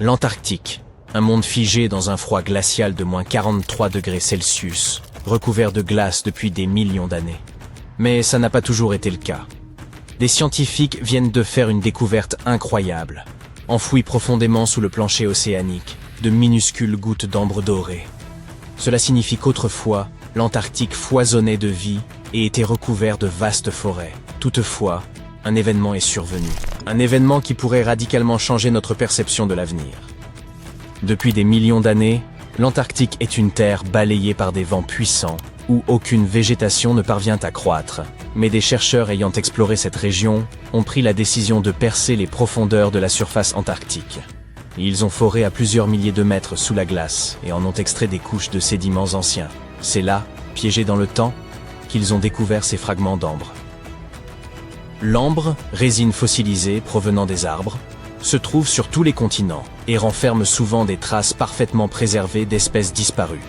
L'Antarctique, un monde figé dans un froid glacial de moins 43 degrés Celsius, recouvert de glace depuis des millions d'années. Mais ça n'a pas toujours été le cas. Des scientifiques viennent de faire une découverte incroyable. Enfouies profondément sous le plancher océanique, de minuscules gouttes d'ambre dorées. Cela signifie qu'autrefois, l'Antarctique foisonnait de vie et était recouvert de vastes forêts. Toutefois, un événement est survenu. Un événement qui pourrait radicalement changer notre perception de l'avenir. Depuis des millions d'années, l'Antarctique est une terre balayée par des vents puissants, où aucune végétation ne parvient à croître. Mais des chercheurs ayant exploré cette région ont pris la décision de percer les profondeurs de la surface antarctique. Ils ont foré à plusieurs milliers de mètres sous la glace et en ont extrait des couches de sédiments anciens. C'est là, piégés dans le temps, qu'ils ont découvert ces fragments d'ambre. L'ambre, résine fossilisée provenant des arbres, se trouve sur tous les continents et renferme souvent des traces parfaitement préservées d'espèces disparues.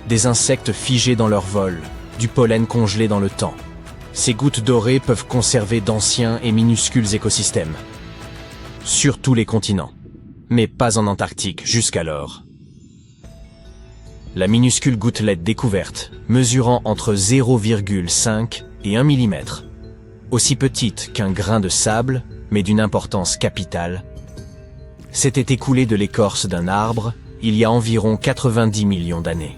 Des insectes figés dans leur vol, du pollen congelé dans le temps. Ces gouttes dorées peuvent conserver d'anciens et minuscules écosystèmes. Sur tous les continents, mais pas en Antarctique jusqu'alors. La minuscule gouttelette découverte, mesurant entre 0,5 et 1 mm, aussi petite qu'un grain de sable, mais d'une importance capitale, s'était écoulée de l'écorce d'un arbre il y a environ 90 millions d'années.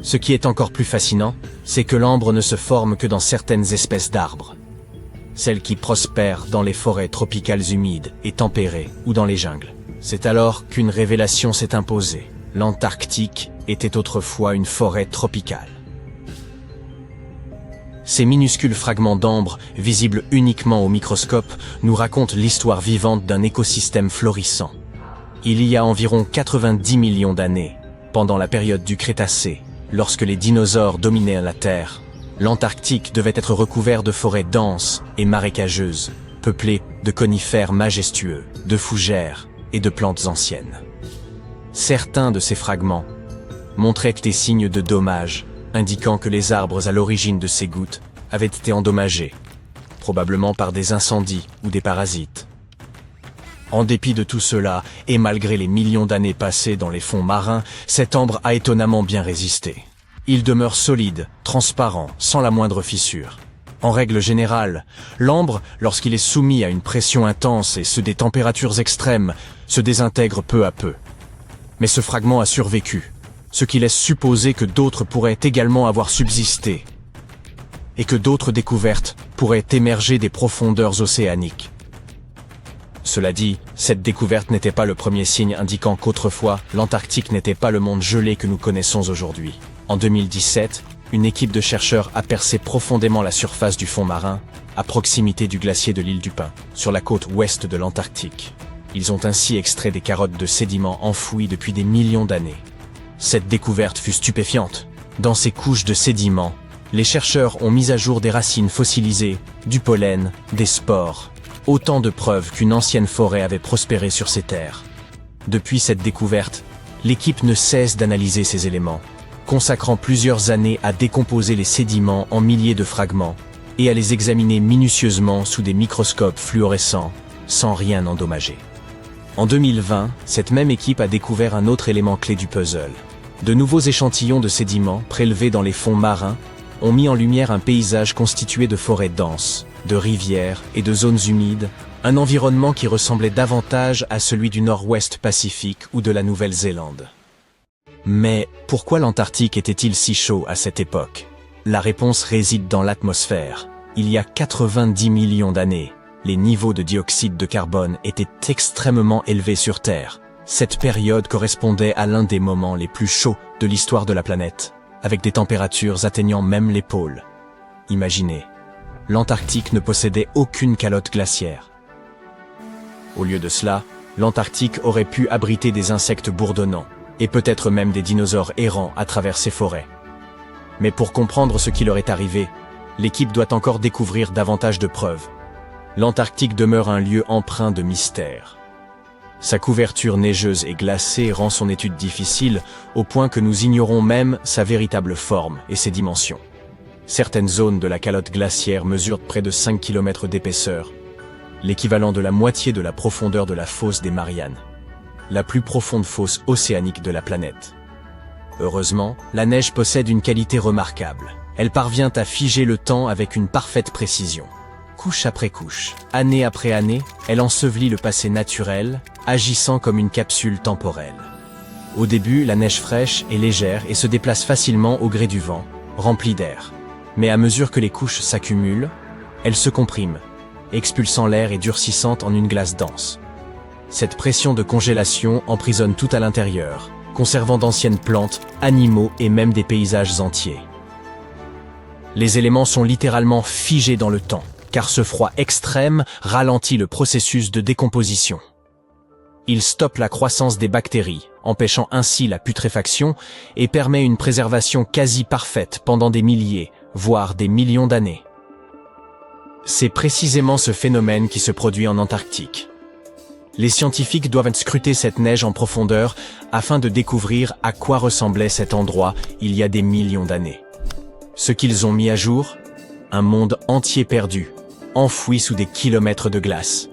Ce qui est encore plus fascinant, c'est que l'ambre ne se forme que dans certaines espèces d'arbres. Celles qui prospèrent dans les forêts tropicales humides et tempérées ou dans les jungles. C'est alors qu'une révélation s'est imposée. L'Antarctique était autrefois une forêt tropicale. Ces minuscules fragments d'ambre, visibles uniquement au microscope, nous racontent l'histoire vivante d'un écosystème florissant. Il y a environ 90 millions d'années, pendant la période du Crétacé, lorsque les dinosaures dominaient la Terre, l'Antarctique devait être recouvert de forêts denses et marécageuses, peuplées de conifères majestueux, de fougères et de plantes anciennes. Certains de ces fragments montraient des signes de dommages, indiquant que les arbres à l'origine de ces gouttes avaient été endommagés, probablement par des incendies ou des parasites. En dépit de tout cela, et malgré les millions d'années passées dans les fonds marins, cet ambre a étonnamment bien résisté. Il demeure solide, transparent, sans la moindre fissure. En règle générale, l'ambre, lorsqu'il est soumis à une pression intense et des températures extrêmes, se désintègre peu à peu. Mais ce fragment a survécu, ce qui laisse supposer que d'autres pourraient également avoir subsisté, et que d'autres découvertes pourraient émerger des profondeurs océaniques. Cela dit, cette découverte n'était pas le premier signe indiquant qu'autrefois, l'Antarctique n'était pas le monde gelé que nous connaissons aujourd'hui. En 2017, une équipe de chercheurs a percé profondément la surface du fond marin, à proximité du glacier de l'île du Pin, sur la côte ouest de l'Antarctique. Ils ont ainsi extrait des carottes de sédiments enfouis depuis des millions d'années. Cette découverte fut stupéfiante. Dans ces couches de sédiments, les chercheurs ont mis à jour des racines fossilisées, du pollen, des spores. Autant de preuves qu'une ancienne forêt avait prospéré sur ces terres. Depuis cette découverte, l'équipe ne cesse d'analyser ces éléments, consacrant plusieurs années à décomposer les sédiments en milliers de fragments et à les examiner minutieusement sous des microscopes fluorescents, sans rien endommager. En 2020, cette même équipe a découvert un autre élément clé du puzzle. De nouveaux échantillons de sédiments prélevés dans les fonds marins ont mis en lumière un paysage constitué de forêts denses, de rivières et de zones humides, un environnement qui ressemblait davantage à celui du Nord-Ouest Pacifique ou de la Nouvelle-Zélande. Mais pourquoi l'Antarctique était-il si chaud à cette époque? La réponse réside dans l'atmosphère. Il y a 90 millions d'années, les niveaux de dioxyde de carbone étaient extrêmement élevés sur Terre. Cette période correspondait à l'un des moments les plus chauds de l'histoire de la planète, avec des températures atteignant même les pôles. Imaginez, l'Antarctique ne possédait aucune calotte glaciaire. Au lieu de cela, l'Antarctique aurait pu abriter des insectes bourdonnants, et peut-être même des dinosaures errants à travers ces forêts. Mais pour comprendre ce qui leur est arrivé, l'équipe doit encore découvrir davantage de preuves. L'Antarctique demeure un lieu empreint de mystère. Sa couverture neigeuse et glacée rend son étude difficile, au point que nous ignorons même sa véritable forme et ses dimensions. Certaines zones de la calotte glaciaire mesurent près de 5 km d'épaisseur, l'équivalent de la moitié de la profondeur de la fosse des Mariannes. la plus profonde fosse océanique de la planète. Heureusement, la neige possède une qualité remarquable. Elle parvient à figer le temps avec une parfaite précision. Couche après couche, année après année, elle ensevelit le passé naturel, agissant comme une capsule temporelle. Au début, la neige fraîche est légère et se déplace facilement au gré du vent, remplie d'air. Mais à mesure que les couches s'accumulent, elle se comprime, expulsant l'air et durcissant en une glace dense. Cette pression de congélation emprisonne tout à l'intérieur, conservant d'anciennes plantes, animaux et même des paysages entiers. Les éléments sont littéralement figés dans le temps, car ce froid extrême ralentit le processus de décomposition. Il stoppe la croissance des bactéries, empêchant ainsi la putréfaction et permet une préservation quasi parfaite pendant des milliers, voire des millions d'années. C'est précisément ce phénomène qui se produit en Antarctique. Les scientifiques doivent scruter cette neige en profondeur afin de découvrir à quoi ressemblait cet endroit il y a des millions d'années. Ce qu'ils ont mis à jour, un monde entier perdu, enfoui sous des kilomètres de glace.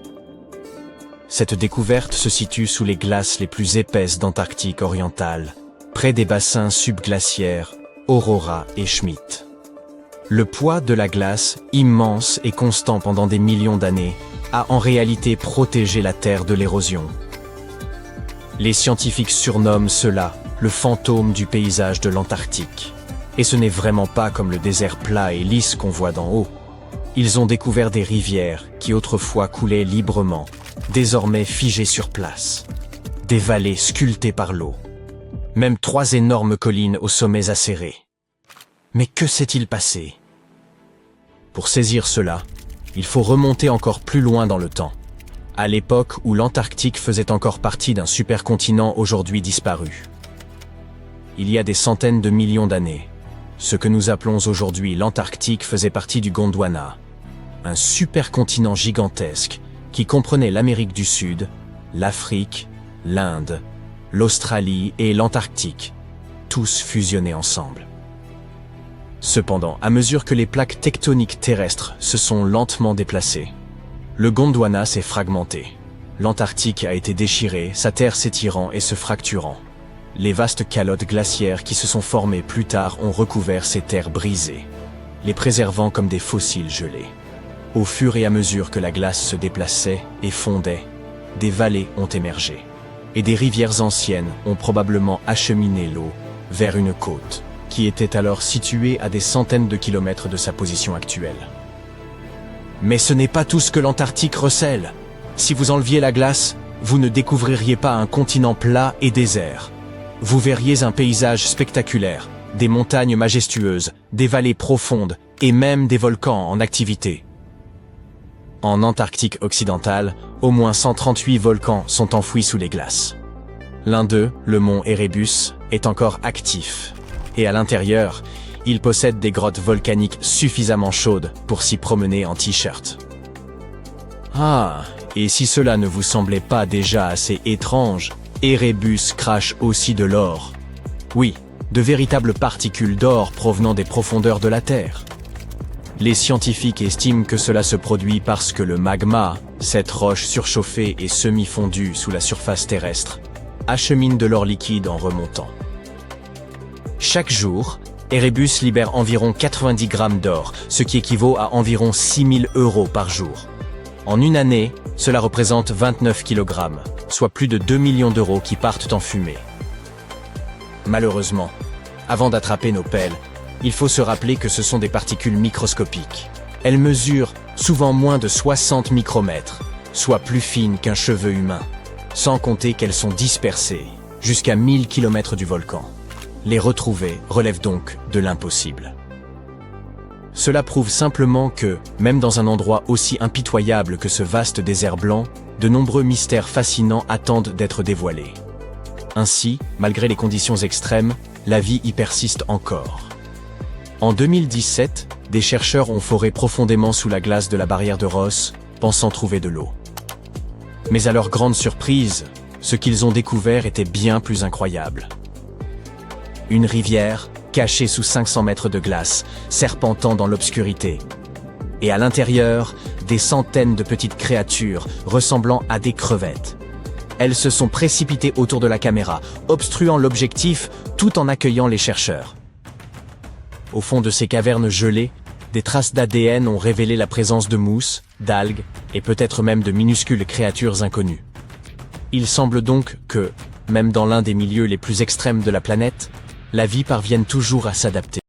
Cette découverte se situe sous les glaces les plus épaisses d'Antarctique orientale, près des bassins subglaciaires Aurora et Schmidt. Le poids de la glace, immense et constant pendant des millions d'années, a en réalité protégé la Terre de l'érosion. Les scientifiques surnomment cela le fantôme du paysage de l'Antarctique. Et ce n'est vraiment pas comme le désert plat et lisse qu'on voit d'en haut. Ils ont découvert des rivières qui autrefois coulaient librement, désormais figées sur place. Des vallées sculptées par l'eau. Même 3 énormes collines aux sommets acérés. Mais que s'est-il passé? Pour saisir cela, il faut remonter encore plus loin dans le temps, à l'époque où l'Antarctique faisait encore partie d'un supercontinent aujourd'hui disparu. Il y a des centaines de millions d'années, ce que nous appelons aujourd'hui l'Antarctique faisait partie du Gondwana, un supercontinent gigantesque qui comprenait l'Amérique du Sud, l'Afrique, l'Inde, l'Australie et l'Antarctique, tous fusionnés ensemble. Cependant, à mesure que les plaques tectoniques terrestres se sont lentement déplacées, le Gondwana s'est fragmenté. L'Antarctique a été déchiré, sa terre s'étirant et se fracturant. Les vastes calottes glaciaires qui se sont formées plus tard ont recouvert ces terres brisées, les préservant comme des fossiles gelés. Au fur et à mesure que la glace se déplaçait et fondait, des vallées ont émergé, et des rivières anciennes ont probablement acheminé l'eau vers une côte, qui était alors située à des centaines de kilomètres de sa position actuelle. Mais ce n'est pas tout ce que l'Antarctique recèle. Si vous enleviez la glace, vous ne découvririez pas un continent plat et désert. Vous verriez un paysage spectaculaire, des montagnes majestueuses, des vallées profondes et même des volcans en activité. En Antarctique occidentale, au moins 138 volcans sont enfouis sous les glaces. L'un d'eux, le mont Erebus, est encore actif. Et à l'intérieur, il possède des grottes volcaniques suffisamment chaudes pour s'y promener en t-shirt. Ah, et si cela ne vous semblait pas déjà assez étrange, Erebus crache aussi de l'or. Oui, de véritables particules d'or provenant des profondeurs de la Terre. Les scientifiques estiment que cela se produit parce que le magma, cette roche surchauffée et semi-fondue sous la surface terrestre, achemine de l'or liquide en remontant. Chaque jour, Erebus libère environ 90 grammes d'or, ce qui équivaut à environ 6 000 € par jour. En une année, cela représente 29 kg, soit plus de 2 millions d'euros qui partent en fumée. Malheureusement, avant d'attraper nos pelles, il faut se rappeler que ce sont des particules microscopiques. Elles mesurent souvent moins de 60 micromètres, soit plus fines qu'un cheveu humain, sans compter qu'elles sont dispersées jusqu'à 1000 km du volcan. Les retrouver relève donc de l'impossible. Cela prouve simplement que, même dans un endroit aussi impitoyable que ce vaste désert blanc, de nombreux mystères fascinants attendent d'être dévoilés. Ainsi, malgré les conditions extrêmes, la vie y persiste encore. En 2017, des chercheurs ont foré profondément sous la glace de la barrière de Ross, pensant trouver de l'eau. Mais à leur grande surprise, ce qu'ils ont découvert était bien plus incroyable. Une rivière, cachée sous 500 mètres de glace, serpentant dans l'obscurité. Et à l'intérieur, des centaines de petites créatures ressemblant à des crevettes. Elles se sont précipitées autour de la caméra, obstruant l'objectif tout en accueillant les chercheurs. Au fond de ces cavernes gelées, des traces d'ADN ont révélé la présence de mousses, d'algues et peut-être même de minuscules créatures inconnues. Il semble donc que, même dans l'un des milieux les plus extrêmes de la planète, la vie parvienne toujours à s'adapter.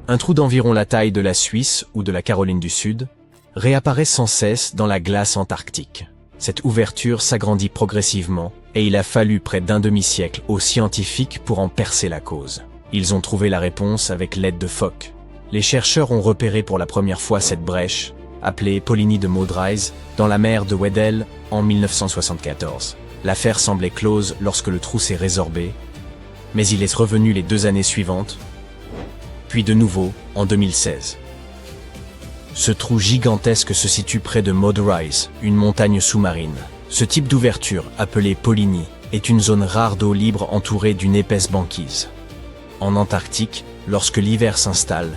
Un trou d'environ la taille de la Suisse ou de la Caroline du Sud réapparaît sans cesse dans la glace antarctique. Cette ouverture s'agrandit progressivement et il a fallu près d'un demi-siècle aux scientifiques pour en percer la cause. Ils ont trouvé la réponse avec l'aide de phoques. Les chercheurs ont repéré pour la première fois cette brèche, appelée Polynie de Maud Rise, dans la mer de Weddell en 1974. L'affaire semblait close lorsque le trou s'est résorbé, mais il est revenu les 2 années suivantes, puis de nouveau en 2016. Ce trou gigantesque se situe près de Maud Rise, une montagne sous-marine. Ce type d'ouverture, appelée Polynie, est une zone rare d'eau libre entourée d'une épaisse banquise. En Antarctique, lorsque l'hiver s'installe,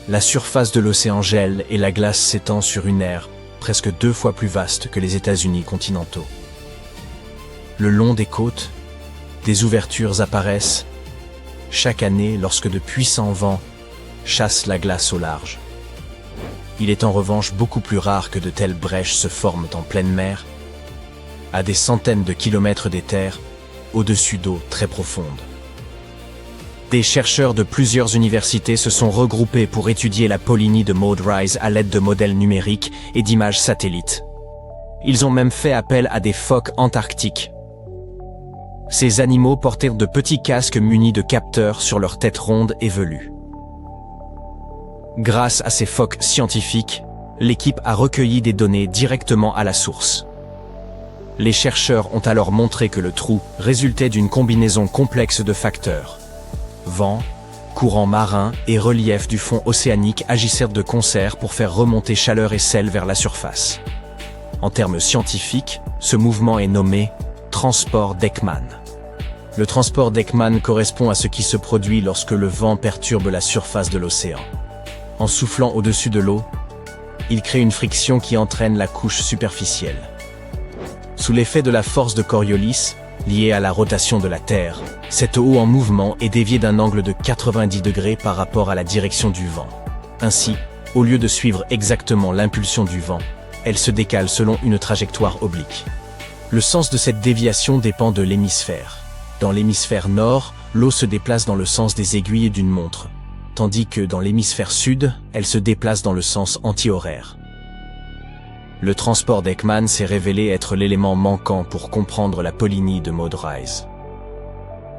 la surface de l'océan gèle et la glace s'étend sur une aire presque 2 fois plus vaste que les États-Unis continentaux. Le long des côtes, des ouvertures apparaissent chaque année lorsque de puissants vents chassent la glace au large. Il est en revanche beaucoup plus rare que de telles brèches se forment en pleine mer, à des centaines de kilomètres des terres, au-dessus d'eau très profondes. Des chercheurs de plusieurs universités se sont regroupés pour étudier la Polynie de Maud Rise à l'aide de modèles numériques et d'images satellites. Ils ont même fait appel à des phoques antarctiques. Ces animaux portèrent de petits casques munis de capteurs sur leur tête ronde et velue. Grâce à ces phoques scientifiques, l'équipe a recueilli des données directement à la source. Les chercheurs ont alors montré que le trou résultait d'une combinaison complexe de facteurs. Vent, courant marin et relief du fond océanique agissèrent de concert pour faire remonter chaleur et sel vers la surface. En termes scientifiques, ce mouvement est nommé transport d'Ekman. Le transport d'Ekman correspond à ce qui se produit lorsque le vent perturbe la surface de l'océan. En soufflant au-dessus de l'eau, il crée une friction qui entraîne la couche superficielle. Sous l'effet de la force de Coriolis, liée à la rotation de la Terre, cette eau en mouvement est déviée d'un angle de 90 degrés par rapport à la direction du vent. Ainsi, au lieu de suivre exactement l'impulsion du vent, elle se décale selon une trajectoire oblique. Le sens de cette déviation dépend de l'hémisphère. Dans l'hémisphère nord, l'eau se déplace dans le sens des aiguilles d'une montre, tandis que dans l'hémisphère sud, elle se déplace dans le sens anti-horaire. Le transport d'Ekman s'est révélé être l'élément manquant pour comprendre la Polynie de Maud Rise.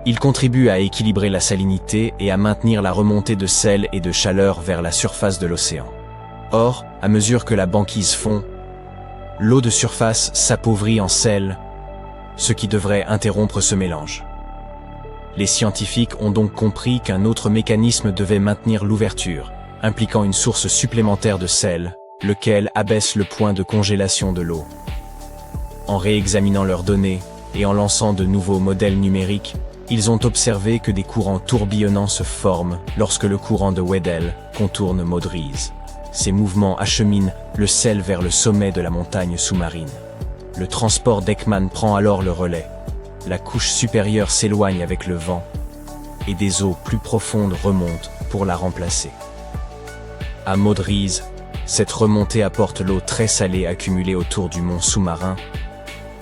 Il contribue à équilibrer la salinité et à maintenir la remontée de sel et de chaleur vers la surface de l'océan. Or, à mesure que la banquise fond, l'eau de surface s'appauvrit en sel, ce qui devrait interrompre ce mélange. Les scientifiques ont donc compris qu'un autre mécanisme devait maintenir l'ouverture, impliquant une source supplémentaire de sel, lequel abaisse le point de congélation de l'eau. En réexaminant leurs données et en lançant de nouveaux modèles numériques, ils ont observé que des courants tourbillonnants se forment lorsque le courant de Weddell contourne Maud Rise. Ces mouvements acheminent le sel vers le sommet de la montagne sous-marine. Le transport d'Ekman prend alors le relais. La couche supérieure s'éloigne avec le vent, et des eaux plus profondes remontent pour la remplacer. À Maud Rise, cette remontée apporte l'eau très salée accumulée autour du mont sous-marin,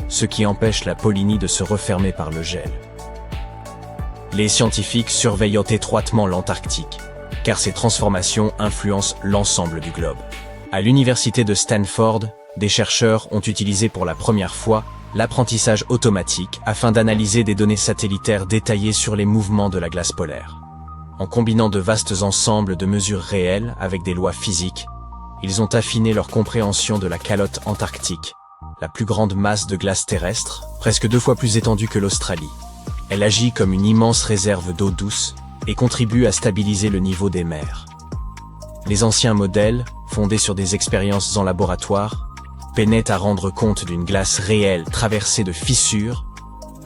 ce qui empêche la Polynie de se refermer par le gel. Les scientifiques surveillent étroitement l'Antarctique, car ces transformations influencent l'ensemble du globe. À l'université de Stanford, des chercheurs ont utilisé pour la première fois l'apprentissage automatique afin d'analyser des données satellitaires détaillées sur les mouvements de la glace polaire. En combinant de vastes ensembles de mesures réelles avec des lois physiques, ils ont affiné leur compréhension de la calotte antarctique, la plus grande masse de glace terrestre, presque 2 fois plus étendue que l'Australie. Elle agit comme une immense réserve d'eau douce et contribue à stabiliser le niveau des mers. Les anciens modèles, fondés sur des expériences en laboratoire, peinaient à rendre compte d'une glace réelle traversée de fissures,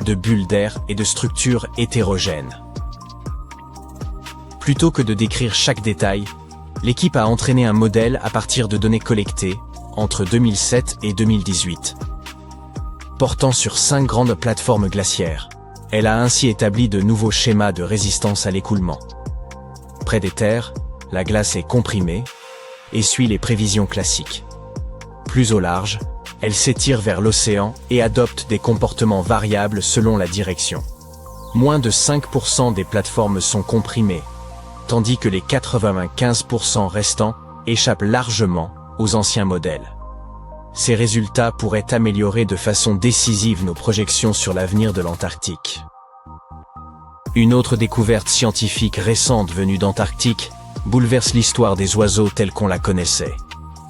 de bulles d'air et de structures hétérogènes. Plutôt que de décrire chaque détail, l'équipe a entraîné un modèle à partir de données collectées entre 2007 et 2018. portant sur 5 grandes plateformes glaciaires. Elle a ainsi établi de nouveaux schémas de résistance à l'écoulement. Près des terres, la glace est comprimée et suit les prévisions classiques. Plus au large, elle s'étire vers l'océan et adopte des comportements variables selon la direction. Moins de 5% des plateformes sont comprimées, tandis que les 95% restants échappent largement aux anciens modèles. Ces résultats pourraient améliorer de façon décisive nos projections sur l'avenir de l'Antarctique. Une autre découverte scientifique récente venue d'Antarctique bouleverse l'histoire des oiseaux telle qu'on la connaissait.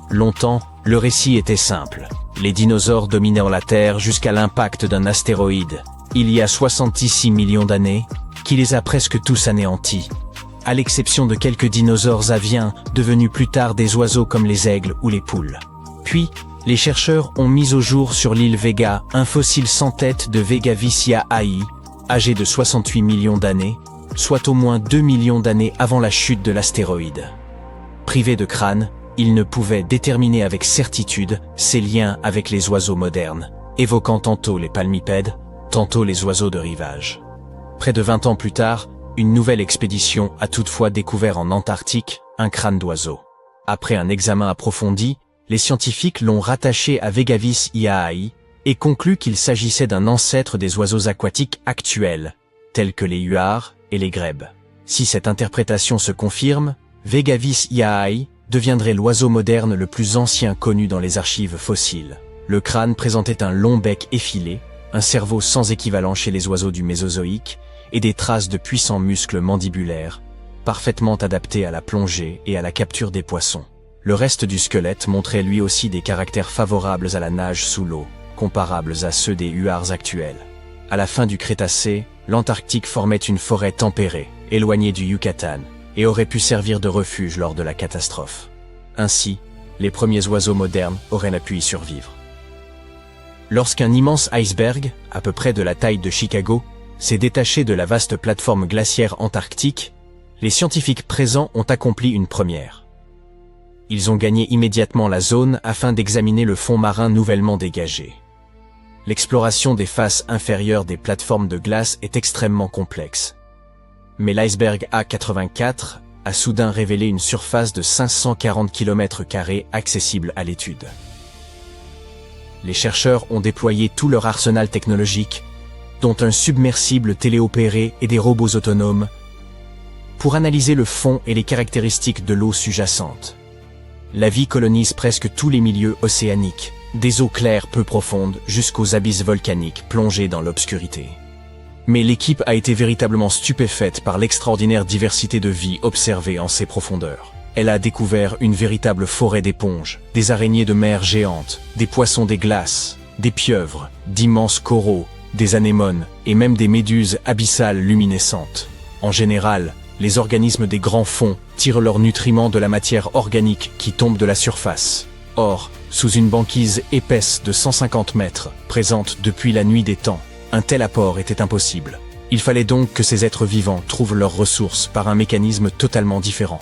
Longtemps, le récit était simple. Les dinosaures dominèrent la Terre jusqu'à l'impact d'un astéroïde, il y a 66 millions d'années, qui les a presque tous anéantis, à l'exception de quelques dinosaures aviens devenus plus tard des oiseaux comme les aigles ou les poules. Puis, les chercheurs ont mis au jour sur l'île Vega un fossile sans tête de Vegavicia-ai, âgé de 68 millions d'années, soit au moins 2 millions d'années avant la chute de l'astéroïde. Privé de crâne, il ne pouvait déterminer avec certitude ses liens avec les oiseaux modernes, évoquant tantôt les palmipèdes, tantôt les oiseaux de rivage. Près de 20 ans plus tard, une nouvelle expédition a toutefois découvert en Antarctique un crâne d'oiseau. Après un examen approfondi, les scientifiques l'ont rattaché à Vegavicia-ai et conclu qu'il s'agissait d'un ancêtre des oiseaux aquatiques actuels, tels que les huards et les grèbes. Si cette interprétation se confirme, Vegavicia-ai deviendrait l'oiseau moderne le plus ancien connu dans les archives fossiles. Le crâne présentait un long bec effilé, un cerveau sans équivalent chez les oiseaux du Mésozoïque et des traces de puissants muscles mandibulaires, parfaitement adaptés à la plongée et à la capture des poissons. Le reste du squelette montrait lui aussi des caractères favorables à la nage sous l'eau, comparables à ceux des huards actuels. À la fin du Crétacé, l'Antarctique formait une forêt tempérée, éloignée du Yucatan, et aurait pu servir de refuge lors de la catastrophe. Ainsi, les premiers oiseaux modernes auraient pu y survivre. Lorsqu'un immense iceberg, à peu près de la taille de Chicago, s'est détaché de la vaste plateforme glaciaire antarctique, les scientifiques présents ont accompli une première. Ils ont gagné immédiatement la zone afin d'examiner le fond marin nouvellement dégagé. L'exploration des faces inférieures des plateformes de glace est extrêmement complexe. Mais l'iceberg A84 a soudain révélé une surface de 540 km² accessible à l'étude. Les chercheurs ont déployé tout leur arsenal technologique, dont un submersible téléopéré et des robots autonomes, pour analyser le fond et les caractéristiques de l'eau sous-jacente. La vie colonise presque tous les milieux océaniques, des eaux claires peu profondes jusqu'aux abysses volcaniques plongés dans l'obscurité. Mais l'équipe a été véritablement stupéfaite par l'extraordinaire diversité de vie observée en ces profondeurs. Elle a découvert une véritable forêt d'éponges, des araignées de mer géantes, des poissons des glaces, des pieuvres, d'immenses coraux, des anémones et même des méduses abyssales luminescentes. En général, les organismes des grands fonds tirent leurs nutriments de la matière organique qui tombe de la surface. Or, sous une banquise épaisse de 150 mètres, présente depuis la nuit des temps, un tel apport était impossible. Il fallait donc que ces êtres vivants trouvent leurs ressources par un mécanisme totalement différent.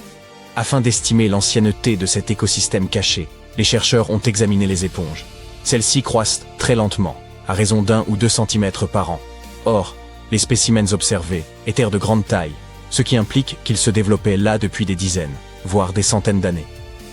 Afin d'estimer l'ancienneté de cet écosystème caché, les chercheurs ont examiné les éponges. Celles-ci croissent très lentement, à raison d'1 ou 2 cm par an. Or, les spécimens observés étaient de grande taille, ce qui implique qu'ils se développaient là depuis des dizaines, voire des centaines d'années.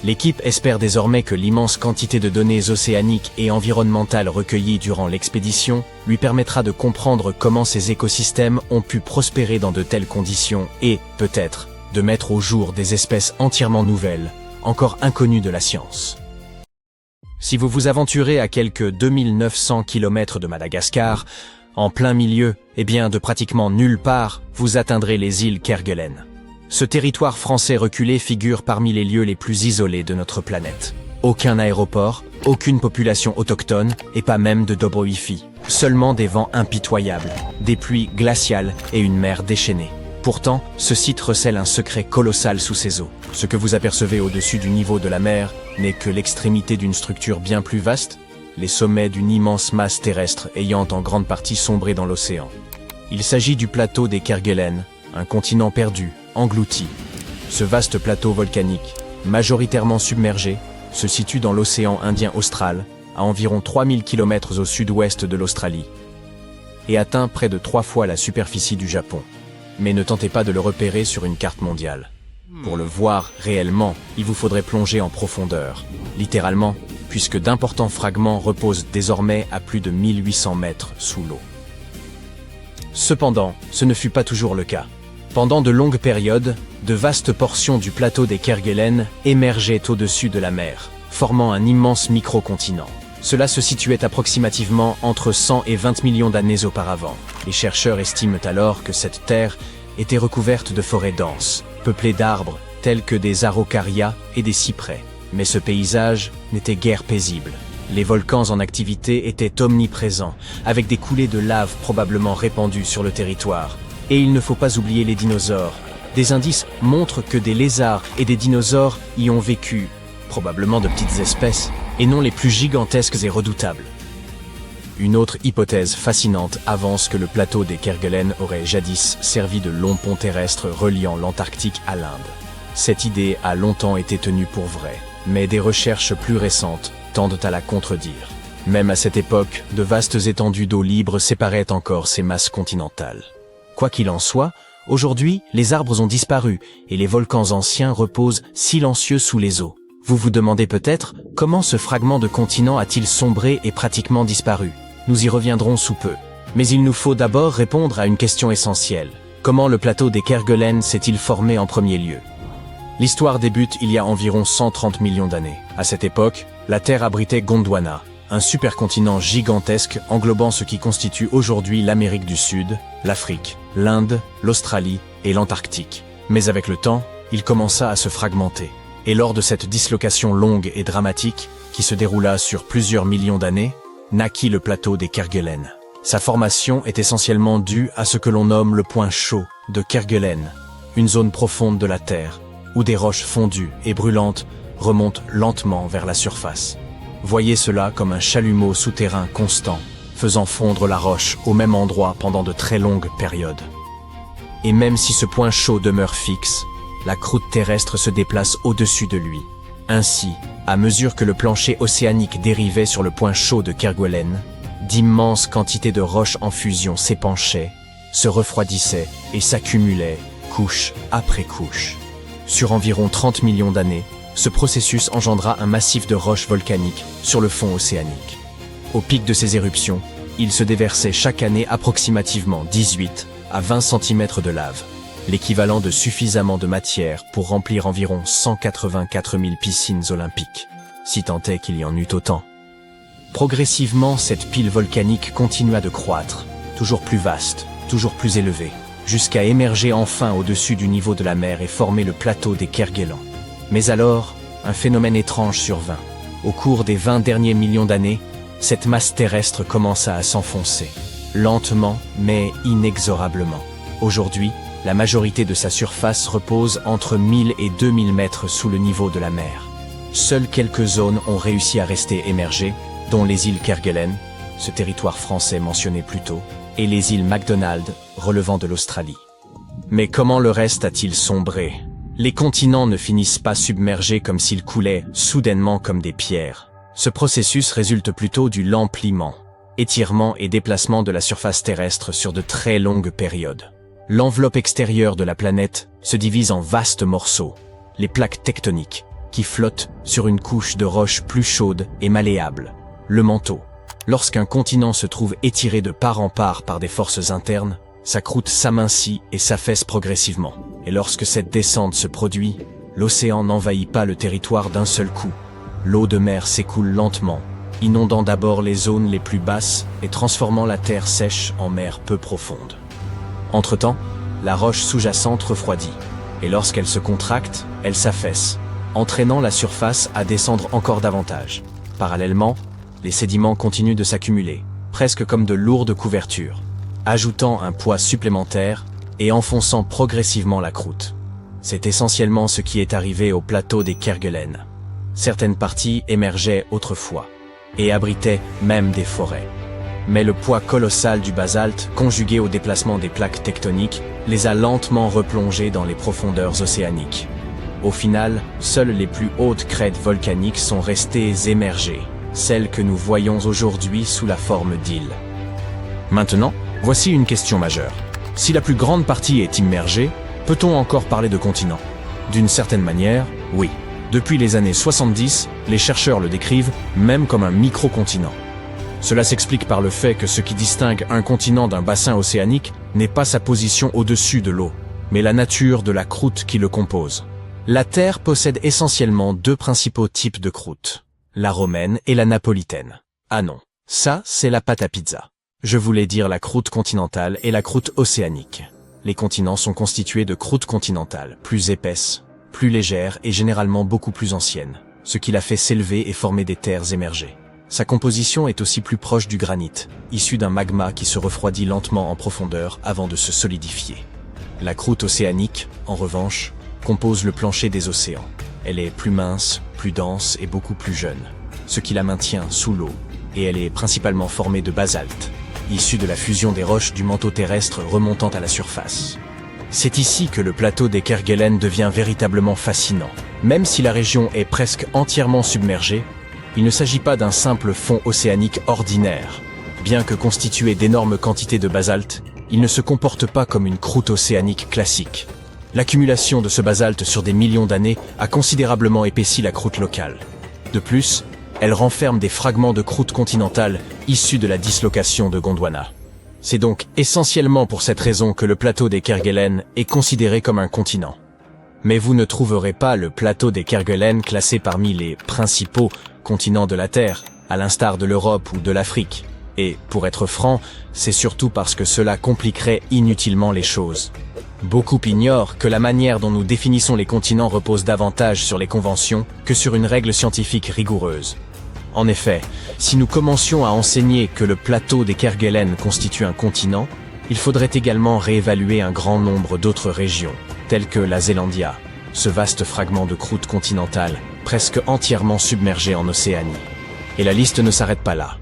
L'équipe espère désormais que l'immense quantité de données océaniques et environnementales recueillies durant l'expédition lui permettra de comprendre comment ces écosystèmes ont pu prospérer dans de telles conditions et, peut-être, de mettre au jour des espèces entièrement nouvelles, encore inconnues de la science. Si vous vous aventurez à quelques 2900 km de Madagascar, en plein milieu, de pratiquement nulle part, vous atteindrez les îles Kerguelen. Ce territoire français reculé figure parmi les lieux les plus isolés de notre planète. Aucun aéroport, aucune population autochtone et pas même de Dobroïfi. Seulement des vents impitoyables, des pluies glaciales et une mer déchaînée. Pourtant, ce site recèle un secret colossal sous ses eaux. Ce que vous apercevez au-dessus du niveau de la mer n'est que l'extrémité d'une structure bien plus vaste, les sommets d'une immense masse terrestre ayant en grande partie sombré dans l'océan. Il s'agit du plateau des Kerguelen, un continent perdu, englouti. Ce vaste plateau volcanique, majoritairement submergé, se situe dans l'océan Indien austral, à environ 3000 km au sud-ouest de l'Australie, et atteint près de 3 fois la superficie du Japon. Mais ne tentez pas de le repérer sur une carte mondiale. Pour le voir réellement, il vous faudrait plonger en profondeur, littéralement, puisque d'importants fragments reposent désormais à plus de 1800 mètres sous l'eau. Cependant, ce ne fut pas toujours le cas. Pendant de longues périodes, de vastes portions du plateau des Kerguelen émergeaient au-dessus de la mer, formant un immense micro-continent. Cela se situait approximativement entre 100 et 20 millions d'années auparavant. Les chercheurs estiment alors que cette terre était recouverte de forêts denses, peuplées d'arbres tels que des araucarias et des cyprès. Mais ce paysage n'était guère paisible. Les volcans en activité étaient omniprésents, avec des coulées de lave probablement répandues sur le territoire. Et il ne faut pas oublier les dinosaures. Des indices montrent que des lézards et des dinosaures y ont vécu, probablement de petites espèces, et non les plus gigantesques et redoutables. Une autre hypothèse fascinante avance que le plateau des Kerguelen aurait jadis servi de long pont terrestre reliant l'Antarctique à l'Inde. Cette idée a longtemps été tenue pour vraie, mais des recherches plus récentes tendent à la contredire. Même à cette époque, de vastes étendues d'eau libre séparaient encore ces masses continentales. Quoi qu'il en soit, aujourd'hui, les arbres ont disparu et les volcans anciens reposent silencieux sous les eaux. Vous vous demandez peut-être comment ce fragment de continent a-t-il sombré et pratiquement disparu. Nous y reviendrons sous peu. Mais il nous faut d'abord répondre à une question essentielle. Comment le plateau des Kerguelen s'est-il formé en premier lieu? L'histoire débute il y a environ 130 millions d'années. À cette époque, la Terre abritait Gondwana, un supercontinent gigantesque englobant ce qui constitue aujourd'hui l'Amérique du Sud, l'Afrique, l'Inde, l'Australie et l'Antarctique. Mais avec le temps, il commença à se fragmenter. Et lors de cette dislocation longue et dramatique, qui se déroula sur plusieurs millions d'années, naquit le plateau des Kerguelen. Sa formation est essentiellement due à ce que l'on nomme le point chaud de Kerguelen, une zone profonde de la Terre, où des roches fondues et brûlantes remontent lentement vers la surface. Voyez cela comme un chalumeau souterrain constant, faisant fondre la roche au même endroit pendant de très longues périodes. Et même si ce point chaud demeure fixe, la croûte terrestre se déplace au-dessus de lui. Ainsi, à mesure que le plancher océanique dérivait sur le point chaud de Kerguelen, d'immenses quantités de roches en fusion s'épanchaient, se refroidissaient et s'accumulaient, couche après couche. Sur environ 30 millions d'années, ce processus engendra un massif de roches volcaniques sur le fond océanique. Au pic de ces éruptions, il se déversait chaque année approximativement 18 à 20 cm de lave, l'équivalent de suffisamment de matière pour remplir environ 184 000 piscines olympiques, si tant est qu'il y en eût autant. Progressivement, cette pile volcanique continua de croître, toujours plus vaste, toujours plus élevée, jusqu'à émerger enfin au-dessus du niveau de la mer et former le plateau des Kerguelen. Mais alors, un phénomène étrange survint. Au cours des 20 derniers millions d'années, cette masse terrestre commença à s'enfoncer, lentement mais inexorablement. Aujourd'hui, la majorité de sa surface repose entre 1000 et 2000 mètres sous le niveau de la mer. Seules quelques zones ont réussi à rester émergées, dont les îles Kerguelen, ce territoire français mentionné plus tôt, et les îles McDonald, relevant de l'Australie. Mais comment le reste a-t-il sombré? Les continents ne finissent pas submergés comme s'ils coulaient soudainement comme des pierres. Ce processus résulte plutôt du lent pliement, étirement et déplacement de la surface terrestre sur de très longues périodes. L'enveloppe extérieure de la planète se divise en vastes morceaux, les plaques tectoniques, qui flottent sur une couche de roches plus chaudes et malléables, le manteau. Lorsqu'un continent se trouve étiré de part en part par des forces internes, sa croûte s'amincit et s'affaisse progressivement. Et lorsque cette descente se produit, l'océan n'envahit pas le territoire d'un seul coup. L'eau de mer s'écoule lentement, inondant d'abord les zones les plus basses et transformant la terre sèche en mer peu profonde. Entre-temps, la roche sous-jacente refroidit, et lorsqu'elle se contracte, elle s'affaisse, entraînant la surface à descendre encore davantage. Parallèlement, les sédiments continuent de s'accumuler, presque comme de lourdes couvertures, ajoutant un poids supplémentaire et enfonçant progressivement la croûte. C'est essentiellement ce qui est arrivé au plateau des Kerguelen. Certaines parties émergeaient autrefois, et abritaient même des forêts. Mais le poids colossal du basalte, conjugué au déplacement des plaques tectoniques, les a lentement replongées dans les profondeurs océaniques. Au final, seules les plus hautes crêtes volcaniques sont restées émergées, celles que nous voyons aujourd'hui sous la forme d'îles. Maintenant, voici une question majeure. Si la plus grande partie est immergée, peut-on encore parler de continent? D'une certaine manière, oui. Depuis les années 70, les chercheurs le décrivent même comme un microcontinent. Cela s'explique par le fait que ce qui distingue un continent d'un bassin océanique n'est pas sa position au-dessus de l'eau, mais la nature de la croûte qui le compose. La Terre possède essentiellement deux principaux types de croûtes, la romaine et la napolitaine. Ah non, ça c'est la pâte à pizza. Je voulais dire la croûte continentale et la croûte océanique. Les continents sont constitués de croûtes continentales, plus épaisses, plus légères et généralement beaucoup plus anciennes, ce qui l'a fait s'élever et former des terres émergées. Sa composition est aussi plus proche du granit, issu d'un magma qui se refroidit lentement en profondeur avant de se solidifier. La croûte océanique, en revanche, compose le plancher des océans. Elle est plus mince, plus dense et beaucoup plus jeune, ce qui la maintient sous l'eau, et elle est principalement formée de basalte, issu de la fusion des roches du manteau terrestre remontant à la surface. C'est ici que le plateau des Kerguelen devient véritablement fascinant. Même si la région est presque entièrement submergée, il ne s'agit pas d'un simple fond océanique ordinaire. Bien que constitué d'énormes quantités de basalte, il ne se comporte pas comme une croûte océanique classique. L'accumulation de ce basalte sur des millions d'années a considérablement épaissi la croûte locale. De plus, elle renferme des fragments de croûte continentale issus de la dislocation de Gondwana. C'est donc essentiellement pour cette raison que le plateau des Kerguelen est considéré comme un continent. Mais vous ne trouverez pas le plateau des Kerguelen classé parmi les principaux continents de la Terre, à l'instar de l'Europe ou de l'Afrique. Et, pour être franc, c'est surtout parce que cela compliquerait inutilement les choses. Beaucoup ignorent que la manière dont nous définissons les continents repose davantage sur les conventions que sur une règle scientifique rigoureuse. En effet, si nous commencions à enseigner que le plateau des Kerguelen constitue un continent, il faudrait également réévaluer un grand nombre d'autres régions, telles que la Zélandia, ce vaste fragment de croûte continentale, presque entièrement submergé en Océanie. Et la liste ne s'arrête pas là.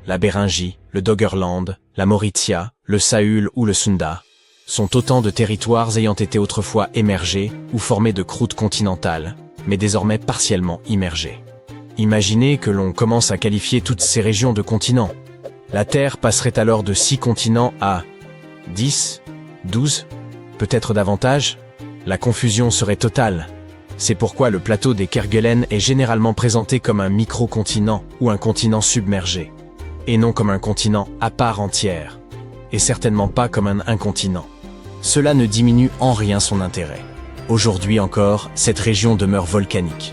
La Béringie, le Doggerland, la Mauritia, le Sahul ou le Sunda sont autant de territoires ayant été autrefois émergés ou formés de croûtes continentales, mais désormais partiellement immergés. Imaginez que l'on commence à qualifier toutes ces régions de continents. La Terre passerait alors de 6 continents à 10, 12, peut-être davantage. La confusion serait totale. C'est pourquoi le plateau des Kerguelen est généralement présenté comme un micro-continent ou un continent submergé, et non comme un continent à part entière, et certainement pas comme un incontinent. Cela ne diminue en rien son intérêt. Aujourd'hui encore, cette région demeure volcanique.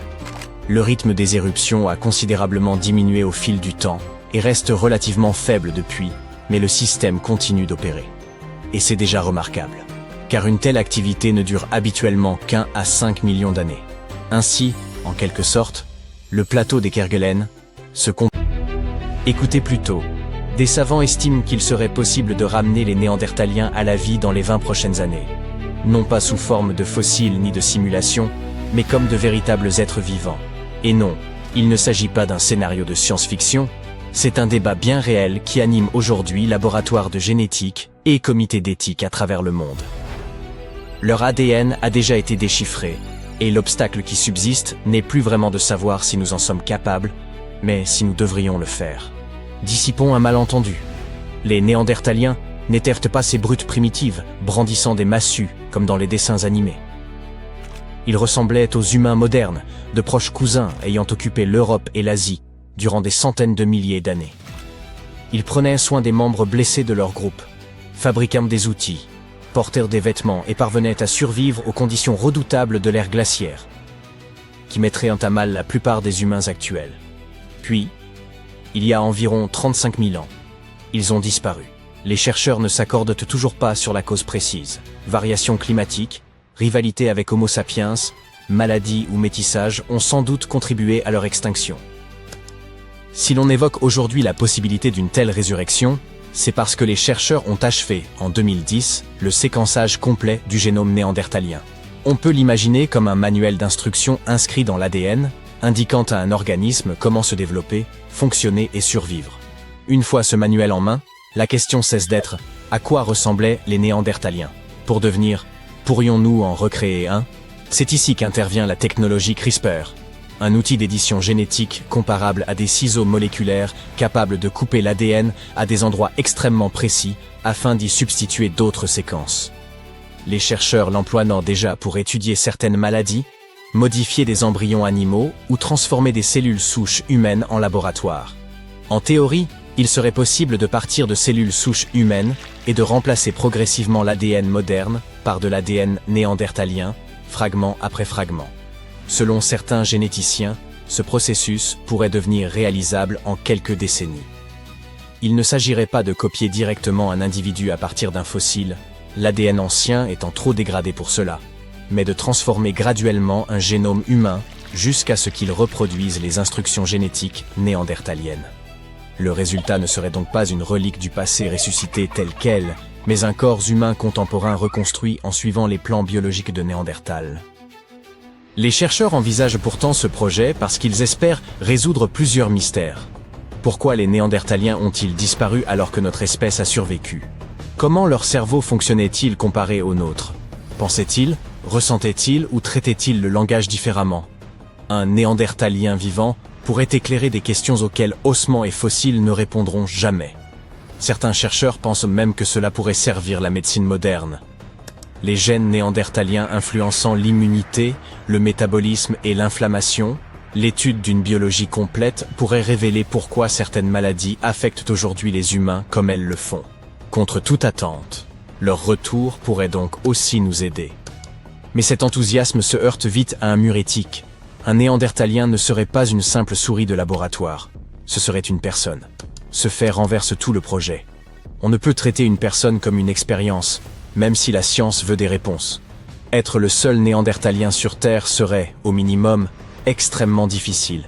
Le rythme des éruptions a considérablement diminué au fil du temps et reste relativement faible depuis, mais le système continue d'opérer. Et c'est déjà remarquable, car une telle activité ne dure habituellement qu'1 à 5 millions d'années. Ainsi, en quelque sorte, le plateau des Kerguelen se comporte. Écoutez plutôt, des savants estiment qu'il serait possible de ramener les Néandertaliens à la vie dans les 20 prochaines années. Non pas sous forme de fossiles ni de simulations, mais comme de véritables êtres vivants. Et non, il ne s'agit pas d'un scénario de science-fiction, c'est un débat bien réel qui anime aujourd'hui laboratoires de génétique et comités d'éthique à travers le monde. Leur ADN a déjà été déchiffré, et l'obstacle qui subsiste n'est plus vraiment de savoir si nous en sommes capables, mais si nous devrions le faire. Dissipons un malentendu. Les Néandertaliens n'étaient pas ces brutes primitives, brandissant des massues, comme dans les dessins animés. Ils ressemblaient aux humains modernes, de proches cousins ayant occupé l'Europe et l'Asie durant des centaines de milliers d'années. Ils prenaient soin des membres blessés de leur groupe, fabriquant des outils, portèrent des vêtements et parvenaient à survivre aux conditions redoutables de l'ère glaciaire, qui mettraient à mal la plupart des humains actuels. Puis, il y a environ 35 000 ans, ils ont disparu. Les chercheurs ne s'accordent toujours pas sur la cause précise. Variations climatiques, rivalité avec Homo sapiens, maladies ou métissage ont sans doute contribué à leur extinction. Si l'on évoque aujourd'hui la possibilité d'une telle résurrection, c'est parce que les chercheurs ont achevé, en 2010, le séquençage complet du génome néandertalien. On peut l'imaginer comme un manuel d'instruction inscrit dans l'ADN, indiquant à un organisme comment se développer, fonctionner et survivre. Une fois ce manuel en main, la question cesse d'être « à quoi ressemblaient les Néandertaliens ?» pour devenir « pourrions-nous en recréer un ?» C'est ici qu'intervient la technologie CRISPR. un outil d'édition génétique comparable à des ciseaux moléculaires capables de couper l'ADN à des endroits extrêmement précis afin d'y substituer d'autres séquences. Les chercheurs l'emploient déjà pour étudier certaines maladies, modifier des embryons animaux ou transformer des cellules souches humaines en laboratoire. En théorie, il serait possible de partir de cellules souches humaines et de remplacer progressivement l'ADN moderne par de l'ADN néandertalien, fragment après fragment. Selon certains généticiens, ce processus pourrait devenir réalisable en quelques décennies. Il ne s'agirait pas de copier directement un individu à partir d'un fossile, l'ADN ancien étant trop dégradé pour cela, mais de transformer graduellement un génome humain jusqu'à ce qu'il reproduise les instructions génétiques néandertaliennes. Le résultat ne serait donc pas une relique du passé ressuscitée telle qu'elle, mais un corps humain contemporain reconstruit en suivant les plans biologiques de Néandertal. Les chercheurs envisagent pourtant ce projet parce qu'ils espèrent résoudre plusieurs mystères. Pourquoi les Néandertaliens ont-ils disparu alors que notre espèce a survécu? Comment leur cerveau fonctionnait-il comparé au nôtre? Pensaient-ils, ressentaient-ils ou traitaient-ils le langage différemment? Un Néandertalien vivant pourrait éclairer des questions auxquelles ossements et fossiles ne répondront jamais. Certains chercheurs pensent même que cela pourrait servir la médecine moderne. Les gènes néandertaliens influençant l'immunité, le métabolisme et l'inflammation, l'étude d'une biologie complète pourrait révéler pourquoi certaines maladies affectent aujourd'hui les humains comme elles le font. Contre toute attente, leur retour pourrait donc aussi nous aider. Mais cet enthousiasme se heurte vite à un mur éthique. Un néandertalien ne serait pas une simple souris de laboratoire, ce serait une personne. Ce fait renverse tout le projet. On ne peut traiter une personne comme une expérience, même si la science veut des réponses. Être le seul néandertalien sur Terre serait, au minimum, extrêmement difficile.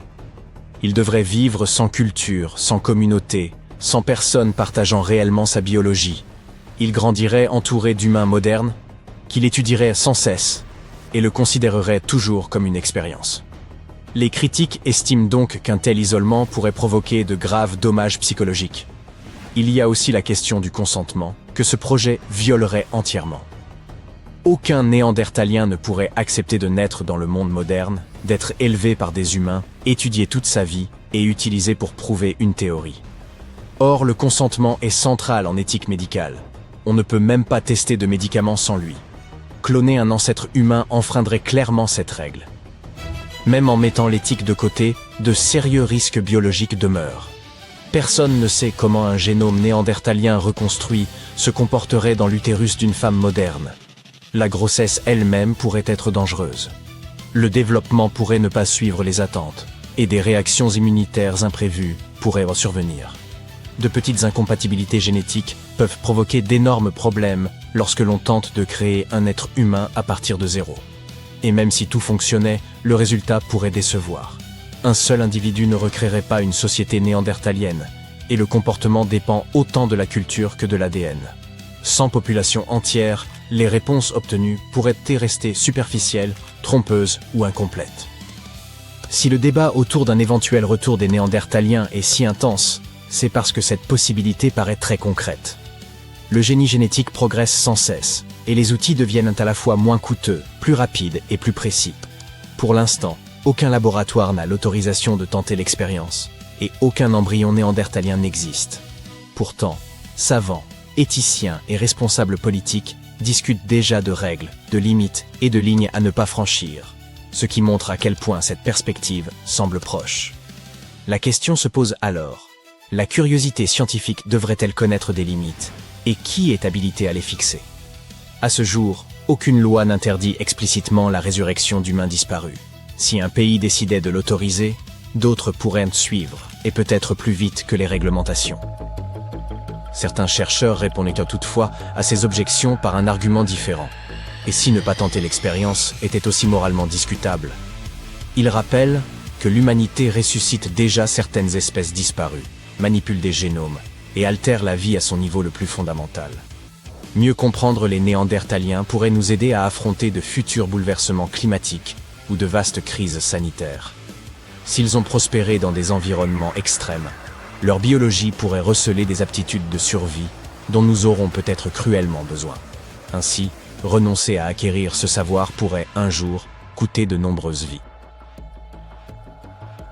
Il devrait vivre sans culture, sans communauté, sans personne partageant réellement sa biologie. Il grandirait entouré d'humains modernes, qu'il étudierait sans cesse, et le considérerait toujours comme une expérience. Les critiques estiment donc qu'un tel isolement pourrait provoquer de graves dommages psychologiques. Il y a aussi la question du consentement, que ce projet violerait entièrement. Aucun néandertalien ne pourrait accepter de naître dans le monde moderne, d'être élevé par des humains, étudié toute sa vie et utilisé pour prouver une théorie. Or, le consentement est central en éthique médicale. On ne peut même pas tester de médicaments sans lui. Cloner un ancêtre humain enfreindrait clairement cette règle. Même en mettant l'éthique de côté, de sérieux risques biologiques demeurent. Personne ne sait comment un génome néandertalien reconstruit se comporterait dans l'utérus d'une femme moderne. La grossesse elle-même pourrait être dangereuse. Le développement pourrait ne pas suivre les attentes, et des réactions immunitaires imprévues pourraient survenir. De petites incompatibilités génétiques peuvent provoquer d'énormes problèmes lorsque l'on tente de créer un être humain à partir de zéro. Et même si tout fonctionnait, le résultat pourrait décevoir. Un seul individu ne recréerait pas une société néandertalienne, et le comportement dépend autant de la culture que de l'ADN. Sans population entière, les réponses obtenues pourraient rester superficielles, trompeuses ou incomplètes. Si le débat autour d'un éventuel retour des Néandertaliens est si intense, c'est parce que cette possibilité paraît très concrète. Le génie génétique progresse sans cesse, et les outils deviennent à la fois moins coûteux, plus rapides et plus précis. Pour l'instant, aucun laboratoire n'a l'autorisation de tenter l'expérience, et aucun embryon néandertalien n'existe. Pourtant, savants, éthiciens et responsables politiques discutent déjà de règles, de limites et de lignes à ne pas franchir, ce qui montre à quel point cette perspective semble proche. La question se pose alors, la curiosité scientifique devrait-elle connaître des limites, et qui est habilité à les fixer? À ce jour, aucune loi n'interdit explicitement la résurrection d'humains disparus. Si un pays décidait de l'autoriser, d'autres pourraient suivre, et peut-être plus vite que les réglementations. Certains chercheurs répondent toutefois à ces objections par un argument différent. Et si ne pas tenter l'expérience était aussi moralement discutable? Ils rappellent que l'humanité ressuscite déjà certaines espèces disparues, manipule des génomes, et altère la vie à son niveau le plus fondamental. Mieux comprendre les Néandertaliens pourrait nous aider à affronter de futurs bouleversements climatiques ou de vastes crises sanitaires. S'ils ont prospéré dans des environnements extrêmes, leur biologie pourrait receler des aptitudes de survie dont nous aurons peut-être cruellement besoin. Ainsi, renoncer à acquérir ce savoir pourrait, un jour, coûter de nombreuses vies.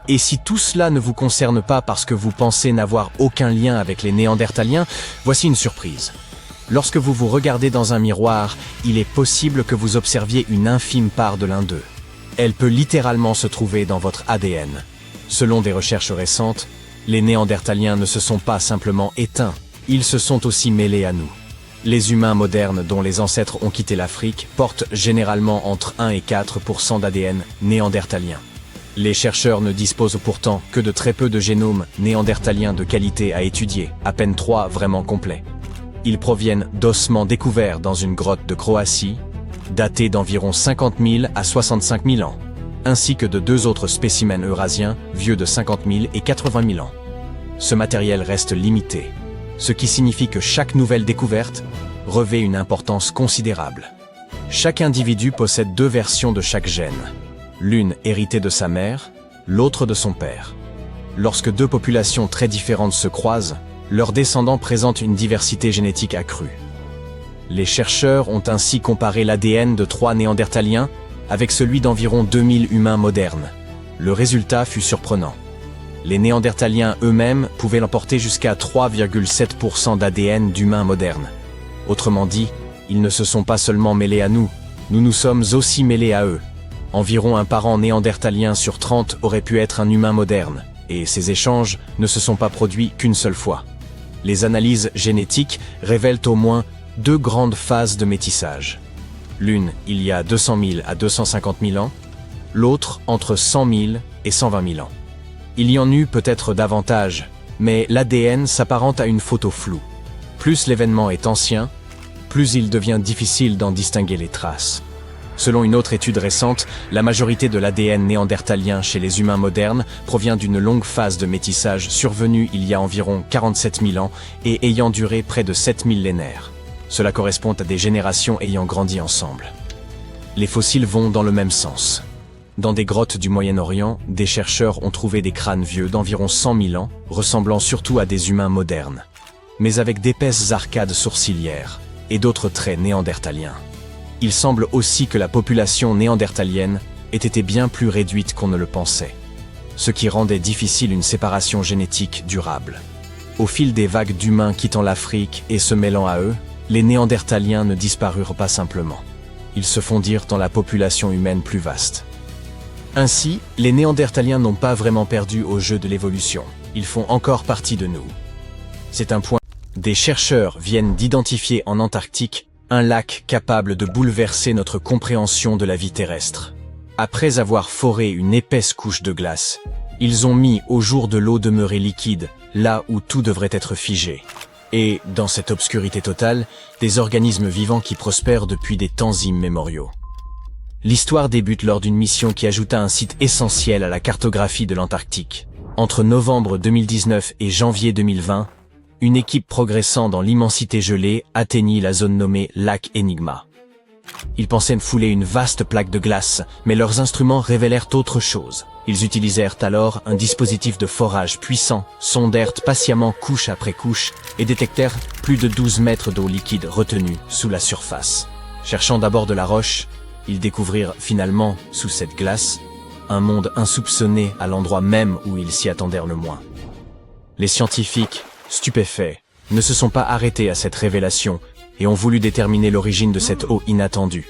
Et si tout cela ne vous concerne pas parce que vous pensez n'avoir aucun lien avec les Néandertaliens, voici une surprise. Lorsque vous vous regardez dans un miroir, il est possible que vous observiez une infime part de l'un d'eux. Elle peut littéralement se trouver dans votre ADN. Selon des recherches récentes, les Néandertaliens ne se sont pas simplement éteints, ils se sont aussi mêlés à nous. Les humains modernes dont les ancêtres ont quitté l'Afrique portent généralement entre 1 et 4% d'ADN néandertalien. Les chercheurs ne disposent pourtant que de très peu de génomes néandertaliens de qualité à étudier, à peine 3 vraiment complets. Ils proviennent d'ossements découverts dans une grotte de Croatie, datés d'environ 50 000 à 65 000 ans, ainsi que de 2 autres spécimens eurasiens vieux de 50 000 et 80 000 ans. Ce matériel reste limité, ce qui signifie que chaque nouvelle découverte revêt une importance considérable. Chaque individu possède 2 versions de chaque gène, l'une héritée de sa mère, l'autre de son père. Lorsque 2 populations très différentes se croisent, leurs descendants présentent une diversité génétique accrue. Les chercheurs ont ainsi comparé l'ADN de 3 néandertaliens avec celui d'environ 2000 humains modernes. Le résultat fut surprenant. Les néandertaliens eux-mêmes pouvaient l'emporter jusqu'à 3,7% d'ADN d'humains modernes. Autrement dit, ils ne se sont pas seulement mêlés à nous, nous nous sommes aussi mêlés à eux. Environ un parent néandertalien sur 30 aurait pu être un humain moderne, et ces échanges ne se sont pas produits qu'une seule fois. Les analyses génétiques révèlent au moins 2 grandes phases de métissage. L'une il y a 200 000 à 250 000 ans, l'autre entre 100 000 et 120 000 ans. Il y en eut peut-être davantage, mais l'ADN s'apparente à une photo floue. Plus l'événement est ancien, plus il devient difficile d'en distinguer les traces. Selon une autre étude récente, la majorité de l'ADN néandertalien chez les humains modernes provient d'une longue phase de métissage survenue il y a environ 47 000 ans et ayant duré près de 7 millénaires. Cela correspond à des générations ayant grandi ensemble. Les fossiles vont dans le même sens. Dans des grottes du Moyen-Orient, des chercheurs ont trouvé des crânes vieux d'environ 100 000 ans, ressemblant surtout à des humains modernes, mais avec d'épaisses arcades sourcilières et d'autres traits néandertaliens. Il semble aussi que la population néandertalienne ait été bien plus réduite qu'on ne le pensait, ce qui rendait difficile une séparation génétique durable. Au fil des vagues d'humains quittant l'Afrique et se mêlant à eux, les néandertaliens ne disparurent pas simplement. Ils se fondirent dans la population humaine plus vaste. Ainsi, les néandertaliens n'ont pas vraiment perdu au jeu de l'évolution. Ils font encore partie de nous. C'est un point. Des chercheurs viennent d'identifier en Antarctique un lac capable de bouleverser notre compréhension de la vie terrestre. Après avoir foré une épaisse couche de glace, ils ont mis au jour de l'eau demeurée liquide, là où tout devrait être figé. Et, dans cette obscurité totale, des organismes vivants qui prospèrent depuis des temps immémoriaux. L'histoire débute lors d'une mission qui ajouta un site essentiel à la cartographie de l'Antarctique. Entre novembre 2019 et janvier 2020, une équipe progressant dans l'immensité gelée atteignit la zone nommée Lac Enigma. Ils pensaient fouler une vaste plaque de glace, mais leurs instruments révélèrent autre chose. Ils utilisèrent alors un dispositif de forage puissant, sondèrent patiemment couche après couche et détectèrent plus de 12 mètres d'eau liquide retenue sous la surface. Cherchant d'abord de la roche, ils découvrirent finalement, sous cette glace, un monde insoupçonné à l'endroit même où ils s'y attendèrent le moins. Les scientifiques, stupéfaits, ne se sont pas arrêtés à cette révélation et ont voulu déterminer l'origine de cette eau inattendue.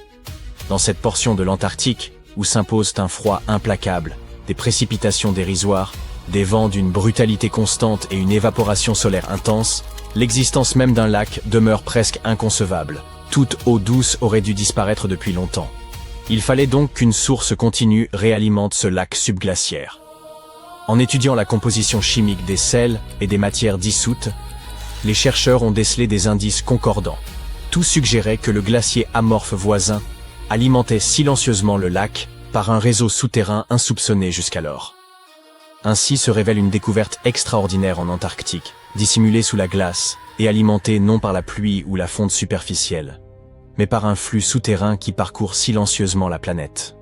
Dans cette portion de l'Antarctique, où s'imposent un froid implacable, des précipitations dérisoires, des vents d'une brutalité constante et une évaporation solaire intense, l'existence même d'un lac demeure presque inconcevable. Toute eau douce aurait dû disparaître depuis longtemps. Il fallait donc qu'une source continue réalimente ce lac subglaciaire. En étudiant la composition chimique des sels et des matières dissoutes, les chercheurs ont décelé des indices concordants. Tout suggérait que le glacier amorphe voisin alimentait silencieusement le lac par un réseau souterrain insoupçonné jusqu'alors. Ainsi se révèle une découverte extraordinaire en Antarctique, dissimulée sous la glace et alimentée non par la pluie ou la fonte superficielle, mais par un flux souterrain qui parcourt silencieusement la planète.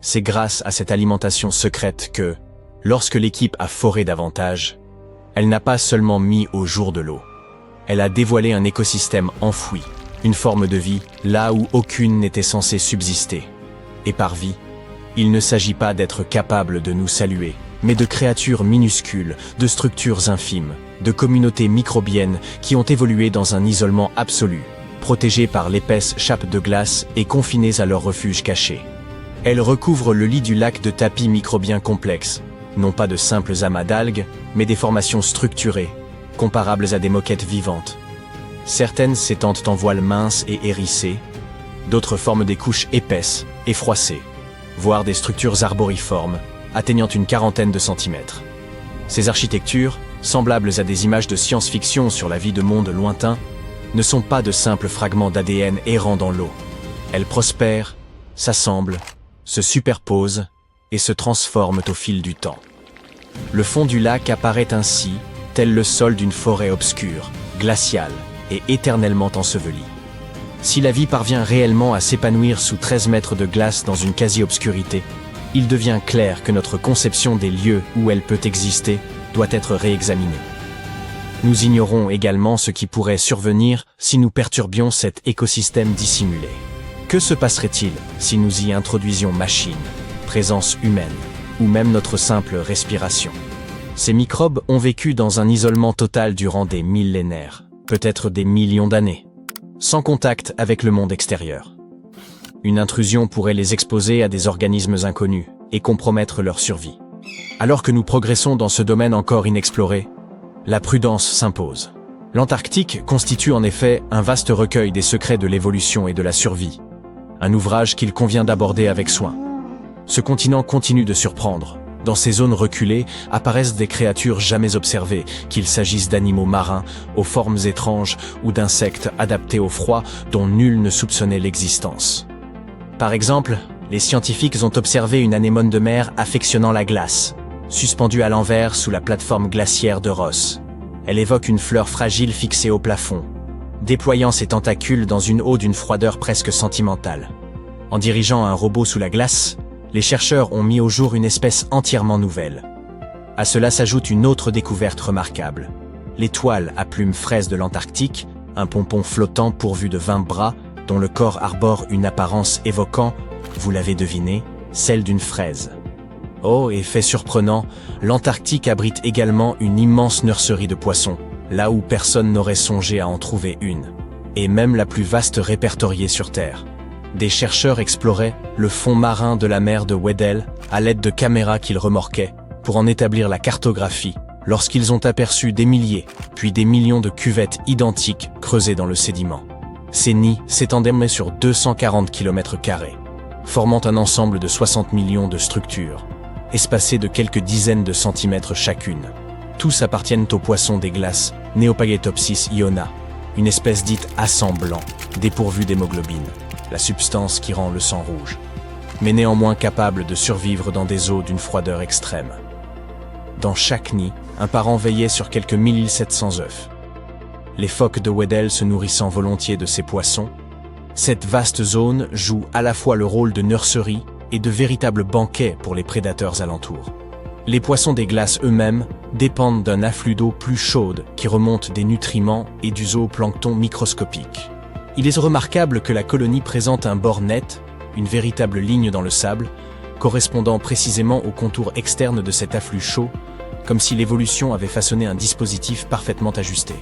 C'est grâce à cette alimentation secrète que, lorsque l'équipe a foré davantage, elle n'a pas seulement mis au jour de l'eau. Elle a dévoilé un écosystème enfoui, une forme de vie là où aucune n'était censée subsister. Et par vie, il ne s'agit pas d'être capable de nous saluer, mais de créatures minuscules, de structures infimes, de communautés microbiennes qui ont évolué dans un isolement absolu, protégées par l'épaisse chape de glace et confinées à leur refuge caché. Elles recouvrent le lit du lac de tapis microbiens complexes, non pas de simples amas d'algues, mais des formations structurées, comparables à des moquettes vivantes. Certaines s'étendent en voiles minces et hérissées, d'autres forment des couches épaisses et froissées, voire des structures arboriformes, atteignant une quarantaine de centimètres. Ces architectures, semblables à des images de science-fiction sur la vie de mondes lointains, ne sont pas de simples fragments d'ADN errant dans l'eau. Elles prospèrent, s'assemblent, se superposent et se transforment au fil du temps. Le fond du lac apparaît ainsi, tel le sol d'une forêt obscure, glaciale et éternellement ensevelie. Si la vie parvient réellement à s'épanouir sous 13 mètres de glace dans une quasi-obscurité, il devient clair que notre conception des lieux où elle peut exister doit être réexaminée. Nous ignorons également ce qui pourrait survenir si nous perturbions cet écosystème dissimulé. Que se passerait-il si nous y introduisions machines, présence humaine, ou même notre simple respiration? Ces microbes ont vécu dans un isolement total durant des millénaires, peut-être des millions d'années, sans contact avec le monde extérieur. Une intrusion pourrait les exposer à des organismes inconnus et compromettre leur survie. Alors que nous progressons dans ce domaine encore inexploré, la prudence s'impose. L'Antarctique constitue en effet un vaste recueil des secrets de l'évolution et de la survie, un ouvrage qu'il convient d'aborder avec soin. Ce continent continue de surprendre. Dans ces zones reculées apparaissent des créatures jamais observées, qu'il s'agisse d'animaux marins, aux formes étranges ou d'insectes adaptés au froid dont nul ne soupçonnait l'existence. Par exemple, les scientifiques ont observé une anémone de mer affectionnant la glace, suspendue à l'envers sous la plateforme glaciaire de Ross. Elle évoque une fleur fragile fixée au plafond, déployant ses tentacules dans une eau d'une froideur presque sentimentale. En dirigeant un robot sous la glace, les chercheurs ont mis au jour une espèce entièrement nouvelle. À cela s'ajoute une autre découverte remarquable. L'étoile à plumes fraises de l'Antarctique, un pompon flottant pourvu de 20 bras, dont le corps arbore une apparence évoquant, vous l'avez deviné, celle d'une fraise. Oh, et fait surprenant, l'Antarctique abrite également une immense nurserie de poissons, là où personne n'aurait songé à en trouver une, et même la plus vaste répertoriée sur Terre. Des chercheurs exploraient le fond marin de la mer de Weddell à l'aide de caméras qu'ils remorquaient pour en établir la cartographie lorsqu'ils ont aperçu des milliers, puis des millions de cuvettes identiques creusées dans le sédiment. Ces nids s'étendaient sur 240 km², formant un ensemble de 60 millions de structures, espacées de quelques dizaines de centimètres chacune. Tous appartiennent aux poissons des glaces Neopagetopsis iona, une espèce dite à sang blanc, dépourvue d'hémoglobine, la substance qui rend le sang rouge, mais néanmoins capable de survivre dans des eaux d'une froideur extrême. Dans chaque nid, un parent veillait sur quelques 1700 œufs. Les phoques de Weddell se nourrissant volontiers de ces poissons, cette vaste zone joue à la fois le rôle de nurserie et de véritable banquet pour les prédateurs alentours. Les poissons des glaces eux-mêmes dépendent d'un afflux d'eau plus chaude qui remonte des nutriments et du zooplancton microscopique. Il est remarquable que la colonie présente un bord net, une véritable ligne dans le sable, correspondant précisément au contour externe de cet afflux chaud, comme si l'évolution avait façonné un dispositif parfaitement ajusté.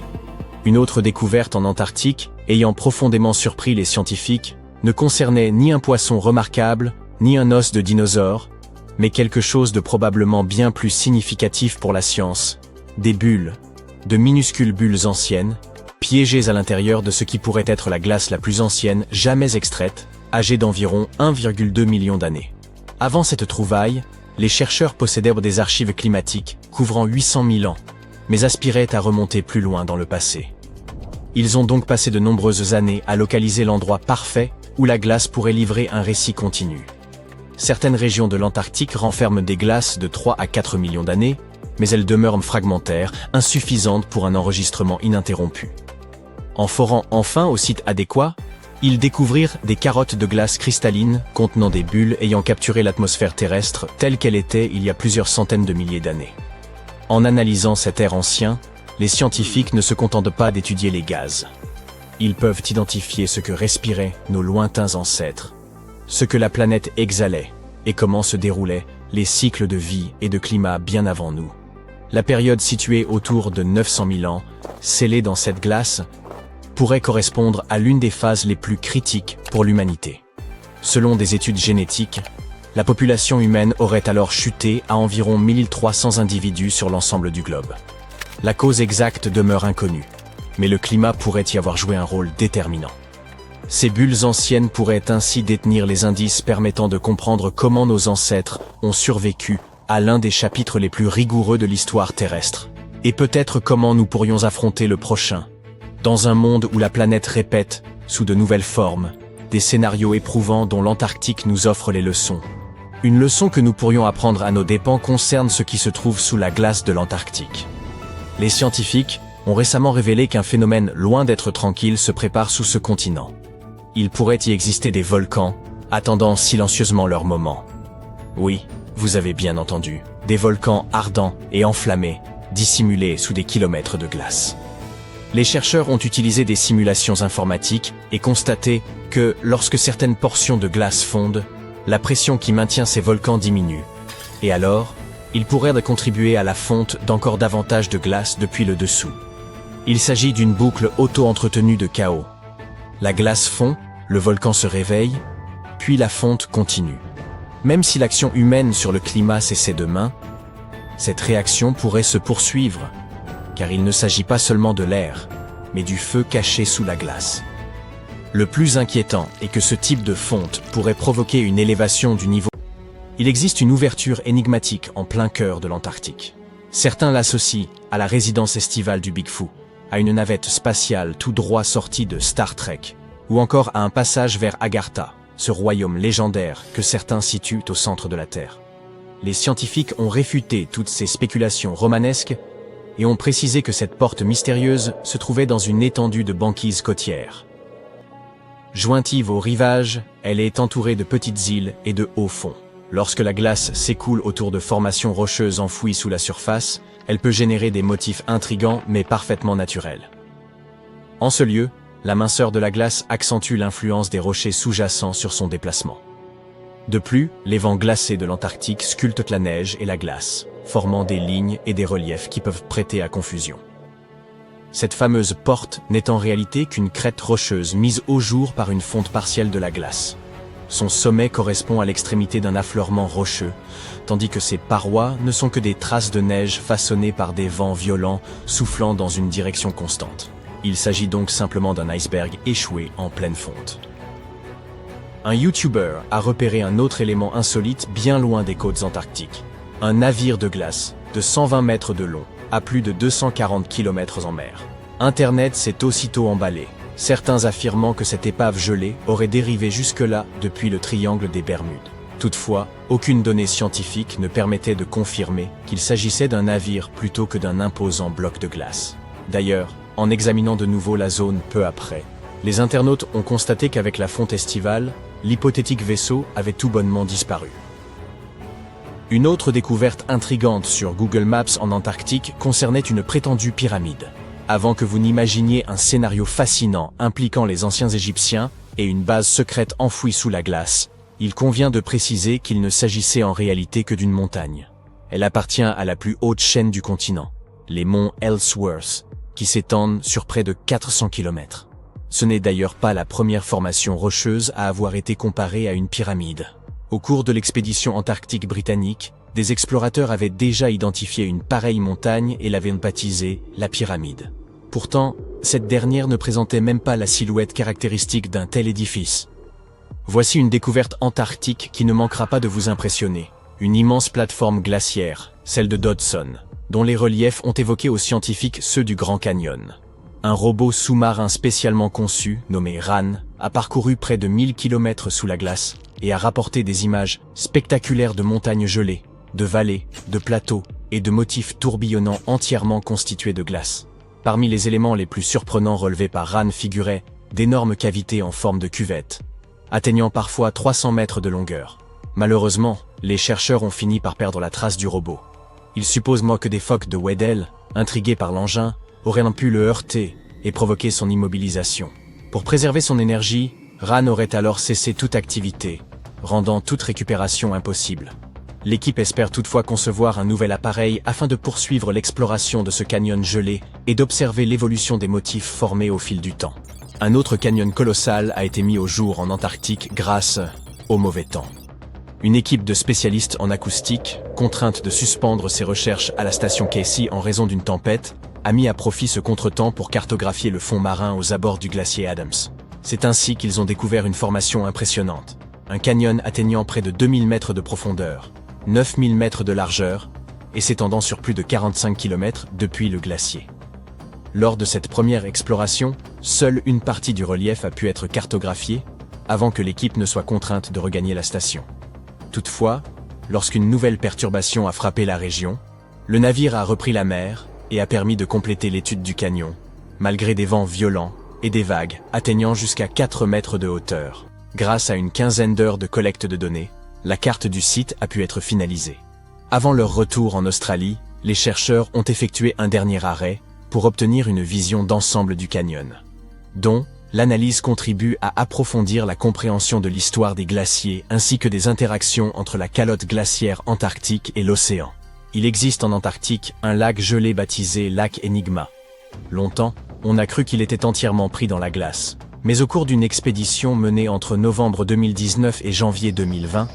Une autre découverte en Antarctique, ayant profondément surpris les scientifiques, ne concernait ni un poisson remarquable, ni un os de dinosaure, mais quelque chose de probablement bien plus significatif pour la science, des bulles, de minuscules bulles anciennes, piégées à l'intérieur de ce qui pourrait être la glace la plus ancienne jamais extraite, âgée d'environ 1,2 million d'années. Avant cette trouvaille, les chercheurs possédaient des archives climatiques couvrant 800 000 ans, mais aspiraient à remonter plus loin dans le passé. Ils ont donc passé de nombreuses années à localiser l'endroit parfait où la glace pourrait livrer un récit continu. Certaines régions de l'Antarctique renferment des glaces de 3 à 4 millions d'années, mais elles demeurent fragmentaires, insuffisantes pour un enregistrement ininterrompu. En forant enfin au site adéquat, ils découvrirent des carottes de glace cristallines contenant des bulles ayant capturé l'atmosphère terrestre telle qu'elle était il y a plusieurs centaines de milliers d'années. En analysant cet air ancien, les scientifiques ne se contentent pas d'étudier les gaz. Ils peuvent identifier ce que respiraient nos lointains ancêtres, ce que la planète exhalait et comment se déroulait les cycles de vie et de climat bien avant nous. La période située autour de 900 000 ans, scellée dans cette glace, pourrait correspondre à l'une des phases les plus critiques pour l'humanité. Selon des études génétiques, la population humaine aurait alors chuté à environ 1300 individus sur l'ensemble du globe. La cause exacte demeure inconnue, mais le climat pourrait y avoir joué un rôle déterminant. Ces bulles anciennes pourraient ainsi détenir les indices permettant de comprendre comment nos ancêtres ont survécu à l'un des chapitres les plus rigoureux de l'histoire terrestre, et peut-être comment nous pourrions affronter le prochain, dans un monde où la planète répète, sous de nouvelles formes, des scénarios éprouvants dont l'Antarctique nous offre les leçons. Une leçon que nous pourrions apprendre à nos dépens concerne ce qui se trouve sous la glace de l'Antarctique. Les scientifiques ont récemment révélé qu'un phénomène loin d'être tranquille se prépare sous ce continent. Il pourrait y exister des volcans, attendant silencieusement leur moment. Oui, vous avez bien entendu, des volcans ardents et enflammés, dissimulés sous des kilomètres de glace. Les chercheurs ont utilisé des simulations informatiques et constaté que, lorsque certaines portions de glace fondent, la pression qui maintient ces volcans diminue. Et alors, ils pourraient contribuer à la fonte d'encore davantage de glace depuis le dessous. Il s'agit d'une boucle auto-entretenue de chaos. La glace fond, le volcan se réveille, puis la fonte continue. Même si l'action humaine sur le climat cessait demain, cette réaction pourrait se poursuivre, car il ne s'agit pas seulement de l'air, mais du feu caché sous la glace. Le plus inquiétant est que ce type de fonte pourrait provoquer une élévation du niveau. Il existe une ouverture énigmatique en plein cœur de l'Antarctique. Certains l'associent à la résidence estivale du Bigfoot, à une navette spatiale tout droit sortie de Star Trek, ou encore à un passage vers Agartha, ce royaume légendaire que certains situent au centre de la Terre. Les scientifiques ont réfuté toutes ces spéculations romanesques et ont précisé que cette porte mystérieuse se trouvait dans une étendue de banquise côtière. Jointive au rivage, elle est entourée de petites îles et de hauts fonds. Lorsque la glace s'écoule autour de formations rocheuses enfouies sous la surface, elle peut générer des motifs intrigants mais parfaitement naturels. En ce lieu, la minceur de la glace accentue l'influence des rochers sous-jacents sur son déplacement. De plus, les vents glacés de l'Antarctique sculptent la neige et la glace, formant des lignes et des reliefs qui peuvent prêter à confusion. Cette fameuse porte n'est en réalité qu'une crête rocheuse mise au jour par une fonte partielle de la glace. Son sommet correspond à l'extrémité d'un affleurement rocheux, tandis que ses parois ne sont que des traces de neige façonnées par des vents violents soufflant dans une direction constante. Il s'agit donc simplement d'un iceberg échoué en pleine fonte. Un YouTuber a repéré un autre élément insolite bien loin des côtes antarctiques. Un navire de glace, de 120 mètres de long, à plus de 240 km en mer. Internet s'est aussitôt emballé, certains affirmant que cette épave gelée aurait dérivé jusque-là depuis le triangle des Bermudes. Toutefois, aucune donnée scientifique ne permettait de confirmer qu'il s'agissait d'un navire plutôt que d'un imposant bloc de glace. D'ailleurs, en examinant de nouveau la zone peu après, les internautes ont constaté qu'avec la fonte estivale, l'hypothétique vaisseau avait tout bonnement disparu. Une autre découverte intrigante sur Google Maps en Antarctique concernait une prétendue pyramide. Avant que vous n'imaginiez un scénario fascinant impliquant les anciens Égyptiens et une base secrète enfouie sous la glace, il convient de préciser qu'il ne s'agissait en réalité que d'une montagne. Elle appartient à la plus haute chaîne du continent, les monts Ellsworth, qui s'étendent sur près de 400 km. Ce n'est d'ailleurs pas la première formation rocheuse à avoir été comparée à une pyramide. Au cours de l'expédition antarctique britannique, des explorateurs avaient déjà identifié une pareille montagne et l'avaient baptisée la pyramide. Pourtant, cette dernière ne présentait même pas la silhouette caractéristique d'un tel édifice. Voici une découverte antarctique qui ne manquera pas de vous impressionner. Une immense plateforme glaciaire, celle de Dodson, dont les reliefs ont évoqué aux scientifiques ceux du Grand Canyon. Un robot sous-marin spécialement conçu, nommé RAN, a parcouru près de 1000 km sous la glace et a rapporté des images spectaculaires de montagnes gelées, de vallées, de plateaux et de motifs tourbillonnants entièrement constitués de glace. Parmi les éléments les plus surprenants relevés par RAN figuraient d'énormes cavités en forme de cuvette, atteignant parfois 300 mètres de longueur. Malheureusement, les chercheurs ont fini par perdre la trace du robot. Ils supposent que des phoques de Weddell, intrigués par l'engin, auraient pu le heurter et provoquer son immobilisation. Pour préserver son énergie, RAN aurait alors cessé toute activité, rendant toute récupération impossible. L'équipe espère toutefois concevoir un nouvel appareil afin de poursuivre l'exploration de ce canyon gelé et d'observer l'évolution des motifs formés au fil du temps. Un autre canyon colossal a été mis au jour en Antarctique grâce au mauvais temps. Une équipe de spécialistes en acoustique, contrainte de suspendre ses recherches à la station Casey en raison d'une tempête, a mis à profit ce contretemps pour cartographier le fond marin aux abords du glacier Adams. C'est ainsi qu'ils ont découvert une formation impressionnante. Un canyon atteignant près de 2000 mètres de profondeur, 9000 mètres de largeur, et s'étendant sur plus de 45 km depuis le glacier. Lors de cette première exploration, seule une partie du relief a pu être cartographiée, avant que l'équipe ne soit contrainte de regagner la station. Toutefois, lorsqu'une nouvelle perturbation a frappé la région, le navire a repris la mer et a permis de compléter l'étude du canyon, malgré des vents violents et des vagues atteignant jusqu'à 4 mètres de hauteur. Grâce à une quinzaine d'heures de collecte de données, la carte du site a pu être finalisée. Avant leur retour en Australie, les chercheurs ont effectué un dernier arrêt pour obtenir une vision d'ensemble du canyon, dont l'analyse contribue à approfondir la compréhension de l'histoire des glaciers ainsi que des interactions entre la calotte glaciaire antarctique et l'océan. Il existe en Antarctique un lac gelé baptisé lac Enigma. Longtemps, on a cru qu'il était entièrement pris dans la glace. Mais au cours d'une expédition menée entre novembre 2019 et janvier 2020,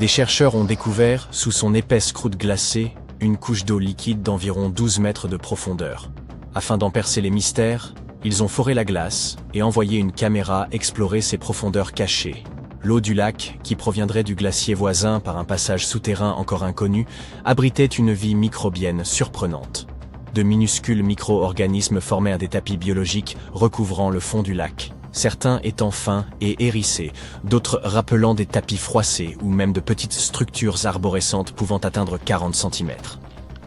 des chercheurs ont découvert, sous son épaisse croûte glacée, une couche d'eau liquide d'environ 12 mètres de profondeur. Afin d'en percer les mystères, ils ont foré la glace et envoyé une caméra explorer ses profondeurs cachées. L'eau du lac, qui proviendrait du glacier voisin par un passage souterrain encore inconnu, abritait une vie microbienne surprenante. De minuscules micro-organismes formaient des tapis biologiques recouvrant le fond du lac, certains étant fins et hérissés, d'autres rappelant des tapis froissés ou même de petites structures arborescentes pouvant atteindre 40 cm.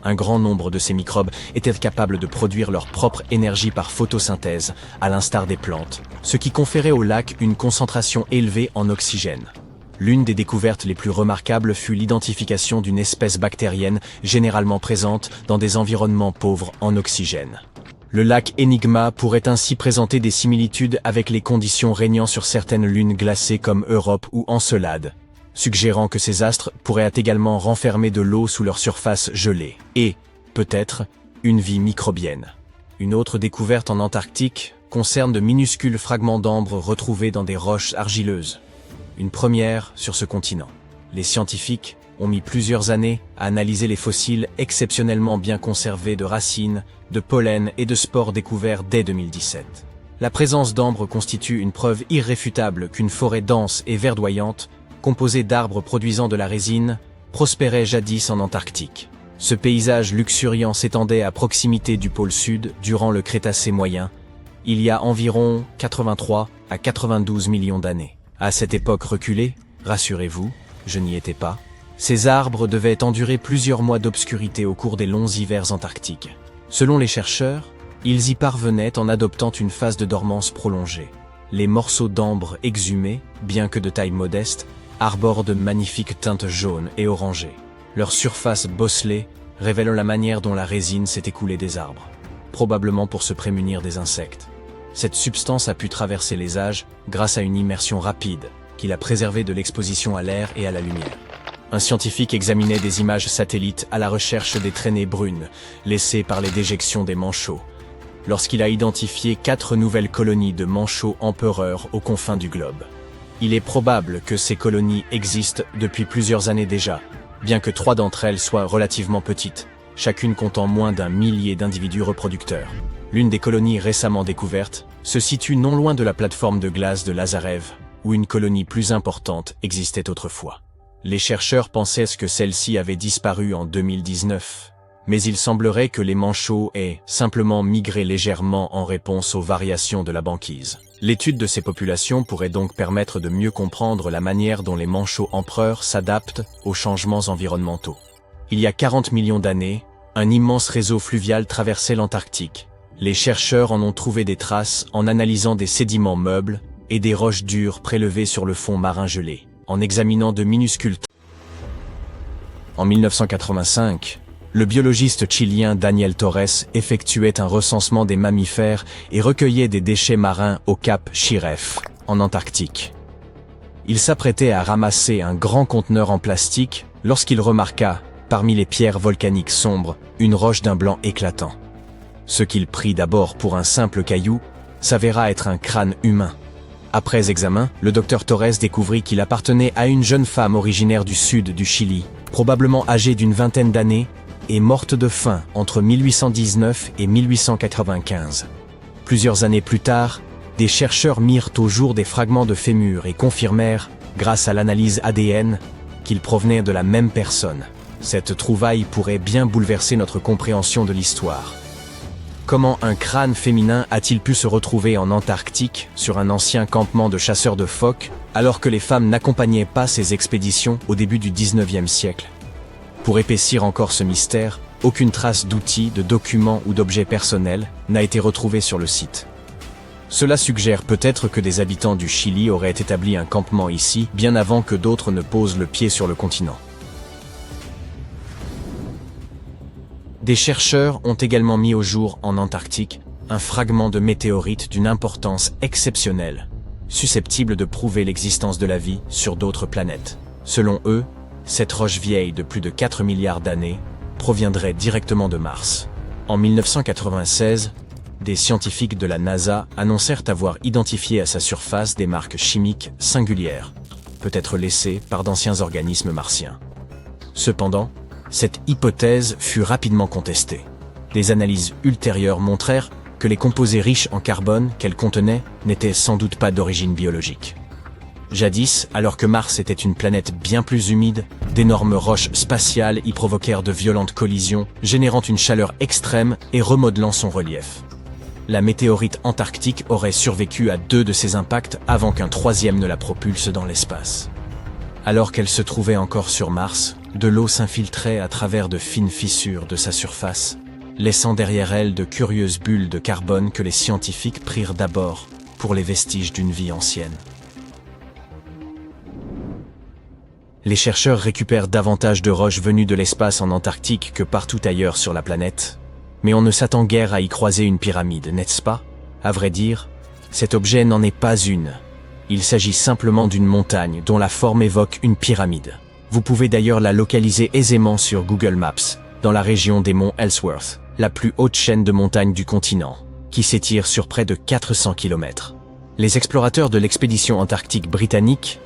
Un grand nombre de ces microbes étaient capables de produire leur propre énergie par photosynthèse, à l'instar des plantes, ce qui conférait au lac une concentration élevée en oxygène. L'une des découvertes les plus remarquables fut l'identification d'une espèce bactérienne généralement présente dans des environnements pauvres en oxygène. Le lac Enigma pourrait ainsi présenter des similitudes avec les conditions régnant sur certaines lunes glacées comme Europe ou Encelade, suggérant que ces astres pourraient également renfermer de l'eau sous leur surface gelée, et, peut-être, une vie microbienne. Une autre découverte en Antarctique concerne de minuscules fragments d'ambre retrouvés dans des roches argileuses. Une première sur ce continent. Les scientifiques ont mis plusieurs années à analyser les fossiles exceptionnellement bien conservés de racines, de pollen et de spores découverts dès 2017. La présence d'ambre constitue une preuve irréfutable qu'une forêt dense et verdoyante, composée d'arbres produisant de la résine, prospérait jadis en Antarctique. Ce paysage luxuriant s'étendait à proximité du pôle sud durant le Crétacé moyen, il y a environ 83 à 92 millions d'années. À cette époque reculée, rassurez-vous, je n'y étais pas, ces arbres devaient endurer plusieurs mois d'obscurité au cours des longs hivers antarctiques. Selon les chercheurs, ils y parvenaient en adoptant une phase de dormance prolongée. Les morceaux d'ambre exhumés, bien que de taille modeste, arborent de magnifiques teintes jaunes et orangées. Leur surface bosselée révèle la manière dont la résine s'est écoulée des arbres, probablement pour se prémunir des insectes. Cette substance a pu traverser les âges grâce à une immersion rapide qui l'a préservée de l'exposition à l'air et à la lumière. Un scientifique examinait des images satellites à la recherche des traînées brunes laissées par les déjections des manchots, lorsqu'il a identifié 4 nouvelles colonies de manchots empereurs aux confins du globe. Il est probable que ces colonies existent depuis plusieurs années déjà, bien que 3 d'entre elles soient relativement petites, chacune comptant moins d'1 millier d'individus reproducteurs. L'une des colonies récemment découvertes se situe non loin de la plateforme de glace de Lazarev, où une colonie plus importante existait autrefois. Les chercheurs pensaient que celle-ci avait disparu en 2019, mais il semblerait que les manchots aient simplement migré légèrement en réponse aux variations de la banquise. L'étude de ces populations pourrait donc permettre de mieux comprendre la manière dont les manchots empereurs s'adaptent aux changements environnementaux. Il y a 40 millions d'années, un immense réseau fluvial traversait l'Antarctique. Les chercheurs en ont trouvé des traces en analysant des sédiments meubles et des roches dures prélevées sur le fond marin gelé, en examinant de minuscules. En 1985, le biologiste chilien Daniel Torres effectuait un recensement des mammifères et recueillait des déchets marins au cap Shiref, en Antarctique. Il s'apprêtait à ramasser un grand conteneur en plastique lorsqu'il remarqua, parmi les pierres volcaniques sombres, une roche d'un blanc éclatant. Ce qu'il prit d'abord pour un simple caillou s'avéra être un crâne humain. Après examen, le docteur Torres découvrit qu'il appartenait à une jeune femme originaire du sud du Chili, probablement âgée d'une vingtaine d'années, et morte de faim entre 1819 et 1895. Plusieurs années plus tard, des chercheurs mirent au jour des fragments de fémur et confirmèrent, grâce à l'analyse ADN, qu'ils provenaient de la même personne. Cette trouvaille pourrait bien bouleverser notre compréhension de l'histoire. Comment un crâne féminin a-t-il pu se retrouver en Antarctique, sur un ancien campement de chasseurs de phoques, alors que les femmes n'accompagnaient pas ces expéditions au début du 19e siècle? Pour épaissir encore ce mystère, aucune trace d'outils, de documents ou d'objets personnels n'a été retrouvée sur le site. Cela suggère peut-être que des habitants du Chili auraient établi un campement ici, bien avant que d'autres ne posent le pied sur le continent. Des chercheurs ont également mis au jour en Antarctique un fragment de météorite d'une importance exceptionnelle, susceptible de prouver l'existence de la vie sur d'autres planètes. Selon eux, cette roche vieille de plus de 4 milliards d'années proviendrait directement de Mars. En 1996, des scientifiques de la NASA annoncèrent avoir identifié à sa surface des marques chimiques singulières, peut-être laissées par d'anciens organismes martiens. Cependant, cette hypothèse fut rapidement contestée. Des analyses ultérieures montrèrent que les composés riches en carbone qu'elle contenait n'étaient sans doute pas d'origine biologique. Jadis, alors que Mars était une planète bien plus humide, d'énormes roches spatiales y provoquèrent de violentes collisions, générant une chaleur extrême et remodelant son relief. La météorite antarctique aurait survécu à 2 de ces impacts avant qu'un troisième ne la propulse dans l'espace. Alors qu'elle se trouvait encore sur Mars, de l'eau s'infiltrait à travers de fines fissures de sa surface, laissant derrière elle de curieuses bulles de carbone que les scientifiques prirent d'abord pour les vestiges d'une vie ancienne. Les chercheurs récupèrent davantage de roches venues de l'espace en Antarctique que partout ailleurs sur la planète, mais on ne s'attend guère à y croiser une pyramide, n'est-ce pas? À vrai dire, cet objet n'en est pas une. Il s'agit simplement d'une montagne dont la forme évoque une pyramide. Vous pouvez d'ailleurs la localiser aisément sur Google Maps, dans la région des monts Ellsworth, la plus haute chaîne de montagnes du continent, qui s'étire sur près de 400 km. Les explorateurs de l'expédition antarctique britannique,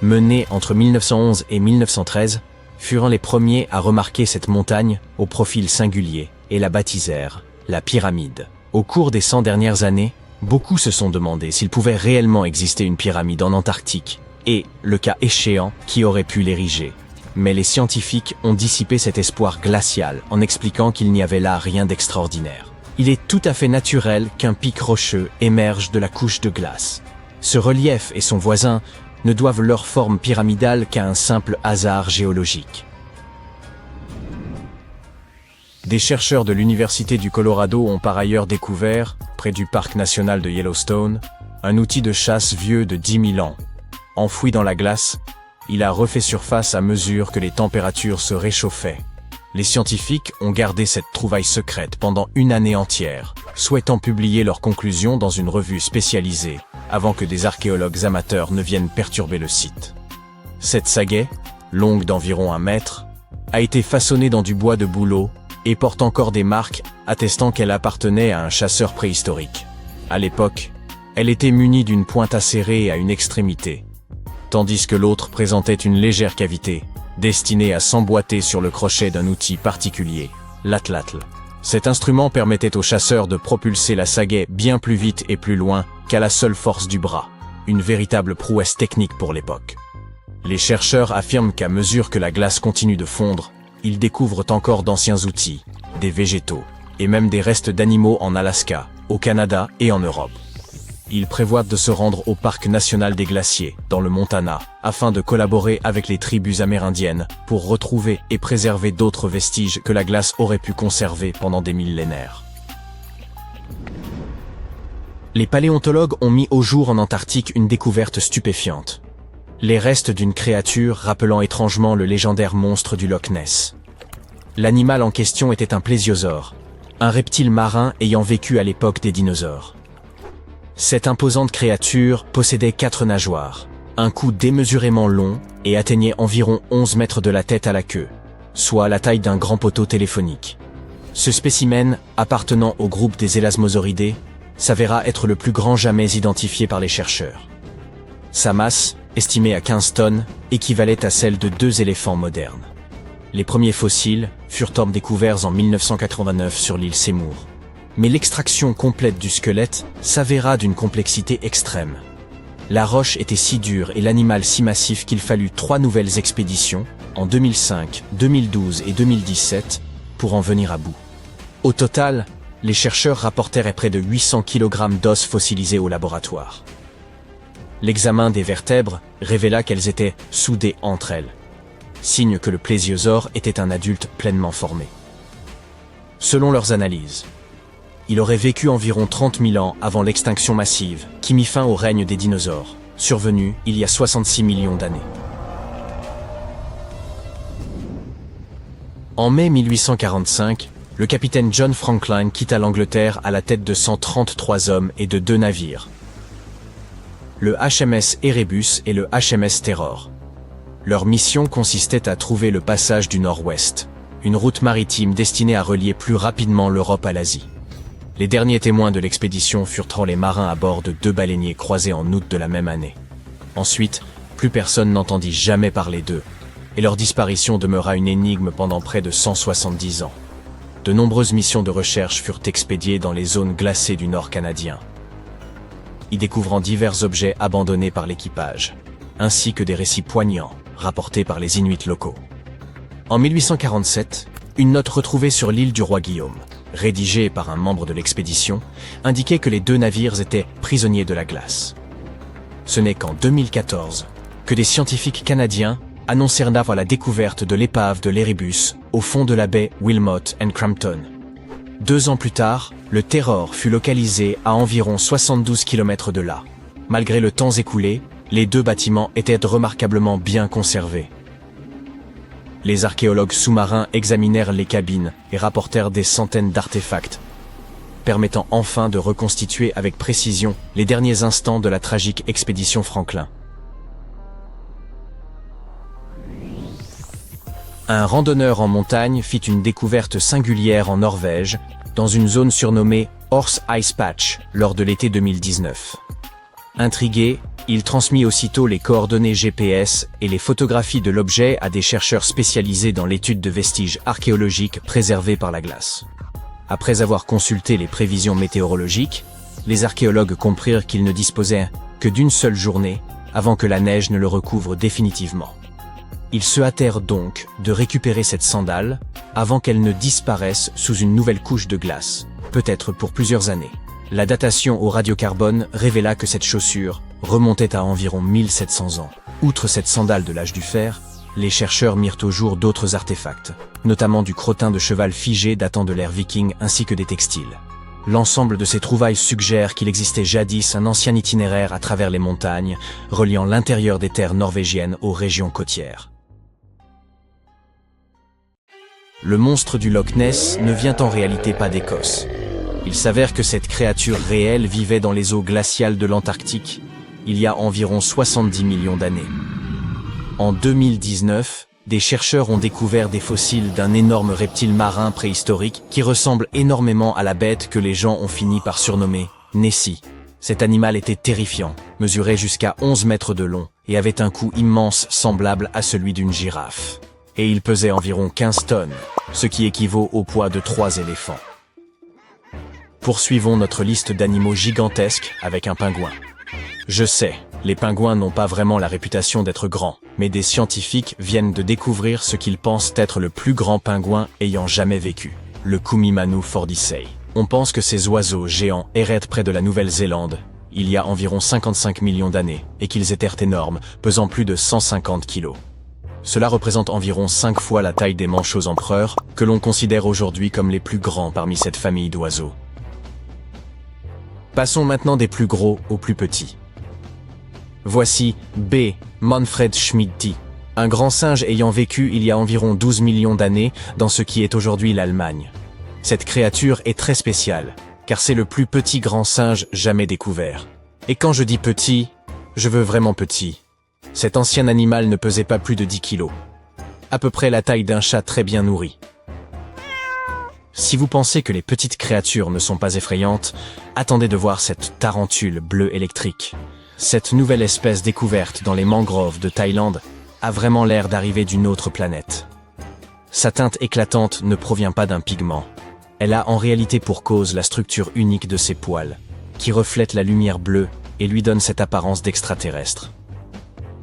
menée entre 1911 et 1913, furent les premiers à remarquer cette montagne au profil singulier et la baptisèrent la pyramide. Au cours des 100 dernières années, beaucoup se sont demandé s'il pouvait réellement exister une pyramide en Antarctique et, le cas échéant, qui aurait pu l'ériger. Mais les scientifiques ont dissipé cet espoir glacial en expliquant qu'il n'y avait là rien d'extraordinaire. Il est tout à fait naturel qu'un pic rocheux émerge de la couche de glace. Ce relief et son voisin ne doivent leur forme pyramidale qu'à un simple hasard géologique. Des chercheurs de l'Université du Colorado ont par ailleurs découvert, près du parc national de Yellowstone, un outil de chasse vieux de 10 000 ans. Enfoui dans la glace, il a refait surface à mesure que les températures se réchauffaient. Les scientifiques ont gardé cette trouvaille secrète pendant une année entière, souhaitant publier leurs conclusions dans une revue spécialisée, avant que des archéologues amateurs ne viennent perturber le site. Cette sagaie, longue d'environ 1 mètre, a été façonnée dans du bois de bouleau et porte encore des marques attestant qu'elle appartenait à un chasseur préhistorique. À l'époque, elle était munie d'une pointe acérée à une extrémité, tandis que l'autre présentait une légère cavité, destinée à s'emboîter sur le crochet d'un outil particulier, l'atlatl. Cet instrument permettait aux chasseurs de propulser la sagaie bien plus vite et plus loin qu'à la seule force du bras, une véritable prouesse technique pour l'époque. Les chercheurs affirment qu'à mesure que la glace continue de fondre, ils découvrent encore d'anciens outils, des végétaux, et même des restes d'animaux en Alaska, au Canada et en Europe. Ils prévoient de se rendre au Parc national des glaciers, dans le Montana, afin de collaborer avec les tribus amérindiennes pour retrouver et préserver d'autres vestiges que la glace aurait pu conserver pendant des millénaires. Les paléontologues ont mis au jour en Antarctique une découverte stupéfiante. Les restes d'une créature rappelant étrangement le légendaire monstre du Loch Ness. L'animal en question était un plésiosaure, un reptile marin ayant vécu à l'époque des dinosaures. Cette imposante créature possédait 4 nageoires, Un cou démesurément long et atteignait environ 11 mètres de la tête à la queue, soit la taille d'un grand poteau téléphonique. Ce spécimen, appartenant au groupe des Elasmosauridae, s'avéra être le plus grand jamais identifié par les chercheurs. Sa masse, estimée à 15 tonnes, équivalait à celle de 2 éléphants modernes. Les premiers fossiles furent découverts en 1989 sur l'île Seymour. Mais l'extraction complète du squelette s'avéra d'une complexité extrême. La roche était si dure et l'animal si massif qu'il fallut 3 nouvelles expéditions, en 2005, 2012 et 2017, pour en venir à bout. Au total, les chercheurs rapportèrent près de 800 kg d'os fossilisés au laboratoire. L'examen des vertèbres révéla qu'elles étaient soudées entre elles, signe que le plésiosaure était un adulte pleinement formé. Selon leurs analyses, il aurait vécu environ 30 000 ans avant l'extinction massive, qui mit fin au règne des dinosaures, survenu il y a 66 millions d'années. En mai 1845, le capitaine John Franklin quitta l'Angleterre à la tête de 133 hommes et de 2 navires, le HMS Erebus et le HMS Terror. Leur mission consistait à trouver le passage du Nord-Ouest, une route maritime destinée à relier plus rapidement l'Europe à l'Asie. Les derniers témoins de l'expédition furent les marins à bord de 2 baleiniers croisés en août de la même année. Ensuite, plus personne n'entendit jamais parler d'eux, et leur disparition demeura une énigme pendant près de 170 ans. De nombreuses missions de recherche furent expédiées dans les zones glacées du Nord canadien, y découvrant divers objets abandonnés par l'équipage, ainsi que des récits poignants rapportés par les Inuits locaux. En 1847, une note retrouvée sur l'île du Roi Guillaume, rédigée par un membre de l'expédition, indiquait que les 2 navires étaient prisonniers de la glace. Ce n'est qu'en 2014 que des scientifiques canadiens annoncèrent la découverte de l'épave de l'Erebus au fond de la baie Wilmot and Crampton. 2 ans plus tard, le Terror fut localisé à environ 72 km de là. Malgré le temps écoulé, les 2 bâtiments étaient remarquablement bien conservés. Les archéologues sous-marins examinèrent les cabines et rapportèrent des centaines d'artefacts, permettant enfin de reconstituer avec précision les derniers instants de la tragique expédition Franklin. Un randonneur en montagne fit une découverte singulière en Norvège, dans une zone surnommée Horse Ice Patch, lors de l'été 2019. Intrigué, il transmit aussitôt les coordonnées GPS et les photographies de l'objet à des chercheurs spécialisés dans l'étude de vestiges archéologiques préservés par la glace. Après avoir consulté les prévisions météorologiques, les archéologues comprirent qu'ils ne disposaient que d'une seule journée avant que la neige ne le recouvre définitivement. Ils se hâtèrent donc de récupérer cette sandale avant qu'elle ne disparaisse sous une nouvelle couche de glace, peut-être pour plusieurs années. La datation au radiocarbone révéla que cette chaussure remontait à environ 1700 ans. Outre cette sandale de l'âge du fer, les chercheurs mirent au jour d'autres artefacts, notamment du crottin de cheval figé datant de l'ère viking ainsi que des textiles. L'ensemble de ces trouvailles suggère qu'il existait jadis un ancien itinéraire à travers les montagnes, reliant l'intérieur des terres norvégiennes aux régions côtières. Le monstre du Loch Ness ne vient en réalité pas d'Écosse. Il s'avère que cette créature réelle vivait dans les eaux glaciales de l'Antarctique, il y a environ 70 millions d'années. En 2019, des chercheurs ont découvert des fossiles d'un énorme reptile marin préhistorique qui ressemble énormément à la bête que les gens ont fini par surnommer Nessie. Cet animal était terrifiant, mesurait jusqu'à 11 mètres de long et avait un cou immense semblable à celui d'une girafe. Et il pesait environ 15 tonnes, ce qui équivaut au poids de 3 éléphants. Poursuivons notre liste d'animaux gigantesques avec un pingouin. Je sais, les pingouins n'ont pas vraiment la réputation d'être grands, mais des scientifiques viennent de découvrir ce qu'ils pensent être le plus grand pingouin ayant jamais vécu, le Kumimanu fordisei. On pense que ces oiseaux géants erraient près de la Nouvelle-Zélande, il y a environ 55 millions d'années, et qu'ils étaient énormes, pesant plus de 150 kilos. Cela représente environ 5 fois la taille des manchots empereurs, que l'on considère aujourd'hui comme les plus grands parmi cette famille d'oiseaux. Passons maintenant des plus gros aux plus petits. Voici B. Manfred Schmidti, un grand singe ayant vécu il y a environ 12 millions d'années dans ce qui est aujourd'hui l'Allemagne. Cette créature est très spéciale, car c'est le plus petit grand singe jamais découvert. Et quand je dis petit, je veux vraiment petit. Cet ancien animal ne pesait pas plus de 10 kilos. À peu près la taille d'un chat très bien nourri. Si vous pensez que les petites créatures ne sont pas effrayantes, attendez de voir cette tarentule bleue électrique. Cette nouvelle espèce découverte dans les mangroves de Thaïlande a vraiment l'air d'arriver d'une autre planète. Sa teinte éclatante ne provient pas d'un pigment. Elle a en réalité pour cause la structure unique de ses poils, qui reflète la lumière bleue et lui donne cette apparence d'extraterrestre.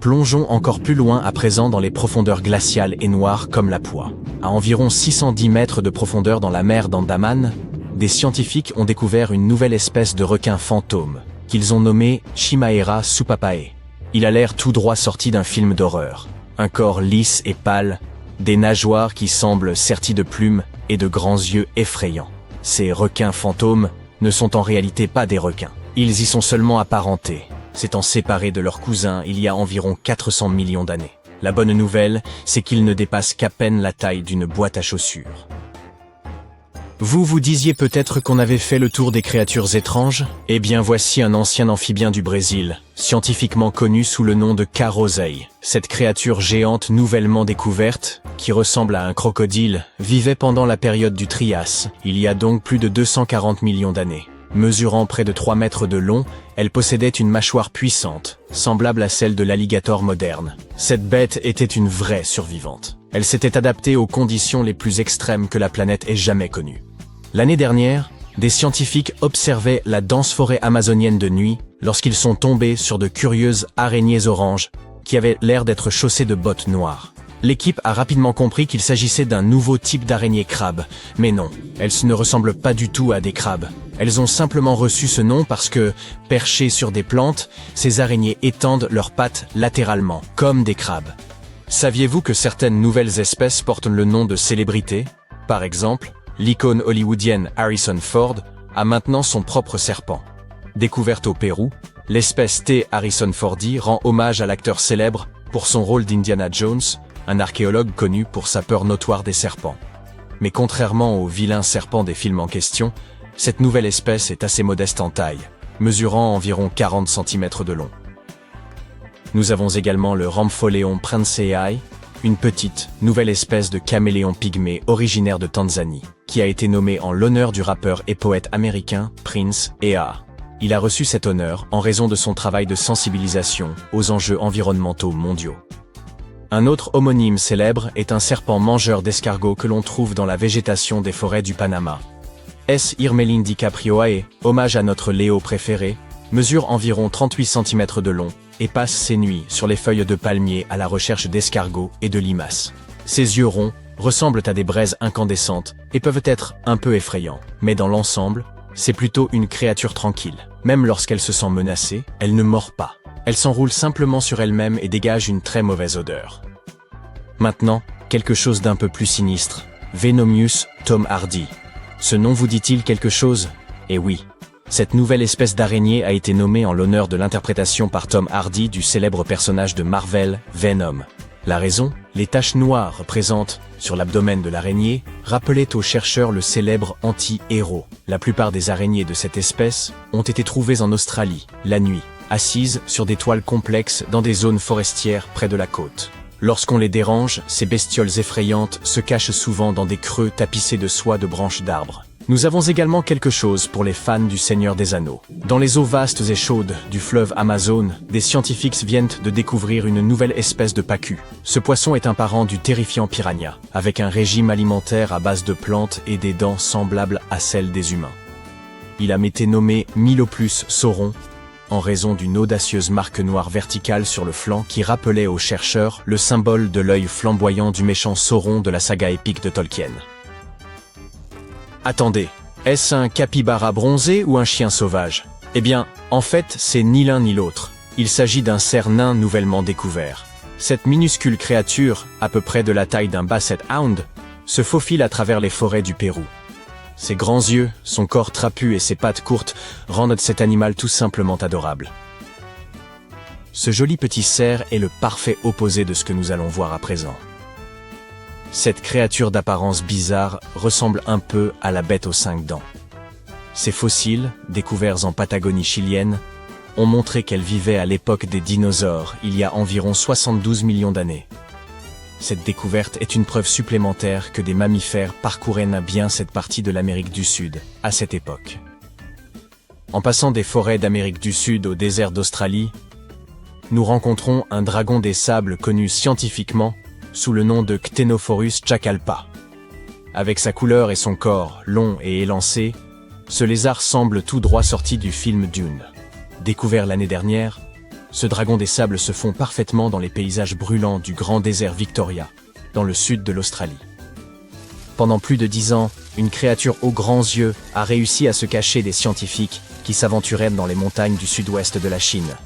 Plongeons encore plus loin à présent dans les profondeurs glaciales et noires comme la poix. À environ 610 mètres de profondeur dans la mer d'Andaman, des scientifiques ont découvert une nouvelle espèce de requin fantôme, qu'ils ont nommé Chimaera supapae. Il a l'air tout droit sorti d'un film d'horreur. Un corps lisse et pâle, des nageoires qui semblent serties de plumes et de grands yeux effrayants. Ces requins fantômes ne sont en réalité pas des requins. Ils y sont seulement apparentés, s'étant séparés de leurs cousins il y a environ 400 millions d'années. La bonne nouvelle, c'est qu'ils ne dépassent qu'à peine la taille d'une boîte à chaussures. Vous disiez peut-être qu'on avait fait le tour des créatures étranges? Eh bien voici un ancien amphibien du Brésil, scientifiquement connu sous le nom de Carosei. Cette créature géante nouvellement découverte, qui ressemble à un crocodile, vivait pendant la période du Trias, il y a donc plus de 240 millions d'années. Mesurant près de 3 mètres de long, elle possédait une mâchoire puissante, semblable à celle de l'alligator moderne. Cette bête était une vraie survivante. Elle s'était adaptée aux conditions les plus extrêmes que la planète ait jamais connues. L'année dernière, des scientifiques observaient la dense forêt amazonienne de nuit lorsqu'ils sont tombés sur de curieuses araignées oranges qui avaient l'air d'être chaussées de bottes noires. L'équipe a rapidement compris qu'il s'agissait d'un nouveau type d'araignée crabe. Mais non, elles ne ressemblent pas du tout à des crabes. Elles ont simplement reçu ce nom parce que, perchées sur des plantes, ces araignées étendent leurs pattes latéralement, comme des crabes. Saviez-vous que certaines nouvelles espèces portent le nom de célébrités? Par exemple, l'icône hollywoodienne Harrison Ford a maintenant son propre serpent. Découverte au Pérou, l'espèce T. Harrison Fordi rend hommage à l'acteur célèbre pour son rôle d'Indiana Jones, un archéologue connu pour sa peur notoire des serpents. Mais contrairement aux vilains serpents des films en question, cette nouvelle espèce est assez modeste en taille, mesurant environ 40 cm de long. Nous avons également le Rhampholeon princeai, une petite, nouvelle espèce de caméléon pygmée originaire de Tanzanie, qui a été nommé en l'honneur du rappeur et poète américain Prince Ea. Il a reçu cet honneur en raison de son travail de sensibilisation aux enjeux environnementaux mondiaux. Un autre homonyme célèbre est un serpent mangeur d'escargots que l'on trouve dans la végétation des forêts du Panama. S. Irmelin DiCaprioae, hommage à notre Léo préféré, mesure environ 38 cm de long et passe ses nuits sur les feuilles de palmier à la recherche d'escargots et de limaces. Ses yeux ronds ressemblent à des braises incandescentes et peuvent être un peu effrayants, mais dans l'ensemble, c'est plutôt une créature tranquille. Même lorsqu'elle se sent menacée, elle ne mord pas. Elle s'enroule simplement sur elle-même et dégage une très mauvaise odeur. Maintenant, quelque chose d'un peu plus sinistre. Venomius Tom Hardy. Ce nom vous dit-il quelque chose? Eh oui. Cette nouvelle espèce d'araignée a été nommée en l'honneur de l'interprétation par Tom Hardy du célèbre personnage de Marvel, Venom. La raison? Les taches noires présentes sur l'abdomen de l'araignée rappelaient aux chercheurs le célèbre anti-héros. La plupart des araignées de cette espèce ont été trouvées en Australie, la nuit, assises sur des toiles complexes dans des zones forestières près de la côte. Lorsqu'on les dérange, ces bestioles effrayantes se cachent souvent dans des creux tapissés de soie de branches d'arbres. Nous avons également quelque chose pour les fans du Seigneur des Anneaux. Dans les eaux vastes et chaudes du fleuve Amazon, des scientifiques viennent de découvrir une nouvelle espèce de pacu. Ce poisson est un parent du terrifiant piranha, avec un régime alimentaire à base de plantes et des dents semblables à celles des humains. Il a été nommé Miloplus sauron, en raison d'une audacieuse marque noire verticale sur le flanc qui rappelait aux chercheurs le symbole de l'œil flamboyant du méchant Sauron de la saga épique de Tolkien. Attendez, est-ce un capybara bronzé ou un chien sauvage? Eh bien, en fait, c'est ni l'un ni l'autre. Il s'agit d'un cerf nain nouvellement découvert. Cette minuscule créature, à peu près de la taille d'un basset hound, se faufile à travers les forêts du Pérou. Ses grands yeux, son corps trapu et ses pattes courtes rendent cet animal tout simplement adorable. Ce joli petit cerf est le parfait opposé de ce que nous allons voir à présent. Cette créature d'apparence bizarre ressemble un peu à la bête aux 5 dents. Ces fossiles, découverts en Patagonie chilienne, ont montré qu'elle vivait à l'époque des dinosaures, il y a environ 72 millions d'années. Cette découverte est une preuve supplémentaire que des mammifères parcouraient bien cette partie de l'Amérique du Sud, à cette époque. En passant des forêts d'Amérique du Sud au désert d'Australie, nous rencontrons un dragon des sables connu scientifiquement sous le nom de Ctenophorus chakalpa. Avec sa couleur et son corps long et élancé, ce lézard semble tout droit sorti du film Dune. Découvert l'année dernière, ce dragon des sables se fond parfaitement dans les paysages brûlants du grand désert Victoria, dans le sud de l'Australie. Pendant plus de 10 ans, une créature aux grands yeux a réussi à se cacher des scientifiques qui s'aventuraient dans les montagnes du sud-ouest de la Chine.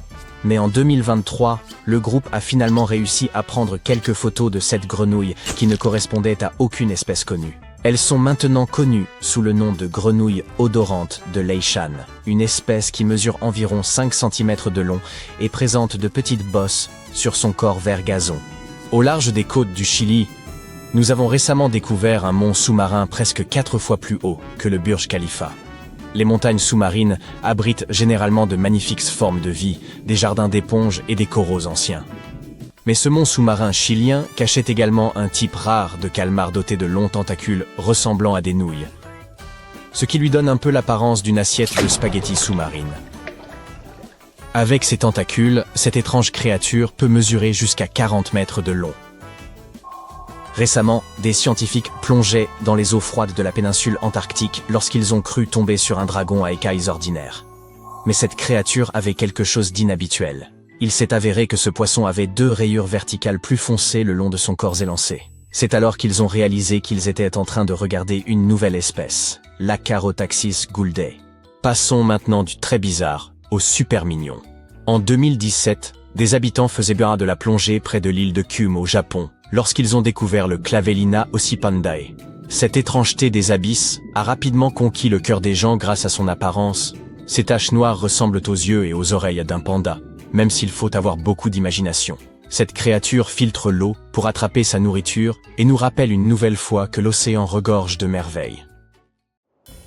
Mais en 2023, le groupe a finalement réussi à prendre quelques photos de cette grenouille qui ne correspondait à aucune espèce connue. Elles sont maintenant connues sous le nom de grenouille odorante de Leishan, une espèce qui mesure environ 5 cm de long et présente de petites bosses sur son corps vert gazon. Au large des côtes du Chili, nous avons récemment découvert un mont sous-marin presque 4 fois plus haut que le Burj Khalifa. Les montagnes sous-marines abritent généralement de magnifiques formes de vie, des jardins d'éponges et des coraux anciens. Mais ce mont sous-marin chilien cachait également un type rare de calmar doté de longs tentacules ressemblant à des nouilles, ce qui lui donne un peu l'apparence d'une assiette de spaghettis sous-marine. Avec ses tentacules, cette étrange créature peut mesurer jusqu'à 40 mètres de long. Récemment, des scientifiques plongeaient dans les eaux froides de la péninsule antarctique lorsqu'ils ont cru tomber sur un dragon à écailles ordinaires. Mais cette créature avait quelque chose d'inhabituel. Il s'est avéré que ce poisson avait 2 rayures verticales plus foncées le long de son corps élancé. C'est alors qu'ils ont réalisé qu'ils étaient en train de regarder une nouvelle espèce, l'Acharotaxis gouldae. Passons maintenant du très bizarre au super mignon. En 2017, des habitants faisaient bien de la plongée près de l'île de Kyūm au Japon, lorsqu'ils ont découvert le Clavellina ossipandae. Cette étrangeté des abysses a rapidement conquis le cœur des gens grâce à son apparence. Ces taches noires ressemblent aux yeux et aux oreilles d'un panda, même s'il faut avoir beaucoup d'imagination. Cette créature filtre l'eau pour attraper sa nourriture et nous rappelle une nouvelle fois que l'océan regorge de merveilles.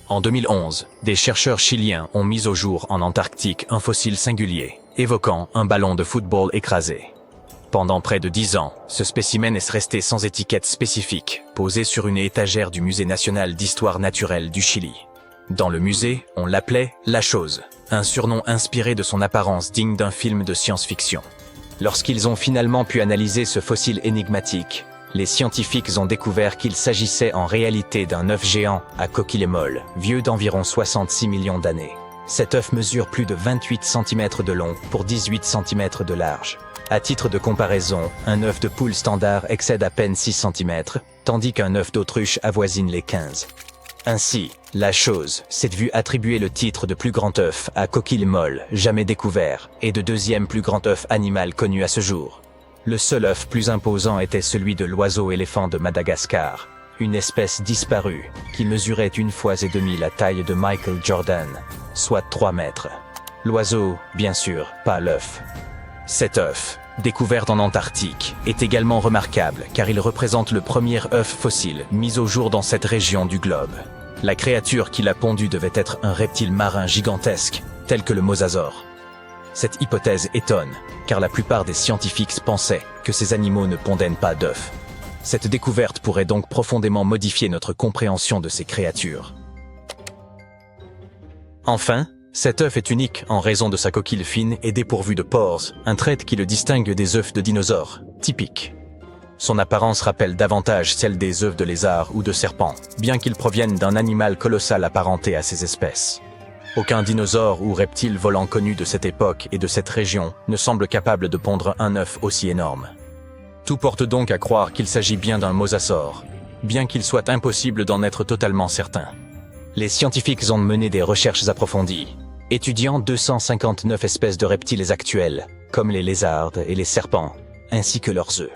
En 2011, des chercheurs chiliens ont mis au jour en Antarctique un fossile singulier, évoquant un ballon de football écrasé. Pendant près de 10 ans, ce spécimen est resté sans étiquette spécifique, posé sur une étagère du Musée national d'histoire naturelle du Chili. Dans le musée, on l'appelait « La Chose », un surnom inspiré de son apparence digne d'un film de science-fiction. Lorsqu'ils ont finalement pu analyser ce fossile énigmatique, les scientifiques ont découvert qu'il s'agissait en réalité d'un œuf géant à coquille molle, vieux d'environ 66 millions d'années. Cet œuf mesure plus de 28 cm de long pour 18 cm de large. À titre de comparaison, un œuf de poule standard excède à peine 6 cm, tandis qu'un œuf d'autruche avoisine les 15. Ainsi, La Chose s'est vue attribuer le titre de plus grand œuf à coquille molle jamais découvert et de deuxième plus grand œuf animal connu à ce jour. Le seul œuf plus imposant était celui de l'oiseau-éléphant de Madagascar, une espèce disparue qui mesurait 1,5 fois la taille de Michael Jordan, soit 3 mètres. L'oiseau, bien sûr, pas l'œuf. Cet œuf, découvert en Antarctique, est également remarquable car il représente le premier œuf fossile mis au jour dans cette région du globe. La créature qui l'a pondu devait être un reptile marin gigantesque, tel que le mosasaure. Cette hypothèse étonne, car la plupart des scientifiques pensaient que ces animaux ne pondaient pas d'œufs. Cette découverte pourrait donc profondément modifier notre compréhension de ces créatures. Enfin, cet œuf est unique en raison de sa coquille fine et dépourvue de pores, un trait qui le distingue des œufs de dinosaures, typiques. Son apparence rappelle davantage celle des œufs de lézards ou de serpents, bien qu'ils proviennent d'un animal colossal apparenté à ces espèces. Aucun dinosaure ou reptile volant connu de cette époque et de cette région ne semble capable de pondre un œuf aussi énorme. Tout porte donc à croire qu'il s'agit bien d'un mosasaure, bien qu'il soit impossible d'en être totalement certain. Les scientifiques ont mené des recherches approfondies, étudiant 259 espèces de reptiles actuels, comme les lézards et les serpents, ainsi que leurs œufs.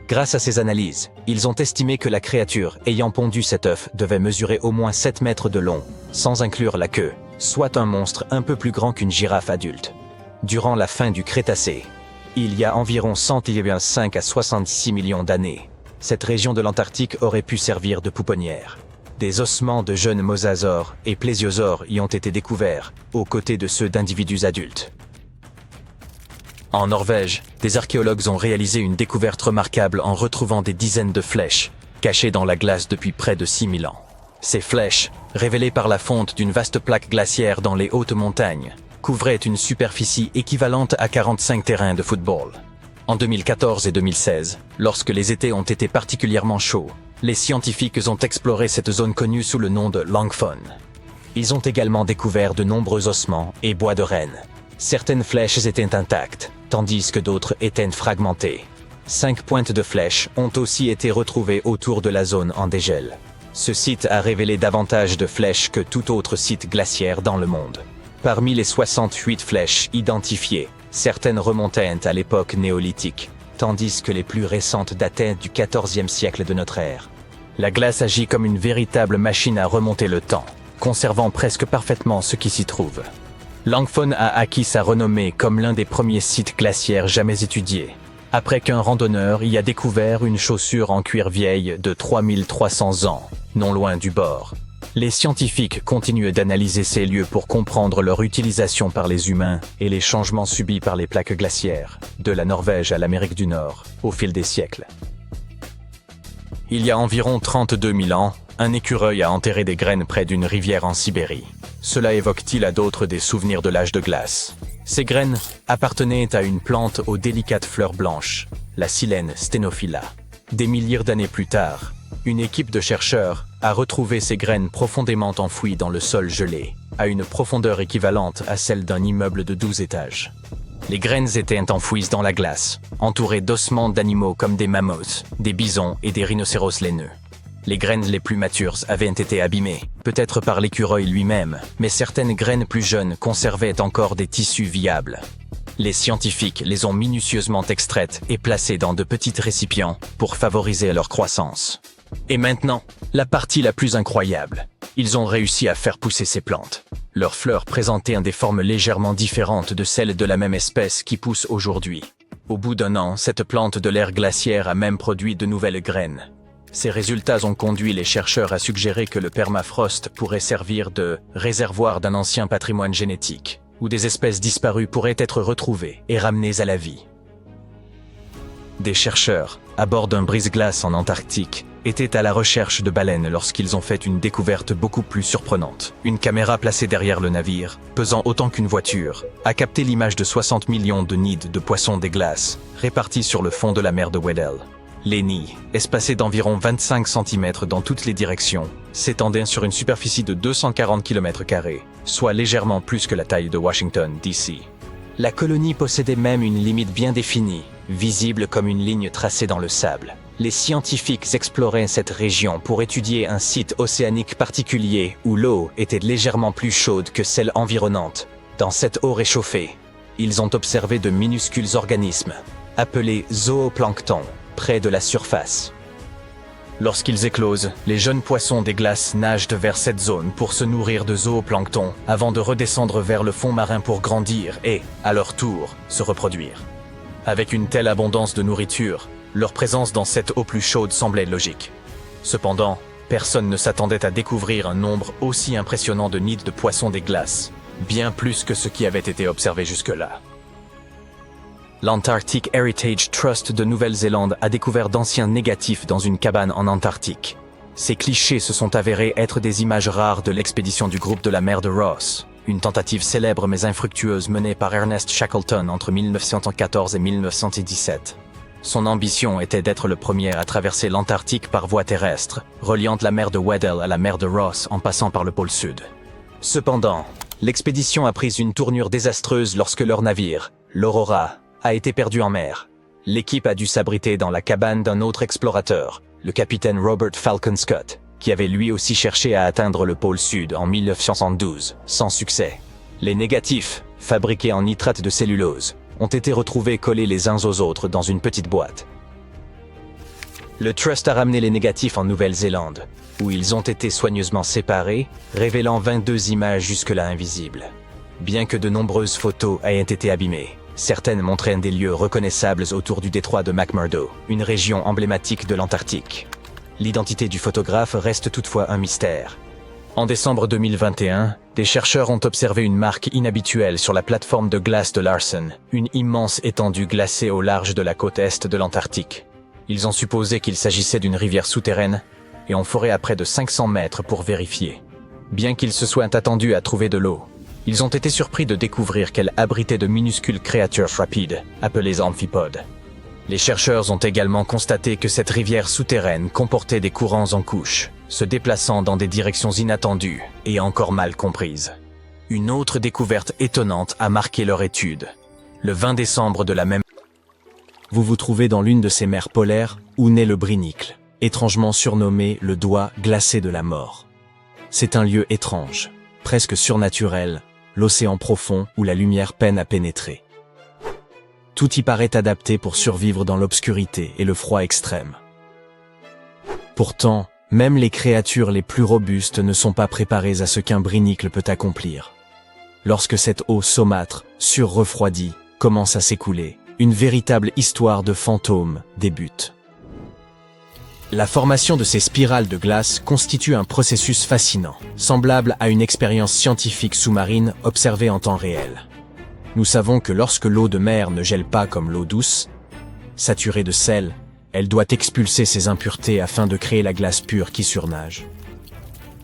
Grâce à ces analyses, ils ont estimé que la créature ayant pondu cet œuf devait mesurer au moins 7 mètres de long, sans inclure la queue, soit un monstre un peu plus grand qu'une girafe adulte. Durant la fin du Crétacé, il y a environ 105 à 66 millions d'années, cette région de l'Antarctique aurait pu servir de pouponnière. Des ossements de jeunes mosasaures et plésiosaures y ont été découverts, aux côtés de ceux d'individus adultes. En Norvège, des archéologues ont réalisé une découverte remarquable en retrouvant des dizaines de flèches, cachées dans la glace depuis près de 6000 ans. Ces flèches, révélées par la fonte d'une vaste plaque glaciaire dans les hautes montagnes, couvraient une superficie équivalente à 45 terrains de football. En 2014 et 2016, lorsque les étés ont été particulièrement chauds, les scientifiques ont exploré cette zone connue sous le nom de Langfon. Ils ont également découvert de nombreux ossements et bois de renne. Certaines flèches étaient intactes, tandis que d'autres étaient fragmentées. 5 pointes de flèches ont aussi été retrouvées autour de la zone en dégel. Ce site a révélé davantage de flèches que tout autre site glaciaire dans le monde. Parmi les 68 flèches identifiées, certaines remontaient à l'époque néolithique, tandis que les plus récentes dataient du XIVe siècle de notre ère. La glace agit comme une véritable machine à remonter le temps, conservant presque parfaitement ce qui s'y trouve. Langfon a acquis sa renommée comme l'un des premiers sites glaciaires jamais étudiés, après qu'un randonneur y a découvert une chaussure en cuir vieille de 3300 ans, non loin du bord. Les scientifiques continuent d'analyser ces lieux pour comprendre leur utilisation par les humains et les changements subis par les plaques glaciaires, de la Norvège à l'Amérique du Nord, au fil des siècles. Il y a environ 32 000 ans, un écureuil a enterré des graines près d'une rivière en Sibérie. Cela évoque-t-il à d'autres des souvenirs de l'âge de glace? Ces graines appartenaient à une plante aux délicates fleurs blanches, la silène Stenophylla. Des milliers d'années plus tard, une équipe de chercheurs a retrouvé ces graines profondément enfouies dans le sol gelé, à une profondeur équivalente à celle d'un immeuble de 12 étages. Les graines étaient enfouies dans la glace, entourées d'ossements d'animaux comme des mammouths, des bisons et des rhinocéros laineux. Les graines les plus matures avaient été abîmées, peut-être par l'écureuil lui-même, mais certaines graines plus jeunes conservaient encore des tissus viables. Les scientifiques les ont minutieusement extraites et placées dans de petits récipients pour favoriser leur croissance. Et maintenant, la partie la plus incroyable. Ils ont réussi à faire pousser ces plantes. Leurs fleurs présentaient des formes légèrement différentes de celles de la même espèce qui poussent aujourd'hui. Au bout d'un an, cette plante de l'ère glaciaire a même produit de nouvelles graines. Ces résultats ont conduit les chercheurs à suggérer que le permafrost pourrait servir de réservoir d'un ancien patrimoine génétique, où des espèces disparues pourraient être retrouvées et ramenées à la vie. Des chercheurs, à bord d'un brise-glace en Antarctique, étaient à la recherche de baleines lorsqu'ils ont fait une découverte beaucoup plus surprenante. Une caméra placée derrière le navire, pesant autant qu'une voiture, a capté l'image de 60 millions de nids de poissons des glaces, répartis sur le fond de la mer de Weddell. Les nids, espacés d'environ 25 cm dans toutes les directions, s'étendaient sur une superficie de 240 km², soit légèrement plus que la taille de Washington, D.C. La colonie possédait même une limite bien définie, visible comme une ligne tracée dans le sable. Les scientifiques exploraient cette région pour étudier un site océanique particulier où l'eau était légèrement plus chaude que celle environnante. Dans cette eau réchauffée, ils ont observé de minuscules organismes, appelés zooplanctons, près de la surface. Lorsqu'ils éclosent, les jeunes poissons des glaces nagent vers cette zone pour se nourrir de zooplancton avant de redescendre vers le fond marin pour grandir et, à leur tour, se reproduire. Avec une telle abondance de nourriture, leur présence dans cette eau plus chaude semblait logique. Cependant, personne ne s'attendait à découvrir un nombre aussi impressionnant de nids de poissons des glaces, bien plus que ce qui avait été observé jusque-là. L'Antarctic Heritage Trust de Nouvelle-Zélande a découvert d'anciens négatifs dans une cabane en Antarctique. Ces clichés se sont avérés être des images rares de l'expédition du groupe de la mer de Ross, une tentative célèbre mais infructueuse menée par Ernest Shackleton entre 1914 et 1917. Son ambition était d'être le premier à traverser l'Antarctique par voie terrestre, reliant la mer de Weddell à la mer de Ross en passant par le pôle Sud. Cependant, l'expédition a pris une tournure désastreuse lorsque leur navire, l'Aurora, a été perdu en mer. L'équipe a dû s'abriter dans la cabane d'un autre explorateur, le capitaine Robert Falcon Scott, qui avait lui aussi cherché à atteindre le pôle Sud en 1972, sans succès. Les négatifs, fabriqués en nitrate de cellulose, ont été retrouvés collés les uns aux autres dans une petite boîte. Le Trust a ramené les négatifs en Nouvelle-Zélande, où ils ont été soigneusement séparés, révélant 22 images jusque-là invisibles. Bien que de nombreuses photos aient été abîmées, certaines montraient des lieux reconnaissables autour du détroit de McMurdo, une région emblématique de l'Antarctique. L'identité du photographe reste toutefois un mystère. En décembre 2021, des chercheurs ont observé une marque inhabituelle sur la plateforme de glace de Larsen, une immense étendue glacée au large de la côte est de l'Antarctique. Ils ont supposé qu'il s'agissait d'une rivière souterraine et ont foré à près de 500 mètres pour vérifier. Bien qu'ils se soient attendus à trouver de l'eau, ils ont été surpris de découvrir qu'elle abritait de minuscules créatures rapides, appelées amphipodes. Les chercheurs ont également constaté que cette rivière souterraine comportait des courants en couches, se déplaçant dans des directions inattendues et encore mal comprises. Une autre découverte étonnante a marqué leur étude. Le 20 décembre de la même année, vous vous trouvez dans l'une de ces mers polaires où naît le Brinicle, étrangement surnommé le doigt glacé de la mort. C'est un lieu étrange, presque surnaturel, l'océan profond où la lumière peine à pénétrer. Tout y paraît adapté pour survivre dans l'obscurité et le froid extrême. Pourtant, même les créatures les plus robustes ne sont pas préparées à ce qu'un brinicle peut accomplir. Lorsque cette eau saumâtre, surrefroidie, commence à s'écouler, une véritable histoire de fantômes débute. La formation de ces spirales de glace constitue un processus fascinant, semblable à une expérience scientifique sous-marine observée en temps réel. Nous savons que lorsque l'eau de mer ne gèle pas comme l'eau douce, saturée de sel, elle doit expulser ses impuretés afin de créer la glace pure qui surnage.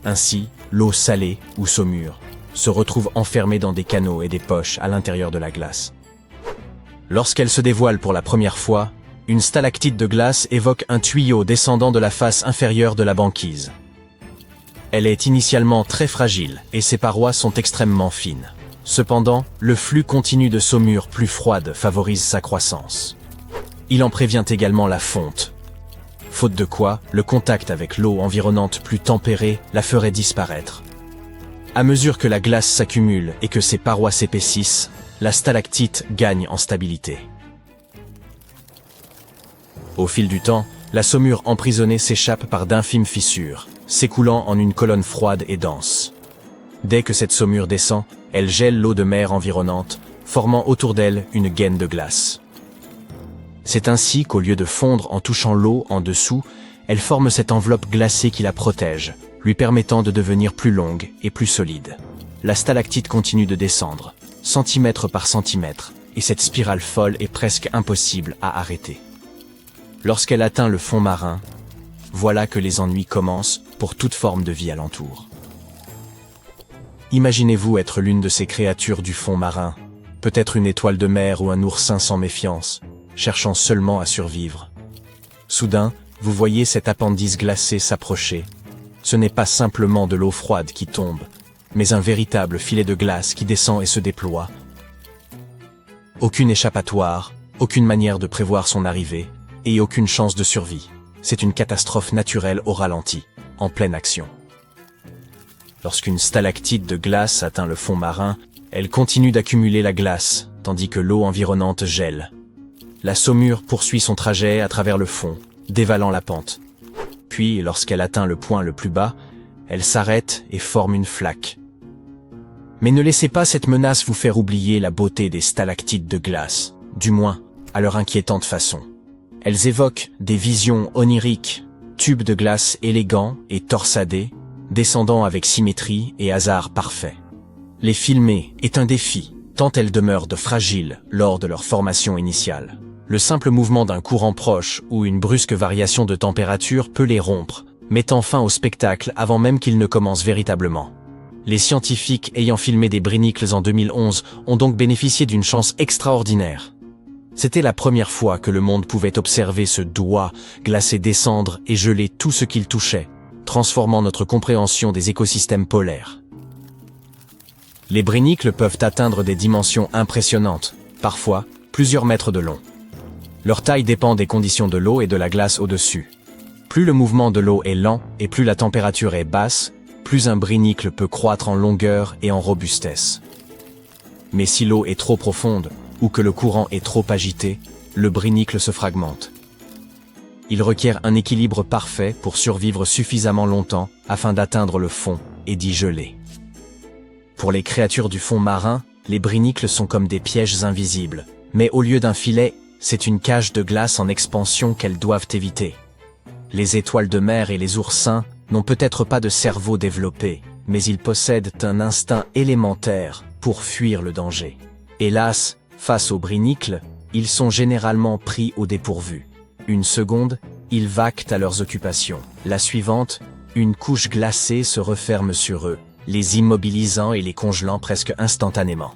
Ainsi, l'eau salée ou saumure se retrouve enfermée dans des canaux et des poches à l'intérieur de la glace. Lorsqu'elle se dévoile pour la première fois, une stalactite de glace évoque un tuyau descendant de la face inférieure de la banquise. Elle est initialement très fragile et ses parois sont extrêmement fines. Cependant, le flux continu de saumure plus froide favorise sa croissance. Il en prévient également la fonte. Faute de quoi, le contact avec l'eau environnante plus tempérée la ferait disparaître. À mesure que la glace s'accumule et que ses parois s'épaississent, la stalactite gagne en stabilité. Au fil du temps, la saumure emprisonnée s'échappe par d'infimes fissures, s'écoulant en une colonne froide et dense. Dès que cette saumure descend, elle gèle l'eau de mer environnante, formant autour d'elle une gaine de glace. C'est ainsi qu'au lieu de fondre en touchant l'eau en dessous, elle forme cette enveloppe glacée qui la protège, lui permettant de devenir plus longue et plus solide. La stalactite continue de descendre, centimètre par centimètre, et cette spirale folle est presque impossible à arrêter. Lorsqu'elle atteint le fond marin, voilà que les ennuis commencent pour toute forme de vie alentour. Imaginez-vous être l'une de ces créatures du fond marin, peut-être une étoile de mer ou un oursin sans méfiance, cherchant seulement à survivre. Soudain, vous voyez cet appendice glacé s'approcher. Ce n'est pas simplement de l'eau froide qui tombe, mais un véritable filet de glace qui descend et se déploie. Aucune échappatoire, aucune manière de prévoir son arrivée, et aucune chance de survie. C'est une catastrophe naturelle au ralenti, en pleine action. Lorsqu'une stalactite de glace atteint le fond marin, elle continue d'accumuler la glace, tandis que l'eau environnante gèle. La saumure poursuit son trajet à travers le fond, dévalant la pente. Puis, lorsqu'elle atteint le point le plus bas, elle s'arrête et forme une flaque. Mais ne laissez pas cette menace vous faire oublier la beauté des stalactites de glace, du moins, à leur inquiétante façon. Elles évoquent des visions oniriques, tubes de glace élégants et torsadés, descendant avec symétrie et hasard parfait. Les filmer est un défi, tant elles demeurent de fragiles lors de leur formation initiale. Le simple mouvement d'un courant proche ou une brusque variation de température peut les rompre, mettant fin au spectacle avant même qu'il ne commence véritablement. Les scientifiques ayant filmé des brinicles en 2011 ont donc bénéficié d'une chance extraordinaire. C'était la première fois que le monde pouvait observer ce doigt glacé descendre et geler tout ce qu'il touchait, transformant notre compréhension des écosystèmes polaires. Les brinicles peuvent atteindre des dimensions impressionnantes, parfois plusieurs mètres de long. Leur taille dépend des conditions de l'eau et de la glace au-dessus. Plus le mouvement de l'eau est lent et plus la température est basse, plus un brinicle peut croître en longueur et en robustesse. Mais si l'eau est trop profonde, ou que le courant est trop agité, le brinicle se fragmente. Il requiert un équilibre parfait pour survivre suffisamment longtemps afin d'atteindre le fond et d'y geler. Pour les créatures du fond marin, les brinicles sont comme des pièges invisibles, mais au lieu d'un filet, c'est une cage de glace en expansion qu'elles doivent éviter. Les étoiles de mer et les oursins, n'ont peut-être pas de cerveau développé, mais ils possèdent un instinct élémentaire pour fuir le danger. Hélas, face aux brinicles, ils sont généralement pris au dépourvu. Une seconde, ils vaquent à leurs occupations. La suivante, une couche glacée se referme sur eux, les immobilisant et les congelant presque instantanément.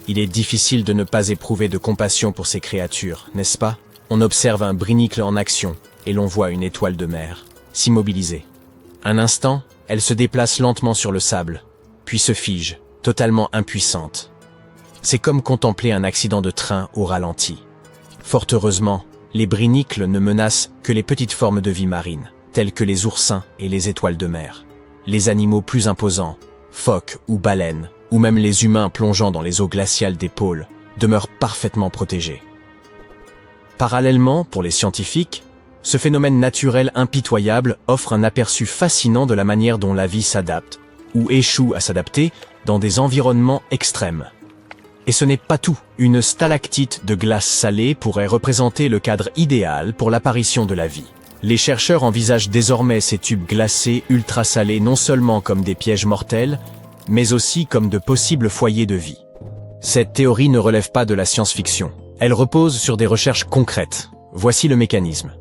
Il est difficile de ne pas éprouver de compassion pour ces créatures, n'est-ce pas? On observe un brinicle en action, et l'on voit une étoile de mer s'immobiliser. Un instant, elle se déplace lentement sur le sable, puis se fige, totalement impuissante. C'est comme contempler un accident de train au ralenti. Fort heureusement, les brinicles ne menacent que les petites formes de vie marine, telles que les oursins et les étoiles de mer. Les animaux plus imposants, phoques ou baleines, ou même les humains plongeant dans les eaux glaciales des pôles, demeurent parfaitement protégés. Parallèlement, pour les scientifiques, ce phénomène naturel impitoyable offre un aperçu fascinant de la manière dont la vie s'adapte, ou échoue à s'adapter, dans des environnements extrêmes. Et ce n'est pas tout. Une stalactite de glace salée pourrait représenter le cadre idéal pour l'apparition de la vie. Les chercheurs envisagent désormais ces tubes glacés ultra salés non seulement comme des pièges mortels, mais aussi comme de possibles foyers de vie. Cette théorie ne relève pas de la science-fiction. Elle repose sur des recherches concrètes. Voici le mécanisme.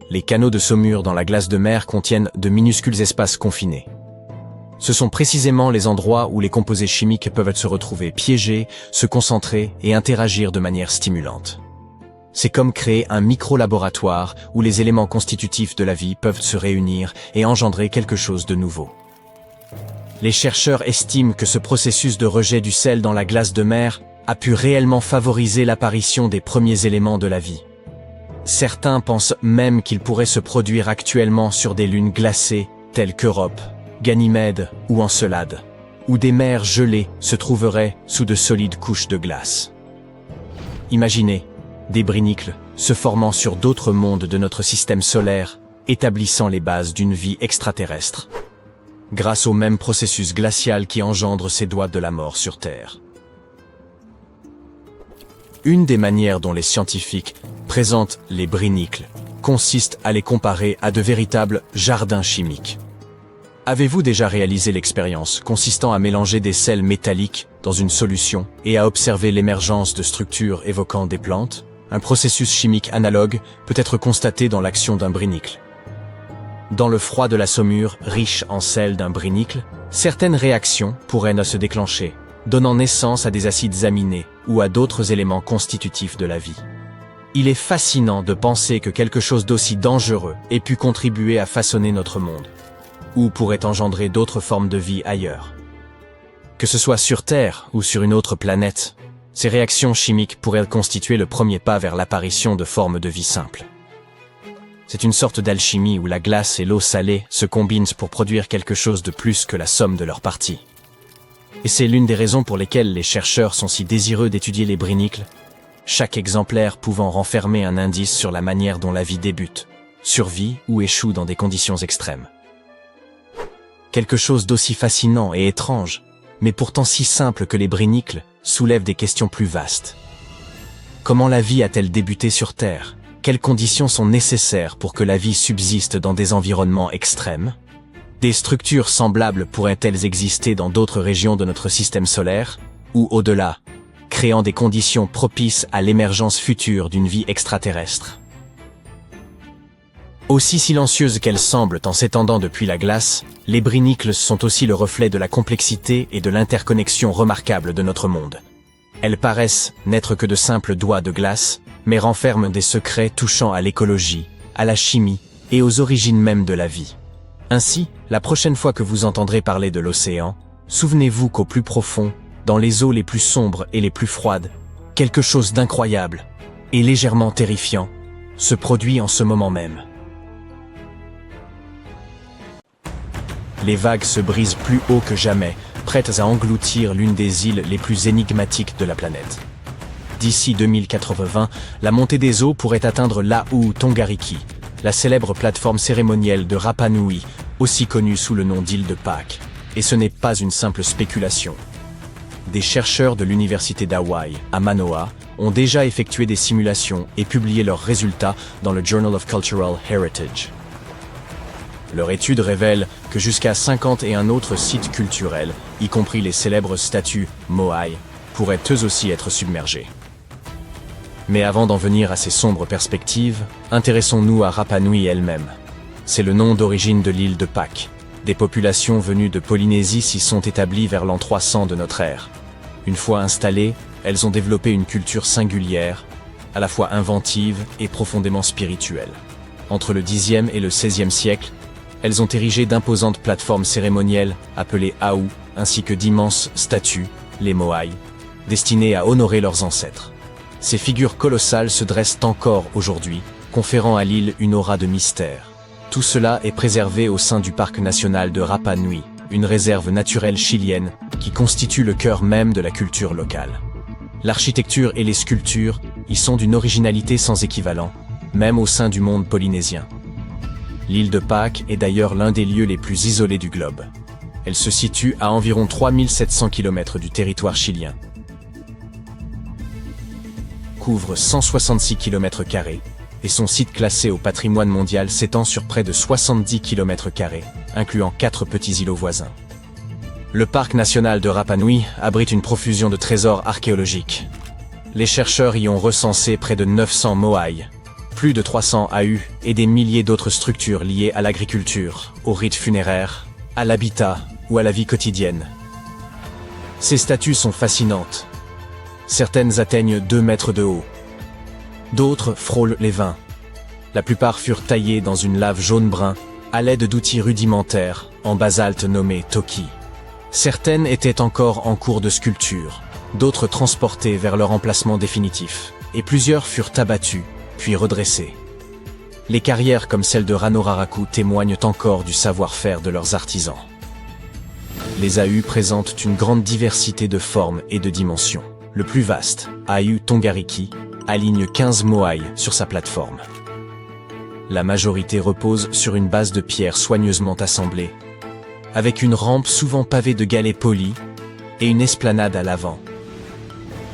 Les canaux de saumure dans la glace de mer contiennent de minuscules espaces confinés. Ce sont précisément les endroits où les composés chimiques peuvent se retrouver piégés, se concentrer et interagir de manière stimulante. C'est comme créer un micro-laboratoire où les éléments constitutifs de la vie peuvent se réunir et engendrer quelque chose de nouveau. Les chercheurs estiment que ce processus de rejet du sel dans la glace de mer a pu réellement favoriser l'apparition des premiers éléments de la vie. Certains pensent même qu'il pourrait se produire actuellement sur des lunes glacées telles qu'Europe, Ganymède ou Encelade, où des mers gelées se trouveraient sous de solides couches de glace. Imaginez, des brinicles se formant sur d'autres mondes de notre système solaire, établissant les bases d'une vie extraterrestre, grâce au même processus glacial qui engendre ces doigts de la mort sur Terre. Une des manières dont les scientifiques présentent les brinicles consiste à les comparer à de véritables jardins chimiques. Avez-vous déjà réalisé l'expérience consistant à mélanger des sels métalliques dans une solution et à observer l'émergence de structures évoquant des plantes? Un processus chimique analogue peut être constaté dans l'action d'un brinicle. Dans le froid de la saumure riche en sel d'un brinicle, certaines réactions pourraient se déclencher, donnant naissance à des acides aminés ou à d'autres éléments constitutifs de la vie. Il est fascinant de penser que quelque chose d'aussi dangereux ait pu contribuer à façonner notre monde, ou pourrait engendrer d'autres formes de vie ailleurs. Que ce soit sur Terre ou sur une autre planète, ces réactions chimiques pourraient constituer le premier pas vers l'apparition de formes de vie simples. C'est une sorte d'alchimie où la glace et l'eau salée se combinent pour produire quelque chose de plus que la somme de leurs parties. Et c'est l'une des raisons pour lesquelles les chercheurs sont si désireux d'étudier les brinicles, chaque exemplaire pouvant renfermer un indice sur la manière dont la vie débute, survit ou échoue dans des conditions extrêmes. Quelque chose d'aussi fascinant et étrange, mais pourtant si simple que les brinicles, soulève des questions plus vastes. Comment la vie a-t-elle débuté sur Terre? Quelles conditions sont nécessaires pour que la vie subsiste dans des environnements extrêmes? Des structures semblables pourraient-elles exister dans d'autres régions de notre système solaire, ou au-delà, créant des conditions propices à l'émergence future d'une vie extraterrestre? Aussi silencieuses qu'elles semblent en s'étendant depuis la glace, les brinicles sont aussi le reflet de la complexité et de l'interconnexion remarquable de notre monde. Elles paraissent n'être que de simples doigts de glace, mais renferment des secrets touchant à l'écologie, à la chimie et aux origines mêmes de la vie. Ainsi, la prochaine fois que vous entendrez parler de l'océan, souvenez-vous qu'au plus profond, dans les eaux les plus sombres et les plus froides, quelque chose d'incroyable et légèrement terrifiant se produit en ce moment même. Les vagues se brisent plus haut que jamais, prêtes à engloutir l'une des îles les plus énigmatiques de la planète. D'ici 2080, la montée des eaux pourrait atteindre La'u Tongariki, la célèbre plateforme cérémonielle de Rapa Nui, aussi connue sous le nom d'île de Pâques. Et ce n'est pas une simple spéculation. Des chercheurs de l'université d'Hawaï, à Manoa, ont déjà effectué des simulations et publié leurs résultats dans le Journal of Cultural Heritage. Leur étude révèle que jusqu'à 51 autres sites culturels, y compris les célèbres statues Moai, pourraient eux aussi être submergés. Mais avant d'en venir à ces sombres perspectives, intéressons-nous à Rapa Nui elle-même. C'est le nom d'origine de l'île de Pâques. Des populations venues de Polynésie s'y sont établies vers l'an 300 de notre ère. Une fois installées, elles ont développé une culture singulière, à la fois inventive et profondément spirituelle. Entre le Xe et le XVIe siècle, elles ont érigé d'imposantes plateformes cérémonielles appelées Aou, ainsi que d'immenses statues, les Moai, destinées à honorer leurs ancêtres. Ces figures colossales se dressent encore aujourd'hui, conférant à l'île une aura de mystère. Tout cela est préservé au sein du parc national de Rapa Nui, une réserve naturelle chilienne qui constitue le cœur même de la culture locale. L'architecture et les sculptures y sont d'une originalité sans équivalent, même au sein du monde polynésien. L'île de Pâques est d'ailleurs l'un des lieux les plus isolés du globe. Elle se situe à environ 3700 km du territoire chilien, couvre 166 km² et son site classé au patrimoine mondial s'étend sur près de 70 km², incluant 4 petits îlots voisins. Le parc national de Rapa Nui abrite une profusion de trésors archéologiques. Les chercheurs y ont recensé près de 900 moai, plus de 300 AU et des milliers d'autres structures liées à l'agriculture, aux rites funéraires, à l'habitat ou à la vie quotidienne. Ces statues sont fascinantes. Certaines atteignent 2 mètres de haut. D'autres frôlent les 20. La plupart furent taillées dans une lave jaune-brun à l'aide d'outils rudimentaires en basalte nommés toki. Certaines étaient encore en cours de sculpture, d'autres transportées vers leur emplacement définitif, et plusieurs furent abattues, puis redressées. Les carrières comme celle de Ranoraraku témoignent encore du savoir-faire de leurs artisans. Les AU présentent une grande diversité de formes et de dimensions. Le plus vaste, AU Tongariki, aligne 15 moai sur sa plateforme. La majorité repose sur une base de pierre soigneusement assemblée, avec une rampe souvent pavée de galets polis et une esplanade à l'avant.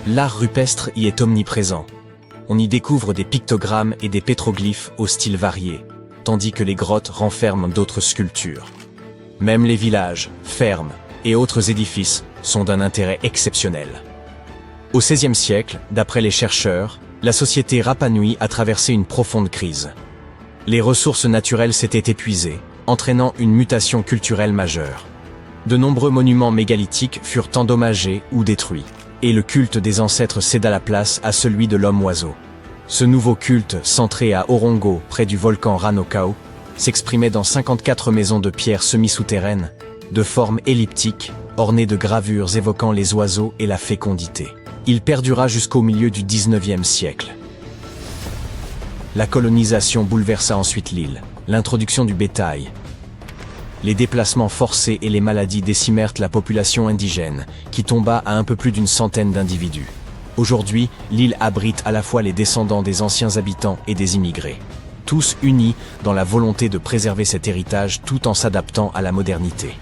L'art rupestre y est omniprésent. On y découvre des pictogrammes et des pétroglyphes au style varié, tandis que les grottes renferment d'autres sculptures. Même les villages, fermes et autres édifices sont d'un intérêt exceptionnel. Au XVIe siècle, d'après les chercheurs, la société Rapa Nui a traversé une profonde crise. Les ressources naturelles s'étaient épuisées, entraînant une mutation culturelle majeure. De nombreux monuments mégalithiques furent endommagés ou détruits, et le culte des ancêtres céda la place à celui de l'homme-oiseau. Ce nouveau culte, centré à Orongo, près du volcan Ranokau, s'exprimait dans 54 maisons de pierre semi-souterraines, de forme elliptique, ornées de gravures évoquant les oiseaux et la fécondité. Il perdura jusqu'au milieu du XIXe siècle. La colonisation bouleversa ensuite l'île, l'introduction du bétail. Les déplacements forcés et les maladies décimèrent la population indigène, qui tomba à un peu plus d'une centaine d'individus. Aujourd'hui, l'île abrite à la fois les descendants des anciens habitants et des immigrés, tous unis dans la volonté de préserver cet héritage tout en s'adaptant à la modernité.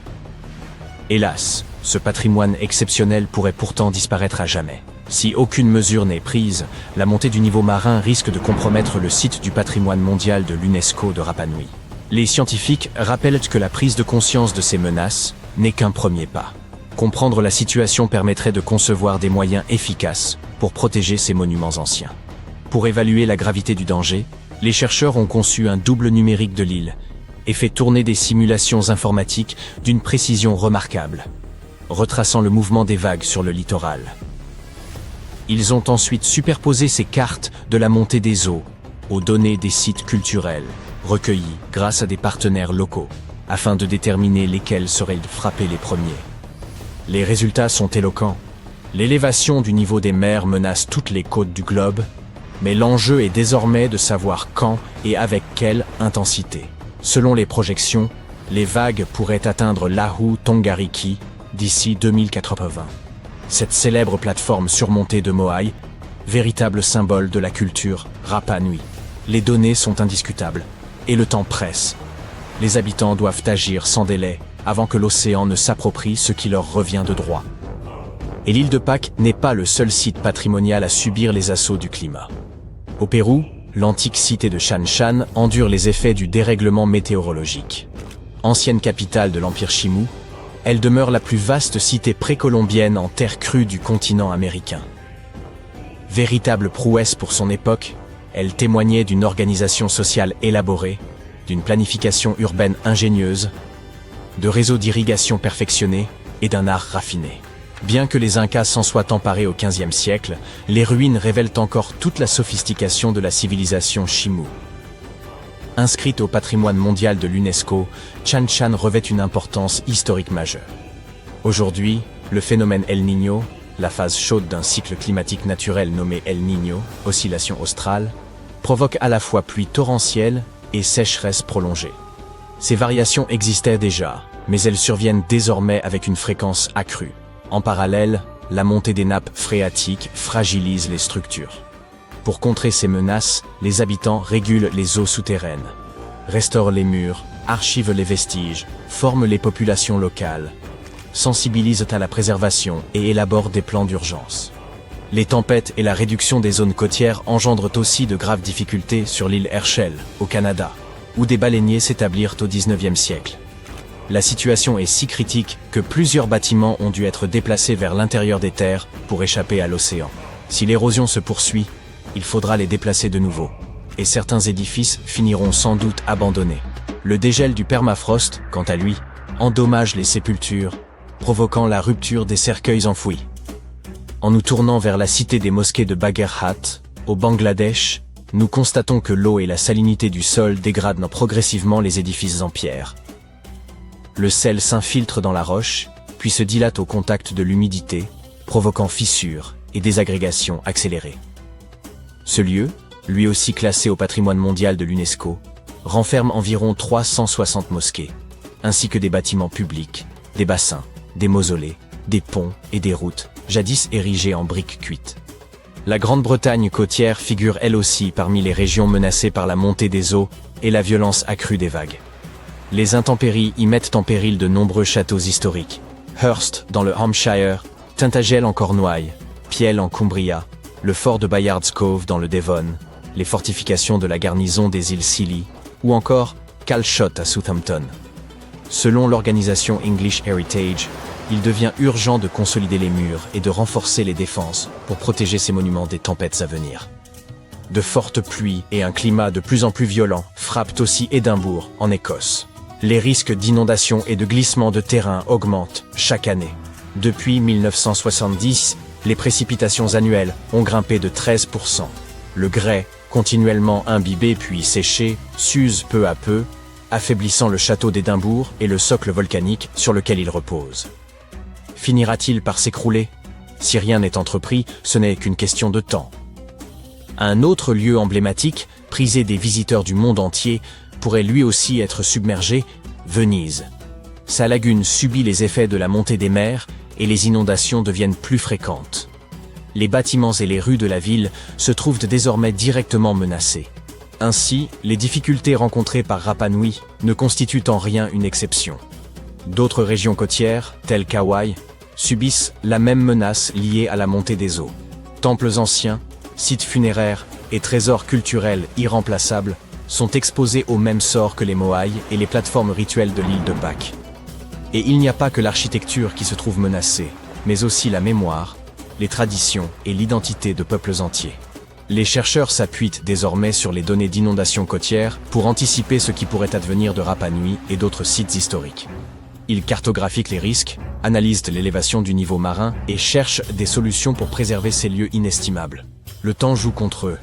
Hélas, ce patrimoine exceptionnel pourrait pourtant disparaître à jamais. Si aucune mesure n'est prise, la montée du niveau marin risque de compromettre le site du patrimoine mondial de l'UNESCO de Rapa Nui. Les scientifiques rappellent que la prise de conscience de ces menaces n'est qu'un premier pas. Comprendre la situation permettrait de concevoir des moyens efficaces pour protéger ces monuments anciens. Pour évaluer la gravité du danger, les chercheurs ont conçu un double numérique de l'île et fait tourner des simulations informatiques d'une précision remarquable, retraçant le mouvement des vagues sur le littoral. Ils ont ensuite superposé ces cartes de la montée des eaux aux données des sites culturels, recueillis grâce à des partenaires locaux, afin de déterminer lesquels seraient frappés les premiers. Les résultats sont éloquents. L'élévation du niveau des mers menace toutes les côtes du globe, mais l'enjeu est désormais de savoir quand et avec quelle intensité. Selon les projections, les vagues pourraient atteindre l'Ahu Tongariki d'ici 2080. Cette célèbre plateforme surmontée de moai, véritable symbole de la culture Rapa Nui. Les données sont indiscutables, et le temps presse. Les habitants doivent agir sans délai, avant que l'océan ne s'approprie ce qui leur revient de droit. Et l'île de Pâques n'est pas le seul site patrimonial à subir les assauts du climat. Au Pérou, l'antique cité de Shanshan endure les effets du dérèglement météorologique. Ancienne capitale de l'Empire Chimou, elle demeure la plus vaste cité précolombienne en terre crue du continent américain. Véritable prouesse pour son époque, elle témoignait d'une organisation sociale élaborée, d'une planification urbaine ingénieuse, de réseaux d'irrigation perfectionnés et d'un art raffiné. Bien que les Incas s'en soient emparés au XVe siècle, les ruines révèlent encore toute la sophistication de la civilisation Chimú. Inscrite au patrimoine mondial de l'UNESCO, Shanshan revêt une importance historique majeure. Aujourd'hui, le phénomène El Niño, la phase chaude d'un cycle climatique naturel nommé El Niño, oscillation australe, provoque à la fois pluies torrentielles et sécheresse prolongée. Ces variations existaient déjà, mais elles surviennent désormais avec une fréquence accrue. En parallèle, la montée des nappes phréatiques fragilise les structures. Pour contrer ces menaces, les habitants régulent les eaux souterraines, restaurent les murs, archivent les vestiges, forment les populations locales, sensibilisent à la préservation et élaborent des plans d'urgence. Les tempêtes et la réduction des zones côtières engendrent aussi de graves difficultés sur l'île Herschel, au Canada, où des baleiniers s'établirent au XIXe siècle. La situation est si critique que plusieurs bâtiments ont dû être déplacés vers l'intérieur des terres pour échapper à l'océan. Si l'érosion se poursuit, il faudra les déplacer de nouveau, et certains édifices finiront sans doute abandonnés. Le dégel du permafrost, quant à lui, endommage les sépultures, provoquant la rupture des cercueils enfouis. En nous tournant vers la cité des mosquées de Bagherhat, au Bangladesh, nous constatons que l'eau et la salinité du sol dégradent progressivement les édifices en pierre. Le sel s'infiltre dans la roche, puis se dilate au contact de l'humidité, provoquant fissures et désagrégations accélérées. Ce lieu, lui aussi classé au patrimoine mondial de l'UNESCO, renferme environ 360 mosquées, ainsi que des bâtiments publics, des bassins, des mausolées, des ponts et des routes, jadis érigés en briques cuites. La Grande-Bretagne côtière figure elle aussi parmi les régions menacées par la montée des eaux et la violence accrue des vagues. Les intempéries y mettent en péril de nombreux châteaux historiques. Hurst dans le Hampshire, Tintagel en Cornouailles, Piel en Cumbria, le fort de Bayard's Cove dans le Devon, les fortifications de la garnison des îles Scilly, ou encore Calshot à Southampton. Selon l'organisation English Heritage, il devient urgent de consolider les murs et de renforcer les défenses pour protéger ces monuments des tempêtes à venir. De fortes pluies et un climat de plus en plus violent frappent aussi Édimbourg, en Écosse. Les risques d'inondation et de glissement de terrain augmentent chaque année. Depuis 1970, les précipitations annuelles ont grimpé de 13%. Le grès, continuellement imbibé puis séché, s'use peu à peu, affaiblissant le château d'Édimbourg et le socle volcanique sur lequel il repose. Finira-t-il par s'écrouler? Si rien n'est entrepris, ce n'est qu'une question de temps. Un autre lieu emblématique, prisé des visiteurs du monde entier, pourrait lui aussi être submergé, Venise. Sa lagune subit les effets de la montée des mers et les inondations deviennent plus fréquentes. Les bâtiments et les rues de la ville se trouvent désormais directement menacés. Ainsi, les difficultés rencontrées par Rapa Nui ne constituent en rien une exception. D'autres régions côtières, telles qu'Hawaï, subissent la même menace liée à la montée des eaux. Temples anciens, sites funéraires et trésors culturels irremplaçables sont exposés au même sort que les moaïs et les plateformes rituelles de l'île de Pâques. Et il n'y a pas que l'architecture qui se trouve menacée, mais aussi la mémoire, les traditions et l'identité de peuples entiers. Les chercheurs s'appuient désormais sur les données d'inondations côtières pour anticiper ce qui pourrait advenir de Rapa Nui et d'autres sites historiques. Ils cartographient les risques, analysent l'élévation du niveau marin et cherchent des solutions pour préserver ces lieux inestimables. Le temps joue contre eux.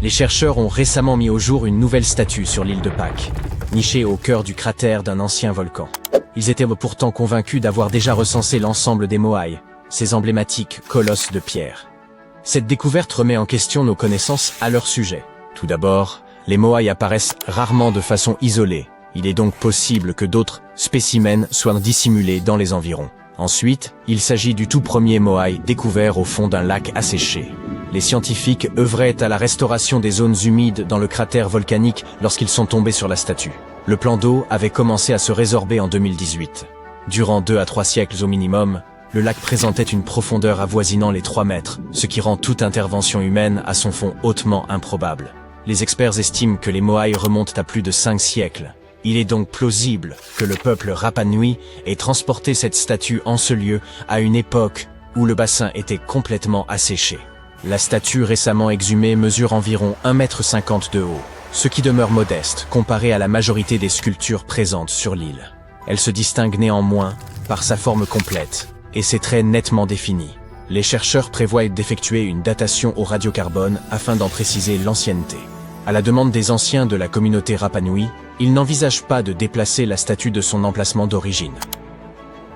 Les chercheurs ont récemment mis au jour une nouvelle statue sur l'île de Pâques, nichée au cœur du cratère d'un ancien volcan. Ils étaient pourtant convaincus d'avoir déjà recensé l'ensemble des moaïs, ces emblématiques colosses de pierre. Cette découverte remet en question nos connaissances à leur sujet. Tout d'abord, les moaïs apparaissent rarement de façon isolée. Il est donc possible que d'autres spécimens soient dissimulés dans les environs. Ensuite, il s'agit du tout premier moaï découvert au fond d'un lac asséché. Les scientifiques œuvraient à la restauration des zones humides dans le cratère volcanique lorsqu'ils sont tombés sur la statue. Le plan d'eau avait commencé à se résorber en 2018. Durant 2 à 3 siècles au minimum, le lac présentait une profondeur avoisinant les 3 mètres, ce qui rend toute intervention humaine à son fond hautement improbable. Les experts estiment que les Moai remontent à plus de 5 siècles. Il est donc plausible que le peuple Rapa Nui ait transporté cette statue en ce lieu à une époque où le bassin était complètement asséché. La statue récemment exhumée mesure environ 1,50 m de haut, ce qui demeure modeste comparé à la majorité des sculptures présentes sur l'île. Elle se distingue néanmoins par sa forme complète et ses traits nettement définis. Les chercheurs prévoient d'effectuer une datation au radiocarbone afin d'en préciser l'ancienneté. À la demande des anciens de la communauté Rapa Nui, ils n'envisagent pas de déplacer la statue de son emplacement d'origine.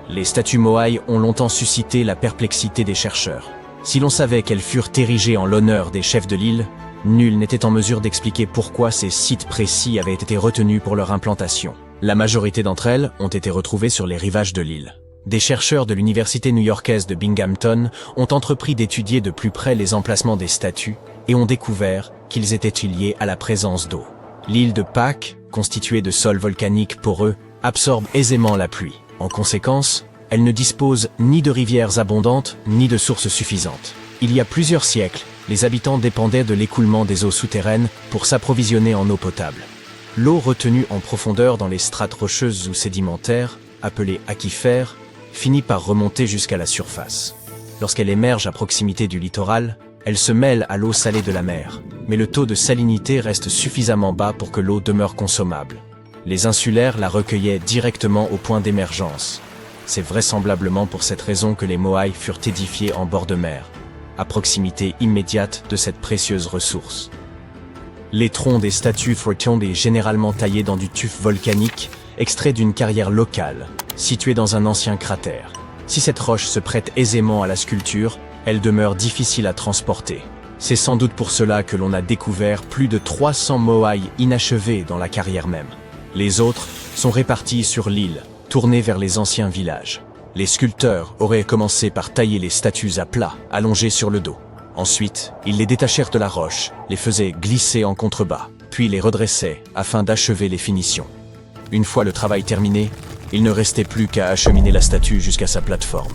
Les statues Moai ont longtemps suscité la perplexité des chercheurs. Si l'on savait qu'elles furent érigées en l'honneur des chefs de l'île, nul n'était en mesure d'expliquer pourquoi ces sites précis avaient été retenus pour leur implantation. La majorité d'entre elles ont été retrouvées sur les rivages de l'île. Des chercheurs de l'université new-yorkaise de Binghamton ont entrepris d'étudier de plus près les emplacements des statues et ont découvert qu'ils étaient liés à la présence d'eau. L'île de Pâques, constituée de sols volcaniques poreux, absorbe aisément la pluie. En conséquence, elle ne dispose ni de rivières abondantes ni de sources suffisantes. Il y a plusieurs siècles, les habitants dépendaient de l'écoulement des eaux souterraines pour s'approvisionner en eau potable. L'eau retenue en profondeur dans les strates rocheuses ou sédimentaires, appelées aquifères, finit par remonter jusqu'à la surface. Lorsqu'elle émerge à proximité du littoral, elle se mêle à l'eau salée de la mer, mais le taux de salinité reste suffisamment bas pour que l'eau demeure consommable. Les insulaires la recueillaient directement au point d'émergence. C'est vraisemblablement pour cette raison que les Moai furent édifiés en bord de mer, à proximité immédiate de cette précieuse ressource. Les troncs des statues sont généralement taillés dans du tuf volcanique, extrait d'une carrière locale, située dans un ancien cratère. Si cette roche se prête aisément à la sculpture, elle demeure difficile à transporter. C'est sans doute pour cela que l'on a découvert plus de 300 Moai inachevés dans la carrière même. Les autres sont répartis sur l'île, tournés vers les anciens villages. Les sculpteurs auraient commencé par tailler les statues à plat, allongées sur le dos. Ensuite, ils les détachèrent de la roche, les faisaient glisser en contrebas, puis les redressaient afin d'achever les finitions. Une fois le travail terminé, il ne restait plus qu'à acheminer la statue jusqu'à sa plateforme.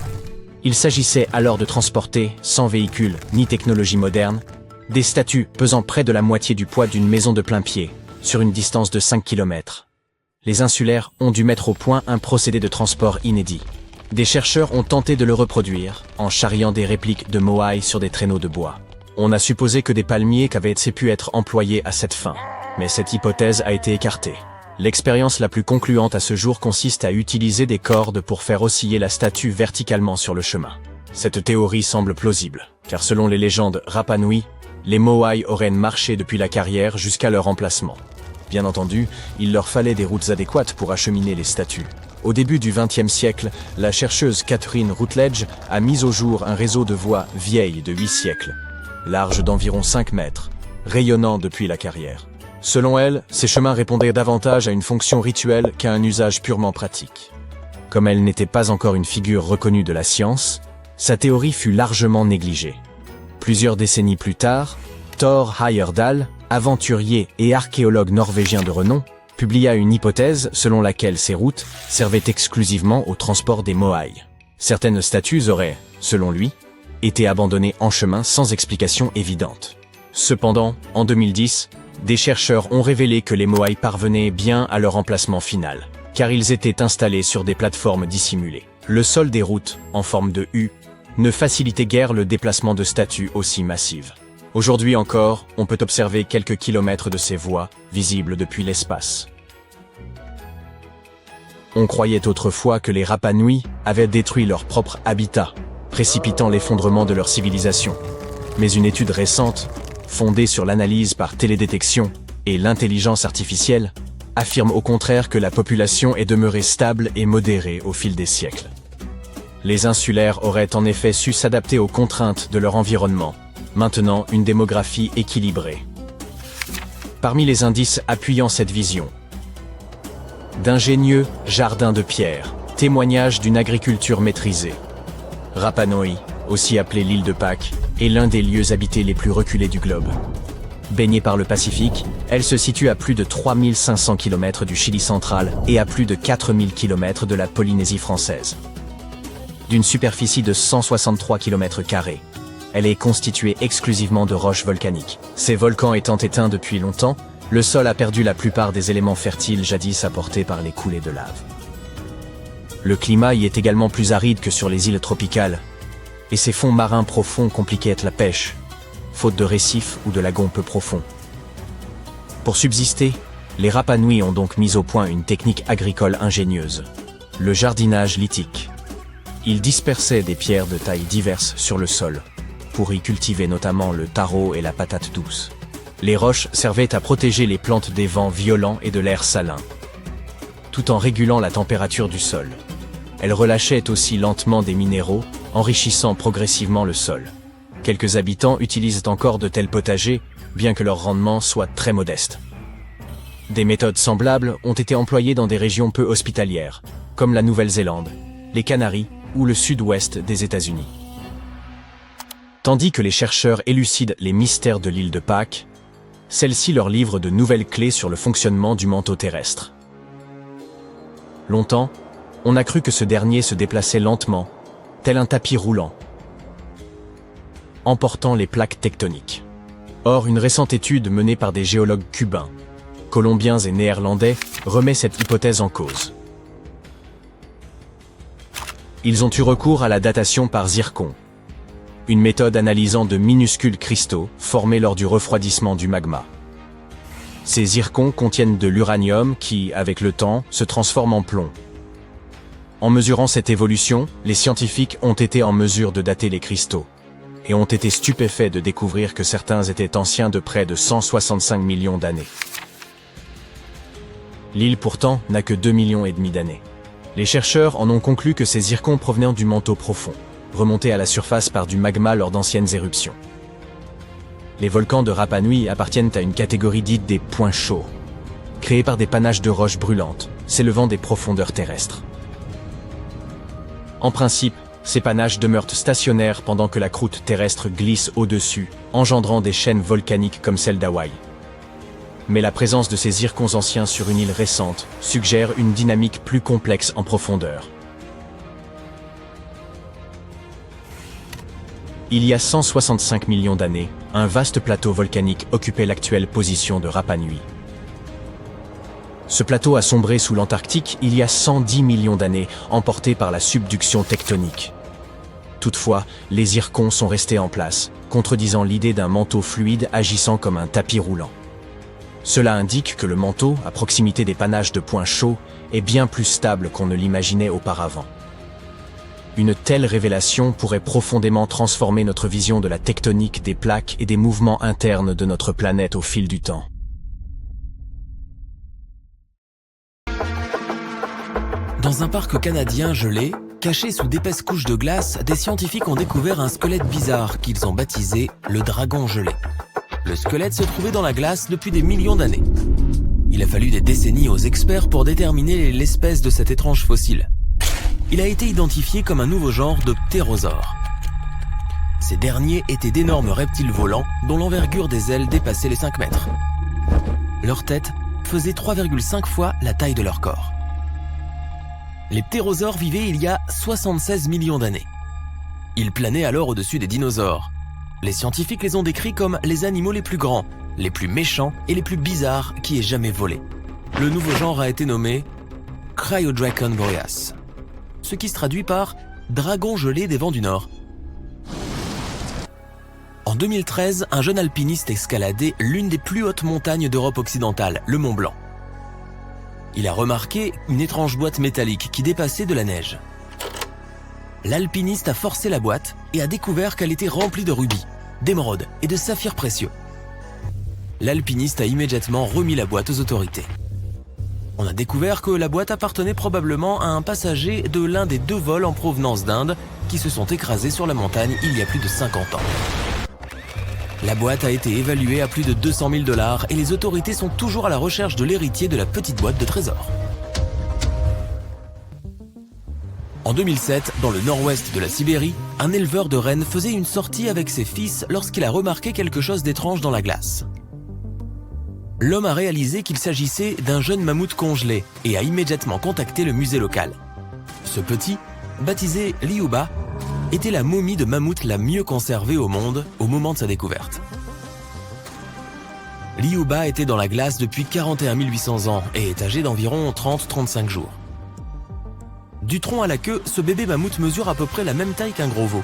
Il s'agissait alors de transporter, sans véhicule ni technologie moderne, des statues pesant près de la moitié du poids d'une maison de plain-pied, sur une distance de 5 km. Les insulaires ont dû mettre au point un procédé de transport inédit. Des chercheurs ont tenté de le reproduire, en charriant des répliques de Moai sur des traîneaux de bois. On a supposé que des palmiers avaient pu être employés à cette fin, mais cette hypothèse a été écartée. L'expérience la plus concluante à ce jour consiste à utiliser des cordes pour faire osciller la statue verticalement sur le chemin. Cette théorie semble plausible, car selon les légendes Rapa Nui, les Moai auraient marché depuis la carrière jusqu'à leur emplacement. Bien entendu, il leur fallait des routes adéquates pour acheminer les statues. Au début du XXe siècle, la chercheuse Catherine Routledge a mis au jour un réseau de voies vieilles de 8 siècles, large d'environ 5 mètres, rayonnant depuis la carrière. Selon elle, ces chemins répondaient davantage à une fonction rituelle qu'à un usage purement pratique. Comme elle n'était pas encore une figure reconnue de la science, sa théorie fut largement négligée. Plusieurs décennies plus tard, Thor Heyerdahl, aventurier et archéologue norvégien de renom, publia une hypothèse selon laquelle ces routes servaient exclusivement au transport des Moai. Certaines statues auraient, selon lui, été abandonnées en chemin sans explication évidente. Cependant, en 2010, des chercheurs ont révélé que les Moai parvenaient bien à leur emplacement final, car ils étaient installés sur des plateformes dissimulées. Le sol des routes, en forme de U, ne facilitait guère le déplacement de statues aussi massives. Aujourd'hui encore, on peut observer quelques kilomètres de ces voies, visibles depuis l'espace. On croyait autrefois que les Rapa Nui avaient détruit leur propre habitat, précipitant l'effondrement de leur civilisation. Mais une étude récente, fondée sur l'analyse par télédétection et l'intelligence artificielle, affirme au contraire que la population est demeurée stable et modérée au fil des siècles. Les insulaires auraient en effet su s'adapter aux contraintes de leur environnement, maintenant une démographie équilibrée. Parmi les indices appuyant cette vision, d'ingénieux jardins de pierre, témoignage d'une agriculture maîtrisée. Rapa Nui, aussi appelée l'île de Pâques, est l'un des lieux habités les plus reculés du globe. Baignée par le Pacifique, elle se situe à plus de 3500 km du Chili central et à plus de 4000 km de la Polynésie française. d'une superficie de 163 km². Elle est constituée exclusivement de roches volcaniques. Ces volcans étant éteints depuis longtemps, le sol a perdu la plupart des éléments fertiles jadis apportés par les coulées de lave. Le climat y est également plus aride que sur les îles tropicales, et ces fonds marins profonds compliquent la pêche, faute de récifs ou de lagons peu profonds. Pour subsister, les Rapa Nui ont donc mis au point une technique agricole ingénieuse, le jardinage lithique. Ils dispersaient des pierres de tailles diverses sur le sol, pour y cultiver notamment le taro et la patate douce. Les roches servaient à protéger les plantes des vents violents et de l'air salin, tout en régulant la température du sol. Elles relâchaient aussi lentement des minéraux, enrichissant progressivement le sol. Quelques habitants utilisent encore de tels potagers, bien que leur rendement soit très modeste. Des méthodes semblables ont été employées dans des régions peu hospitalières, comme la Nouvelle-Zélande, les Canaries ou le sud-ouest des États-Unis. Tandis que les chercheurs élucident les mystères de l'île de Pâques, celle-ci leur livre de nouvelles clés sur le fonctionnement du manteau terrestre. Longtemps, on a cru que ce dernier se déplaçait lentement, tel un tapis roulant, emportant les plaques tectoniques. Or, une récente étude menée par des géologues cubains, colombiens et néerlandais remet cette hypothèse en cause. Ils ont eu recours à la datation par zircon, une méthode analysant de minuscules cristaux formés lors du refroidissement du magma. Ces zircons contiennent de l'uranium qui, avec le temps, se transforme en plomb. En mesurant cette évolution, les scientifiques ont été en mesure de dater les cristaux, et ont été stupéfaits de découvrir que certains étaient anciens de près de 165 millions d'années. L'île pourtant n'a que 2,5 millions d'années. Les chercheurs en ont conclu que ces zircons provenaient du manteau profond, remontés à la surface par du magma lors d'anciennes éruptions. Les volcans de Rapa Nui appartiennent à une catégorie dite des points chauds, créés par des panaches de roches brûlantes, s'élevant des profondeurs terrestres. En principe, ces panaches demeurent stationnaires pendant que la croûte terrestre glisse au-dessus, engendrant des chaînes volcaniques comme celle d'Hawaï. Mais la présence de ces zircons anciens sur une île récente suggère une dynamique plus complexe en profondeur. Il y a 165 millions d'années, un vaste plateau volcanique occupait l'actuelle position de Rapa Nui. Ce plateau a sombré sous l'Antarctique il y a 110 millions d'années, emporté par la subduction tectonique. Toutefois, les zircons sont restés en place, contredisant l'idée d'un manteau fluide agissant comme un tapis roulant. Cela indique que le manteau, à proximité des panaches de points chauds, est bien plus stable qu'on ne l'imaginait auparavant. Une telle révélation pourrait profondément transformer notre vision de la tectonique des plaques et des mouvements internes de notre planète au fil du temps. Dans un parc canadien gelé, caché sous d'épaisses couches de glace, des scientifiques ont découvert un squelette bizarre qu'ils ont baptisé le dragon gelé. Le squelette se trouvait dans la glace depuis des millions d'années. Il a fallu des décennies aux experts pour déterminer l'espèce de cet étrange fossile. Il a été identifié comme un nouveau genre de ptérosaures. Ces derniers étaient d'énormes reptiles volants dont l'envergure des ailes dépassait les 5 mètres. Leur tête faisait 3,5 fois la taille de leur corps. Les ptérosaures vivaient il y a 76 millions d'années. Ils planaient alors au-dessus des dinosaures. Les scientifiques les ont décrits comme les animaux les plus grands, les plus méchants et les plus bizarres qui aient jamais volé. Le nouveau genre a été nommé Cryodracon boreas, ce qui se traduit par dragon gelé des vents du Nord. En 2013, un jeune alpiniste escaladait l'une des plus hautes montagnes d'Europe occidentale, le Mont Blanc. Il a remarqué une étrange boîte métallique qui dépassait de la neige. L'alpiniste a forcé la boîte et a découvert qu'elle était remplie de rubis, d'émeraudes et de saphirs précieux. L'alpiniste a immédiatement remis la boîte aux autorités. On a découvert que la boîte appartenait probablement à un passager de l'un des 2 vols en provenance d'Inde qui se sont écrasés sur la montagne il y a plus de 50 ans. La boîte a été évaluée à plus de 200 000 $ et les autorités sont toujours à la recherche de l'héritier de la petite boîte de trésor. En 2007, dans le nord-ouest de la Sibérie, un éleveur de rennes faisait une sortie avec ses fils lorsqu'il a remarqué quelque chose d'étrange dans la glace. L'homme a réalisé qu'il s'agissait d'un jeune mammouth congelé et a immédiatement contacté le musée local. Ce petit, baptisée Liuba, était la momie de mammouth la mieux conservée au monde au moment de sa découverte. Liuba était dans la glace depuis 41 800 ans et est âgé d'environ 30-35 jours. Du tronc à la queue, ce bébé mammouth mesure à peu près la même taille qu'un gros veau.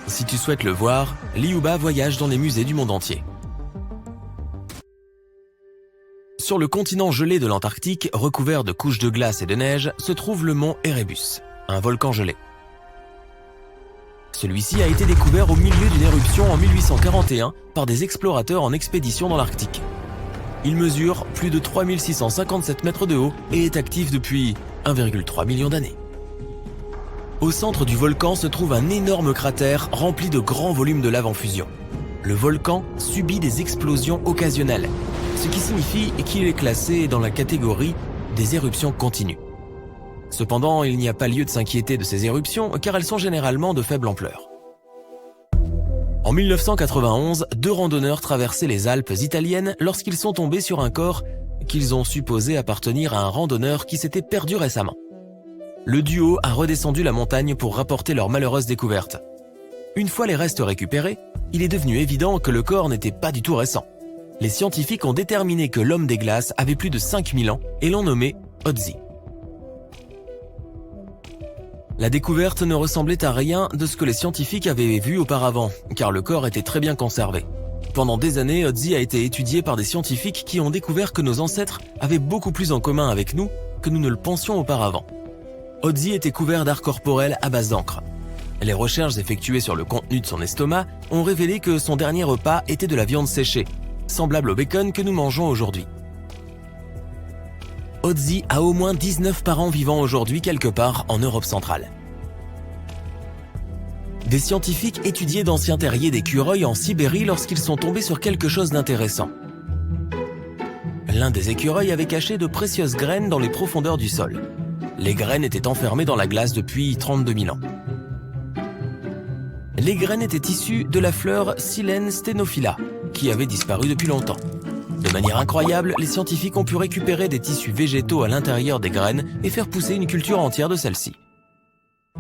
Si tu souhaites le voir, Liuba voyage dans les musées du monde entier. Sur le continent gelé de l'Antarctique, recouvert de couches de glace et de neige, se trouve le mont Erebus, un volcan gelé. Celui-ci a été découvert au milieu d'une éruption en 1841 par des explorateurs en expédition dans l'Arctique. Il mesure plus de 3657 mètres de haut et est actif depuis 1,3 million d'années. Au centre du volcan se trouve un énorme cratère rempli de grands volumes de lave en fusion. Le volcan subit des explosions occasionnelles, ce qui signifie qu'il est classé dans la catégorie des éruptions continues. Cependant, il n'y a pas lieu de s'inquiéter de ces éruptions car elles sont généralement de faible ampleur. En 1991, 2 randonneurs traversaient les Alpes italiennes lorsqu'ils sont tombés sur un corps qu'ils ont supposé appartenir à un randonneur qui s'était perdu récemment. Le duo a redescendu la montagne pour rapporter leur malheureuse découverte. Une fois les restes récupérés, il est devenu évident que le corps n'était pas du tout récent. Les scientifiques ont déterminé que l'homme des glaces avait plus de 5000 ans et l'ont nommé Ötzi. La découverte ne ressemblait à rien de ce que les scientifiques avaient vu auparavant, car le corps était très bien conservé. Pendant des années, Ötzi a été étudié par des scientifiques qui ont découvert que nos ancêtres avaient beaucoup plus en commun avec nous que nous ne le pensions auparavant. Ötzi était couvert d'art corporel à base d'encre. Les recherches effectuées sur le contenu de son estomac ont révélé que son dernier repas était de la viande séchée, semblable au bacon que nous mangeons aujourd'hui. Ötzi a au moins 19 parents vivant aujourd'hui quelque part en Europe centrale. Des scientifiques étudiaient d'anciens terriers d'écureuils en Sibérie lorsqu'ils sont tombés sur quelque chose d'intéressant. L'un des écureuils avait caché de précieuses graines dans les profondeurs du sol. Les graines étaient enfermées dans la glace depuis 32 000 ans. Les graines étaient issues de la fleur Silene stenophila, qui avait disparu depuis longtemps. De manière incroyable, les scientifiques ont pu récupérer des tissus végétaux à l'intérieur des graines et faire pousser une culture entière de celles-ci.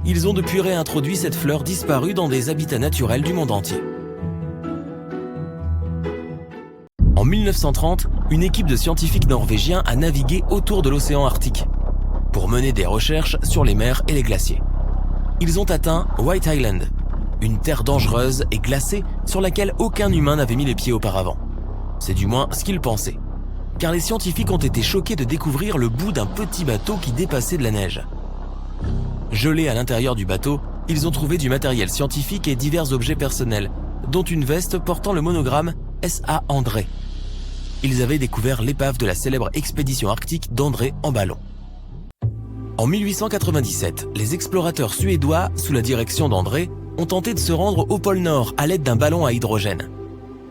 Ils ont depuis réintroduit cette fleur disparue dans des habitats naturels du monde entier. En 1930, une équipe de scientifiques norvégiens a navigué autour de l'océan Arctique pour mener des recherches sur les mers et les glaciers. Ils ont atteint White Island, une terre dangereuse et glacée sur laquelle aucun humain n'avait mis les pieds auparavant. C'est du moins ce qu'ils pensaient, car les scientifiques ont été choqués de découvrir le bout d'un petit bateau qui dépassait de la neige. Gelés à l'intérieur du bateau, ils ont trouvé du matériel scientifique et divers objets personnels, dont une veste portant le monogramme S.A. André. Ils avaient découvert l'épave de la célèbre expédition arctique d'André en ballon. En 1897, les explorateurs suédois, sous la direction d'André, ont tenté de se rendre au pôle Nord à l'aide d'un ballon à hydrogène.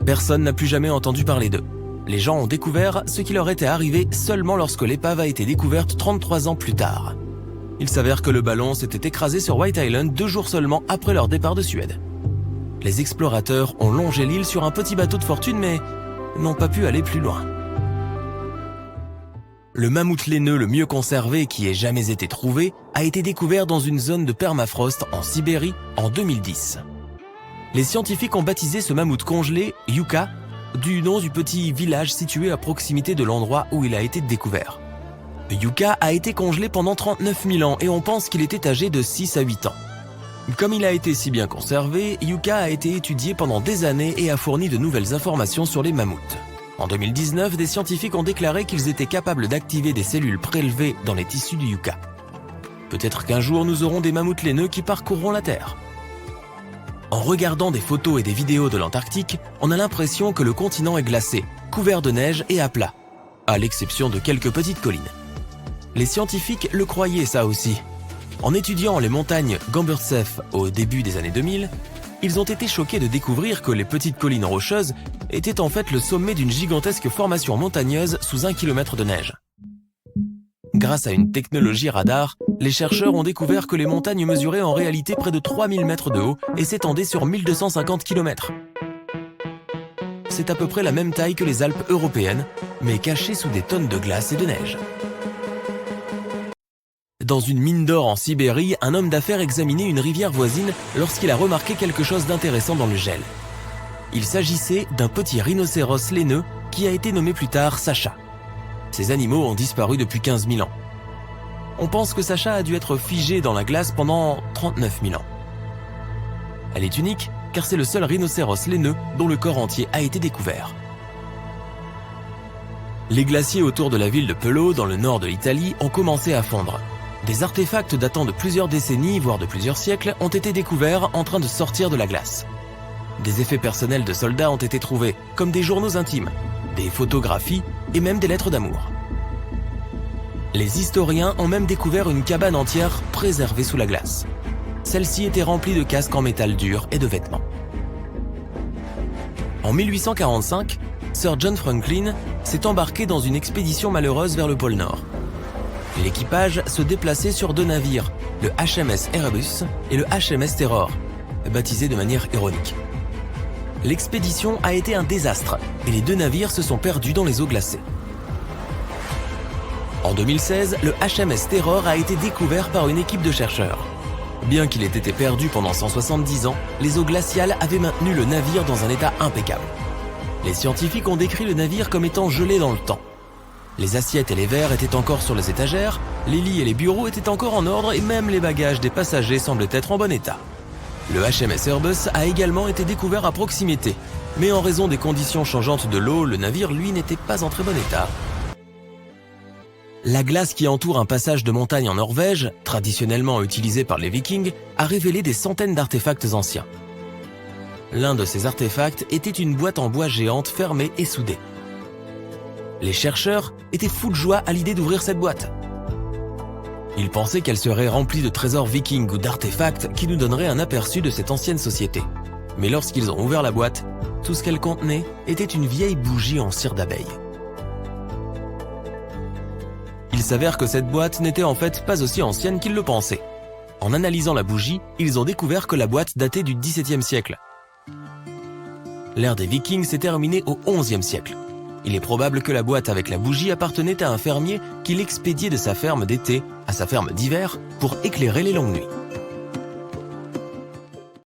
Personne n'a plus jamais entendu parler d'eux. Les gens ont découvert ce qui leur était arrivé seulement lorsque l'épave a été découverte 33 ans plus tard. Il s'avère que le ballon s'était écrasé sur White Island 2 jours seulement après leur départ de Suède. Les explorateurs ont longé l'île sur un petit bateau de fortune mais n'ont pas pu aller plus loin. Le mammouth laineux le mieux conservé qui ait jamais été trouvé a été découvert dans une zone de permafrost en Sibérie en 2010. Les scientifiques ont baptisé ce mammouth congelé Yucca, du nom du petit village situé à proximité de l'endroit où il a été découvert. Yucca a été congelé pendant 39 000 ans et on pense qu'il était âgé de 6 à 8 ans. Comme il a été si bien conservé, Yucca a été étudié pendant des années et a fourni de nouvelles informations sur les mammouths. En 2019, des scientifiques ont déclaré qu'ils étaient capables d'activer des cellules prélevées dans les tissus du Yucca. Peut-être qu'un jour nous aurons des mammouths laineux qui parcourront la Terre. En regardant des photos et des vidéos de l'Antarctique, on a l'impression que le continent est glacé, couvert de neige et à plat, à l'exception de quelques petites collines. Les scientifiques le croyaient ça aussi. En étudiant les montagnes Gamburtseff au début des années 2000, ils ont été choqués de découvrir que les petites collines rocheuses étaient en fait le sommet d'une gigantesque formation montagneuse sous 1 km de neige. Grâce à une technologie radar, les chercheurs ont découvert que les montagnes mesuraient en réalité près de 3000 mètres de haut et s'étendaient sur 1250 km. C'est à peu près la même taille que les Alpes européennes, mais cachées sous des tonnes de glace et de neige. dans une mine d'or en Sibérie, un homme d'affaires examinait une rivière voisine lorsqu'il a remarqué quelque chose d'intéressant dans le gel. Il s'agissait d'un petit rhinocéros laineux qui a été nommé plus tard Sacha. Ces animaux ont disparu depuis 15 000 ans. On pense que Sacha a dû être figée dans la glace pendant 39 000 ans. Elle est unique car c'est le seul rhinocéros laineux dont le corps entier a été découvert. Les glaciers autour de la ville de Pello, dans le nord de l'Italie, ont commencé à fondre. Des artefacts datant de plusieurs décennies, voire de plusieurs siècles, ont été découverts en train de sortir de la glace. Des effets personnels de soldats ont été trouvés, comme des journaux intimes, des photographies et même des lettres d'amour. Les historiens ont même découvert une cabane entière préservée sous la glace. Celle-ci était remplie de casques en métal dur et de vêtements. En 1845, Sir John Franklin s'est embarqué dans une expédition malheureuse vers le pôle Nord. L'équipage se déplaçait sur 2 navires, le HMS Erebus et le HMS Terror, baptisés de manière ironique. L'expédition a été un désastre et les 2 navires se sont perdus dans les eaux glacées. En 2016, le HMS Terror a été découvert par une équipe de chercheurs. Bien qu'il ait été perdu pendant 170 ans, les eaux glaciales avaient maintenu le navire dans un état impeccable. Les scientifiques ont décrit le navire comme étant gelé dans le temps. Les assiettes et les verres étaient encore sur les étagères, les lits et les bureaux étaient encore en ordre et même les bagages des passagers semblaient être en bon état. Le HMS Erebus a également été découvert à proximité, mais en raison des conditions changeantes de l'eau, le navire, lui, n'était pas en très bon état. La glace qui entoure un passage de montagne en Norvège, traditionnellement utilisé par les Vikings, a révélé des centaines d'artefacts anciens. L'un de ces artefacts était une boîte en bois géante fermée et soudée. Les chercheurs étaient fous de joie à l'idée d'ouvrir cette boîte. Ils pensaient qu'elle serait remplie de trésors vikings ou d'artefacts qui nous donneraient un aperçu de cette ancienne société. Mais lorsqu'ils ont ouvert la boîte, tout ce qu'elle contenait était une vieille bougie en cire d'abeille. Il s'avère que cette boîte n'était en fait pas aussi ancienne qu'ils le pensaient. En analysant la bougie, ils ont découvert que la boîte datait du XVIIe siècle. L'ère des Vikings s'est terminée au XIe siècle. Il est probable que la boîte avec la bougie appartenait à un fermier qui l'expédiait de sa ferme d'été à sa ferme d'hiver pour éclairer les longues nuits.